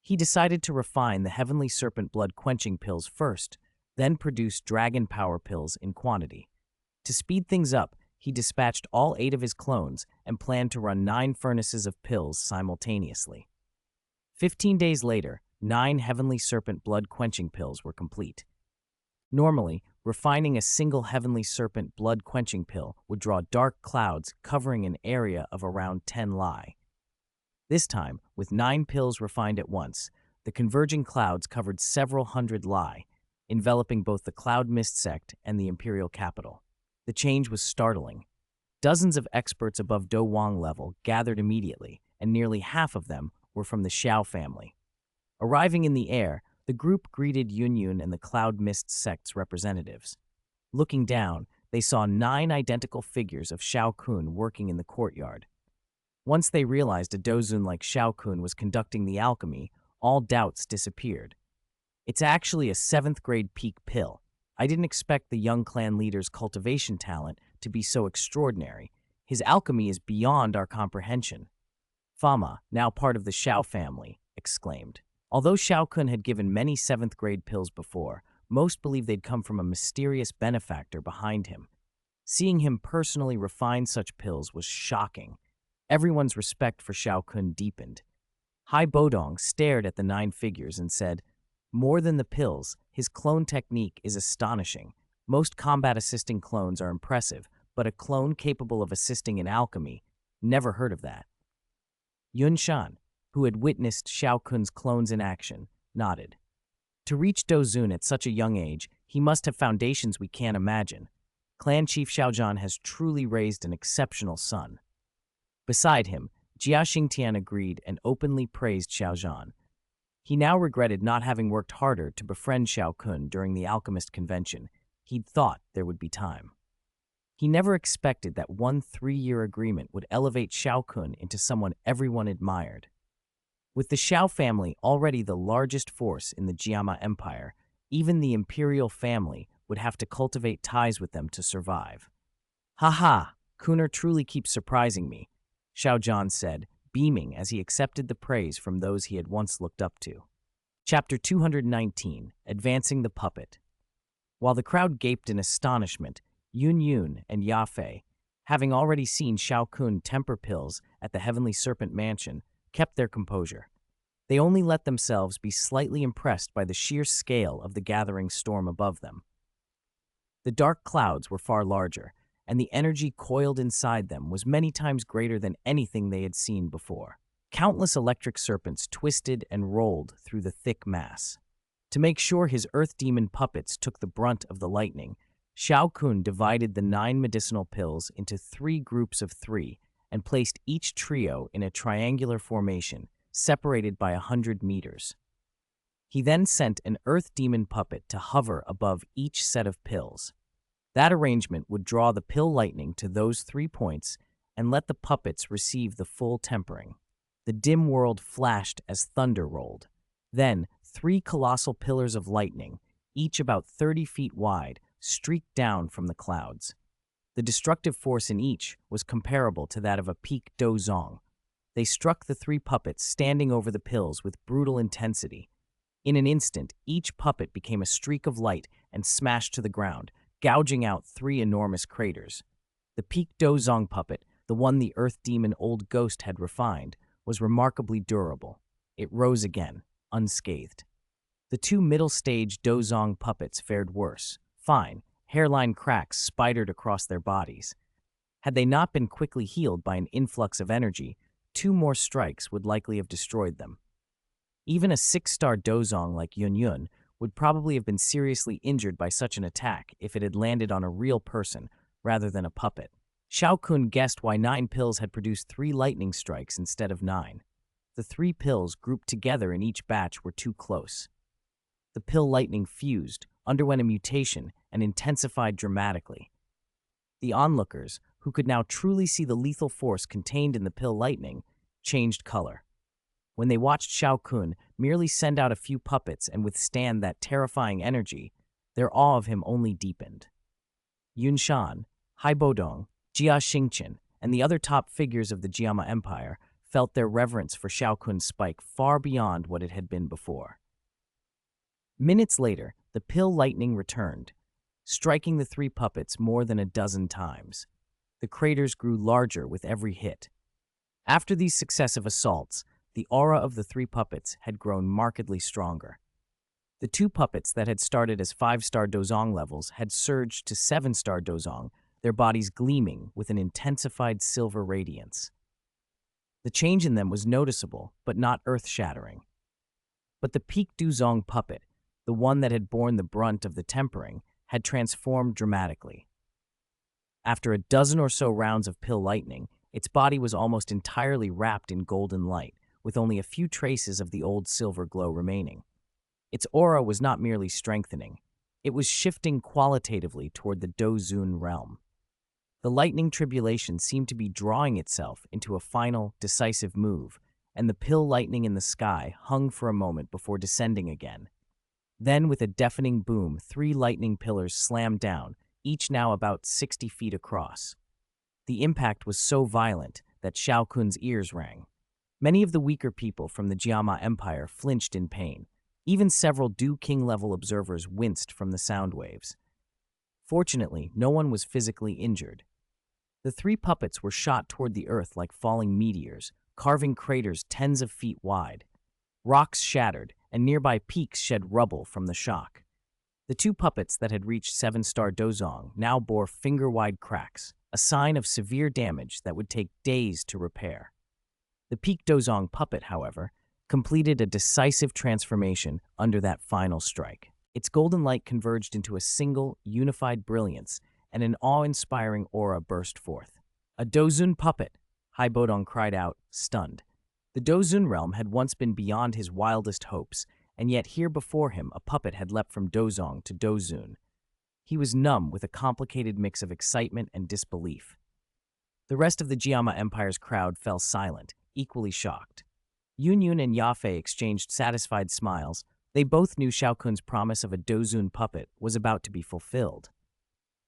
He decided to refine the Heavenly Serpent Blood Quenching Pills first, then produce Dragon Power Pills in quantity. To speed things up, he dispatched all 8 of his clones and planned to run 9 furnaces of pills simultaneously. 15 days later, 9 Heavenly Serpent Blood Quenching Pills were complete. Normally, refining a single Heavenly Serpent Blood Quenching Pill would draw dark clouds covering an area of around 10 li. This time, with 9 pills refined at once, the converging clouds covered several hundred li, enveloping both the Cloud Mist sect and the imperial capital. The change was startling. Dozens of experts above Do Wang level gathered immediately, and nearly half of them were from the Xiao family. Arriving in the air, the group greeted Yun Yun and the Cloud Mist sect's representatives. Looking down, they saw 9 identical figures of Xiao Kun working in the courtyard. Once they realized a dozun like Xiao Kun was conducting the alchemy, all doubts disappeared. It's actually a 7th grade peak pill. I didn't expect the young clan leader's cultivation talent to be so extraordinary. His alchemy is beyond our comprehension. Fama, now part of the Xiao family, exclaimed. Although Xiao Kun had given many 7th grade pills before, most believed they'd come from a mysterious benefactor behind him. Seeing him personally refine such pills was shocking. Everyone's respect for Xiao Kun deepened. Hai Bodong stared at the 9 figures and said, "More than the pills, his clone technique is astonishing. Most combat-assisting clones are impressive, but a clone capable of assisting in alchemy, never heard of that." Yun Shan, who had witnessed Xiao Kun's clones in action, nodded. To reach Dozun at such a young age, he must have foundations we can't imagine. Clan Chief Xiaozhan has truly raised an exceptional son. Beside him, Jia Xingtian agreed and openly praised Xiaozhan. He now regretted not having worked harder to befriend Xiao Kun during the alchemist convention. He'd thought there would be time. He never expected that one 3-year agreement would elevate Xiao Kun into someone everyone admired. With the Xiao family already the largest force in the Jiama Empire, even the imperial family would have to cultivate ties with them to survive. "Ha, Kuner truly keeps surprising me," Xiaozhan said, beaming as he accepted the praise from those he had once looked up to. Chapter 219, Advancing the Puppet. While the crowd gaped in astonishment, Yun Yun and Ya Fei, having already seen Xiao Kun temper pills at the Heavenly Serpent Mansion, kept their composure. They only let themselves be slightly impressed by the sheer scale of the gathering storm above them. The dark clouds were far larger, and the energy coiled inside them was many times greater than anything they had seen before. Countless electric serpents twisted and rolled through the thick mass. To make sure his earth demon puppets took the brunt of the lightning, Xiao Kun divided the 9 medicinal pills into 3 groups of 3 and placed each trio in a triangular formation, separated by 100 meters. He then sent an earth demon puppet to hover above each set of pills. That arrangement would draw the pill lightning to those 3 points and let the puppets receive the full tempering. The dim world flashed as thunder rolled. Then, 3 colossal pillars of lightning, each about 30 feet wide, streaked down from the clouds. The destructive force in each was comparable to that of a peak dozong. They struck the 3 puppets standing over the pills with brutal intensity. In an instant, each puppet became a streak of light and smashed to the ground, gouging out 3 enormous craters. The peak dozong puppet, the one the earth demon Old Ghost had refined, was remarkably durable. It rose again, unscathed. The 2 middle-stage dozong puppets fared worse. Fine, hairline cracks spidered across their bodies. Had they not been quickly healed by an influx of energy, 2 more strikes would likely have destroyed them. Even a 6-star dozong like Yun Yun would probably have been seriously injured by such an attack if it had landed on a real person rather than a puppet. Xiao Kun guessed why 9 pills had produced 3 lightning strikes instead of 9. The 3 pills grouped together in each batch were too close. The pill lightning fused, underwent a mutation, and intensified dramatically. The onlookers, who could now truly see the lethal force contained in the pill lightning, changed color. When they watched Xiao Kun merely send out a few puppets and withstand that terrifying energy, their awe of him only deepened. Yunshan, Haibodong, Jia Xingqian, and the other top figures of the Jiama Empire felt their reverence for Xiao Kun's spike far beyond what it had been before. Minutes later, the pill lightning returned, striking the 3 puppets more than a dozen times. The craters grew larger with every hit. After these successive assaults, the aura of the 3 puppets had grown markedly stronger. The 2 puppets that had started as 5-star Dozong levels had surged to 7-star Dozong, their bodies gleaming with an intensified silver radiance. The change in them was noticeable, but not earth-shattering. But the peak Duzong puppet, the one that had borne the brunt of the tempering, had transformed dramatically. After a dozen or so rounds of pill lightning, its body was almost entirely wrapped in golden light, with only a few traces of the old silver glow remaining. Its aura was not merely strengthening, it was shifting qualitatively toward the Dozun realm. The lightning tribulation seemed to be drawing itself into a final, decisive move, and the pill lightning in the sky hung for a moment before descending again. Then, with a deafening boom, 3 lightning pillars slammed down, each now about 60 feet across. The impact was so violent that Xiao Kun's ears rang. Many of the weaker people from the Jiama Empire flinched in pain. Even several Du King-level observers winced from the sound waves. Fortunately, no one was physically injured. The 3 puppets were shot toward the earth like falling meteors, carving craters tens of feet wide. Rocks shattered, and nearby peaks shed rubble from the shock. The 2 puppets that had reached 7-star Dozong now bore finger-wide cracks, a sign of severe damage that would take days to repair. The peak Dozong puppet, however, completed a decisive transformation under that final strike. Its golden light converged into a single, unified brilliance, and an awe-inspiring aura burst forth. "A Dozun puppet!" Haibodong cried out, stunned. The Dozun realm had once been beyond his wildest hopes, and yet here before him a puppet had leapt from Dozong to Dozun. He was numb with a complicated mix of excitement and disbelief. The rest of the Jiama Empire's crowd fell silent, equally shocked. Yun and Yafei exchanged satisfied smiles. They both knew Xiao Kun's promise of a Dozun puppet was about to be fulfilled.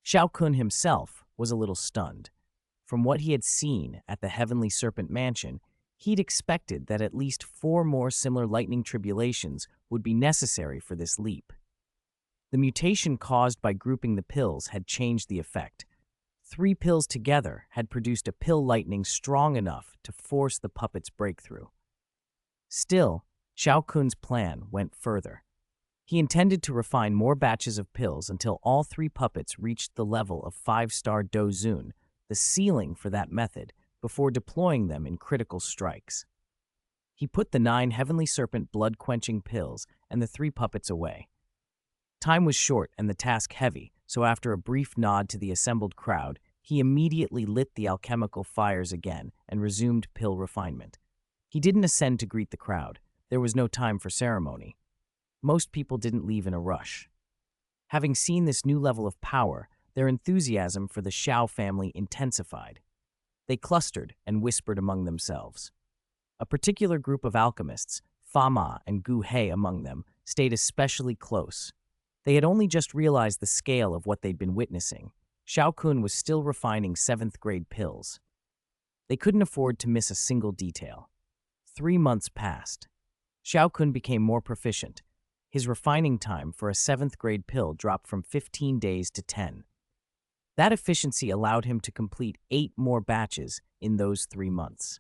Xiao Kun himself was a little stunned. From what he had seen at the Heavenly Serpent Mansion, he'd expected that at least 4 more similar lightning tribulations would be necessary for this leap. The mutation caused by grouping the pills had changed the effect. 3 pills together had produced a pill lightning strong enough to force the puppet's breakthrough. Still, Xiao Kun's plan went further. He intended to refine more batches of pills until all 3 puppets reached the level of 5-star Dozun, the ceiling for that method, before deploying them in critical strikes. He put the 9 Heavenly Serpent blood-quenching pills and the 3 puppets away. Time was short and the task heavy, so after a brief nod to the assembled crowd, he immediately lit the alchemical fires again and resumed pill refinement. He didn't ascend to greet the crowd. There was no time for ceremony. Most people didn't leave in a rush. Having seen this new level of power, their enthusiasm for the Xiao family intensified. They clustered and whispered among themselves. A particular group of alchemists, Fama and Gu He among them, stayed especially close. They had only just realized the scale of what they'd been witnessing. Xiao Kun was still refining 7th-grade pills. They couldn't afford to miss a single detail. 3 months passed. Xiao Kun became more proficient. His refining time for a 7th-grade pill dropped from 15 days to 10. That efficiency allowed him to complete 8 more batches in those 3 months.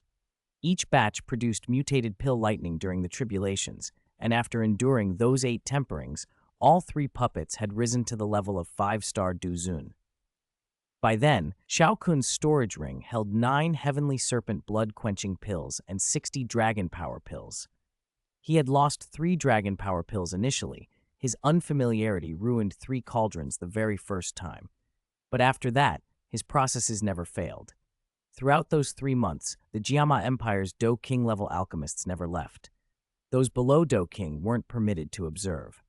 Each batch produced mutated pill lightning during the tribulations, and after enduring those 8 temperings, all 3 puppets had risen to the level of 5-star Duzun. By then, Xiao Kun's storage ring held 9 Heavenly Serpent blood-quenching pills and 60 Dragon Power pills. He had lost 3 Dragon Power pills initially. His unfamiliarity ruined 3 cauldrons the very first time. But after that, his processes never failed. Throughout those 3 months, the Jiama Empire's Do King level alchemists never left. Those below Do King weren't permitted to observe.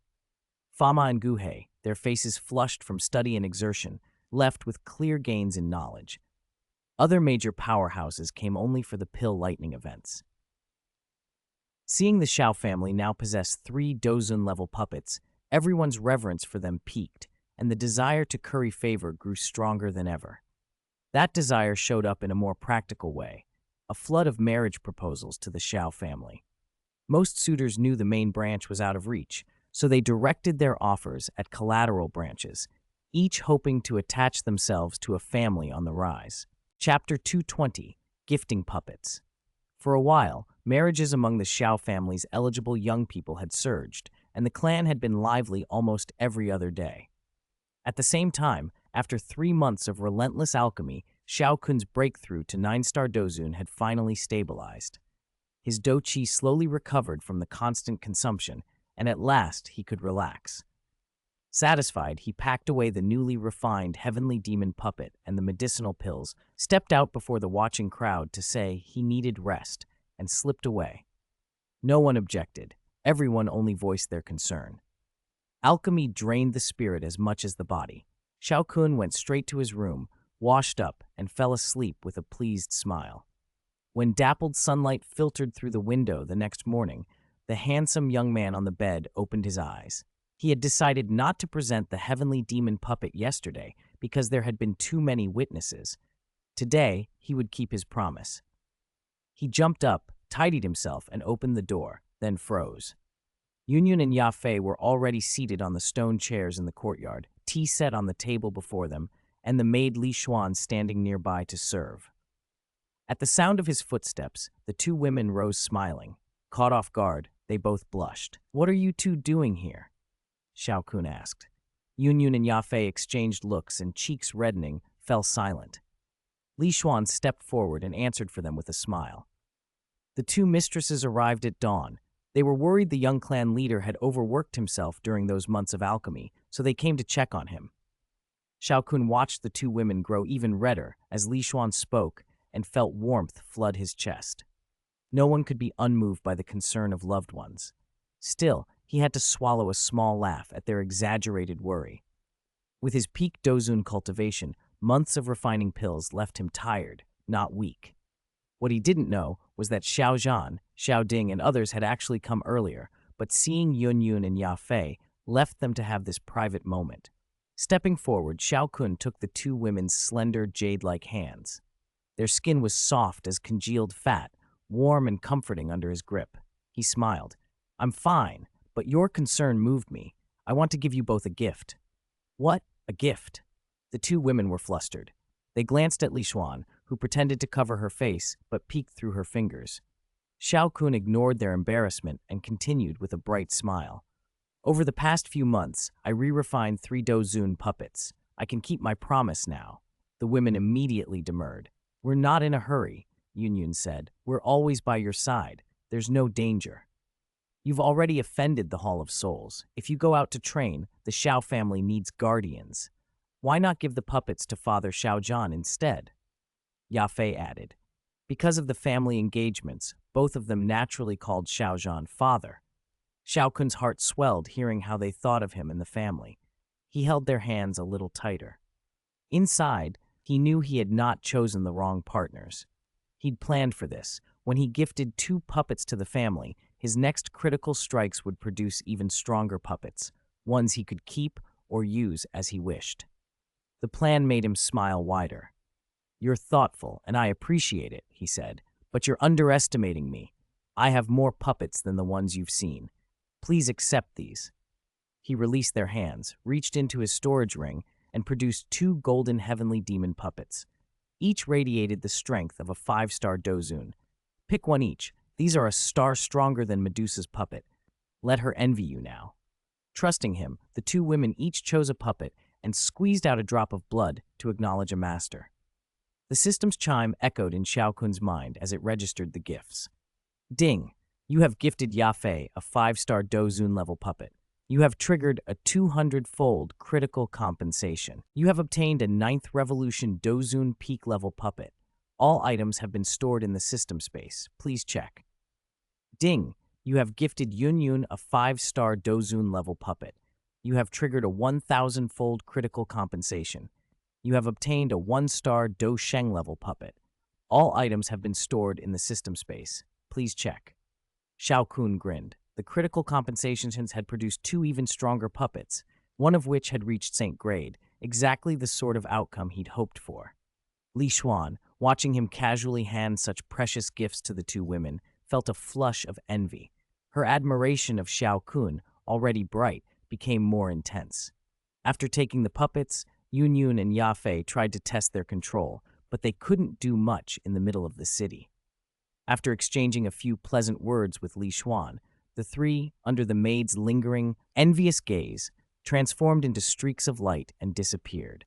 Fama and Guhei, their faces flushed from study and exertion, left with clear gains in knowledge. Other major powerhouses came only for the pill lightning events. Seeing the Xiao family now possess 3 Dozun-level puppets, everyone's reverence for them peaked, and the desire to curry favor grew stronger than ever. That desire showed up in a more practical way, a flood of marriage proposals to the Xiao family. Most suitors knew the main branch was out of reach, so they directed their offers at collateral branches, each hoping to attach themselves to a family on the rise. Chapter 220, Gifting Puppets. For a while, marriages among the Xiao family's eligible young people had surged, and the clan had been lively almost every other day. At the same time, after 3 months of relentless alchemy, Xiao Kun's breakthrough to 9-star Dozun had finally stabilized. His Do-Chi slowly recovered from the constant consumption, and at last he could relax. Satisfied, he packed away the newly refined heavenly demon puppet and the medicinal pills, stepped out before the watching crowd to say he needed rest, and slipped away. No one objected. Everyone only voiced their concern. Alchemy drained the spirit as much as the body. Xiao Kun went straight to his room, washed up, and fell asleep with a pleased smile. When dappled sunlight filtered through the window the next morning, the handsome young man on the bed opened his eyes. He had decided not to present the heavenly demon puppet yesterday because there had been too many witnesses. Today, he would keep his promise. He jumped up, tidied himself, and opened the door, then froze. Yunyun and Yafei were already seated on the stone chairs in the courtyard, tea set on the table before them, and the maid Li Xuan standing nearby to serve. At the sound of his footsteps, the 2 women rose smiling. Caught off guard, they both blushed. "What are you 2 doing here?" Xiao Kun asked. Yunyun and Yafei exchanged looks and, cheeks reddening, fell silent. Li Xuan stepped forward and answered for them with a smile. The 2 mistresses arrived at dawn. They were worried the young clan leader had overworked himself during those months of alchemy, so they came to check on him. Xiao Kun watched the 2 women grow even redder as Li Xuan spoke and felt warmth flood his chest. No one could be unmoved by the concern of loved ones. Still, he had to swallow a small laugh at their exaggerated worry. With his peak Dozun cultivation, months of refining pills left him tired, not weak. What he didn't know was that Xiao Zhan, Xiao Ding, and others had actually come earlier, but seeing Yunyun and Yafei left them to have this private moment. Stepping forward, Xiao Kun took the 2 women's slender, jade-like hands. Their skin was soft as congealed fat, warm and comforting under his grip. He smiled. "I'm fine, but your concern moved me. I want to give you both a gift." "What? A gift?" The 2 women were flustered. They glanced at Li Xuan, who pretended to cover her face but peeked through her fingers. Xiao Kun ignored their embarrassment and continued with a bright smile. "Over the past few months, I re-refined 3 Dozun puppets. I can keep my promise now." The women immediately demurred. "We're not in a hurry," Yunyun said. "We're always by your side. There's no danger." "You've already offended the Hall of Souls. If you go out to train, the Xiao family needs guardians. Why not give the puppets to Father Xiao Zhan instead?" Yafei added. Because of the family engagements, both of them naturally called Xiao Zhan father. Xiao Kun's heart swelled hearing how they thought of him and the family. He held their hands a little tighter. Inside, he knew he had not chosen the wrong partners. He'd planned for this. When he gifted 2 puppets to the family, his next critical strikes would produce even stronger puppets, ones he could keep or use as he wished. The plan made him smile wider. "You're thoughtful, and I appreciate it," he said, "but you're underestimating me. I have more puppets than the ones you've seen. Please accept these." He released their hands, reached into his storage ring, and produced 2 golden heavenly demon puppets. Each radiated the strength of a 5-star Dozun. "Pick one each. These are a star stronger than Medusa's puppet. Let her envy you now." Trusting him, the 2 women each chose a puppet and squeezed out a drop of blood to acknowledge a master. The system's chime echoed in Xiao Kun's mind as it registered the gifts. "Ding! You have gifted Yafei a 5-star Dozun-level puppet. You have triggered a 200-fold critical compensation. You have obtained a 9th Revolution Dozun peak-level puppet. All items have been stored in the system space. Please check. Ding! You have gifted Yun Yun a 5-star Dozun level puppet. You have triggered a 1,000-fold critical compensation. You have obtained a 1-star Do Sheng level puppet. All items have been stored in the system space. Please check. Xiao Kun grinned. The critical compensations had produced 2 even stronger puppets, one of which had reached Saint grade, exactly the sort of outcome he'd hoped for. Li Xuan, watching him casually hand such precious gifts to the 2 women, felt a flush of envy. Her admiration of Xiao Kun, already bright, became more intense. After taking the puppets, Yun Yun and Ya Fei tried to test their control, but they couldn't do much in the middle of the city. After exchanging a few pleasant words with Li Xuan, the 3, under the maid's lingering, envious gaze, transformed into streaks of light and disappeared.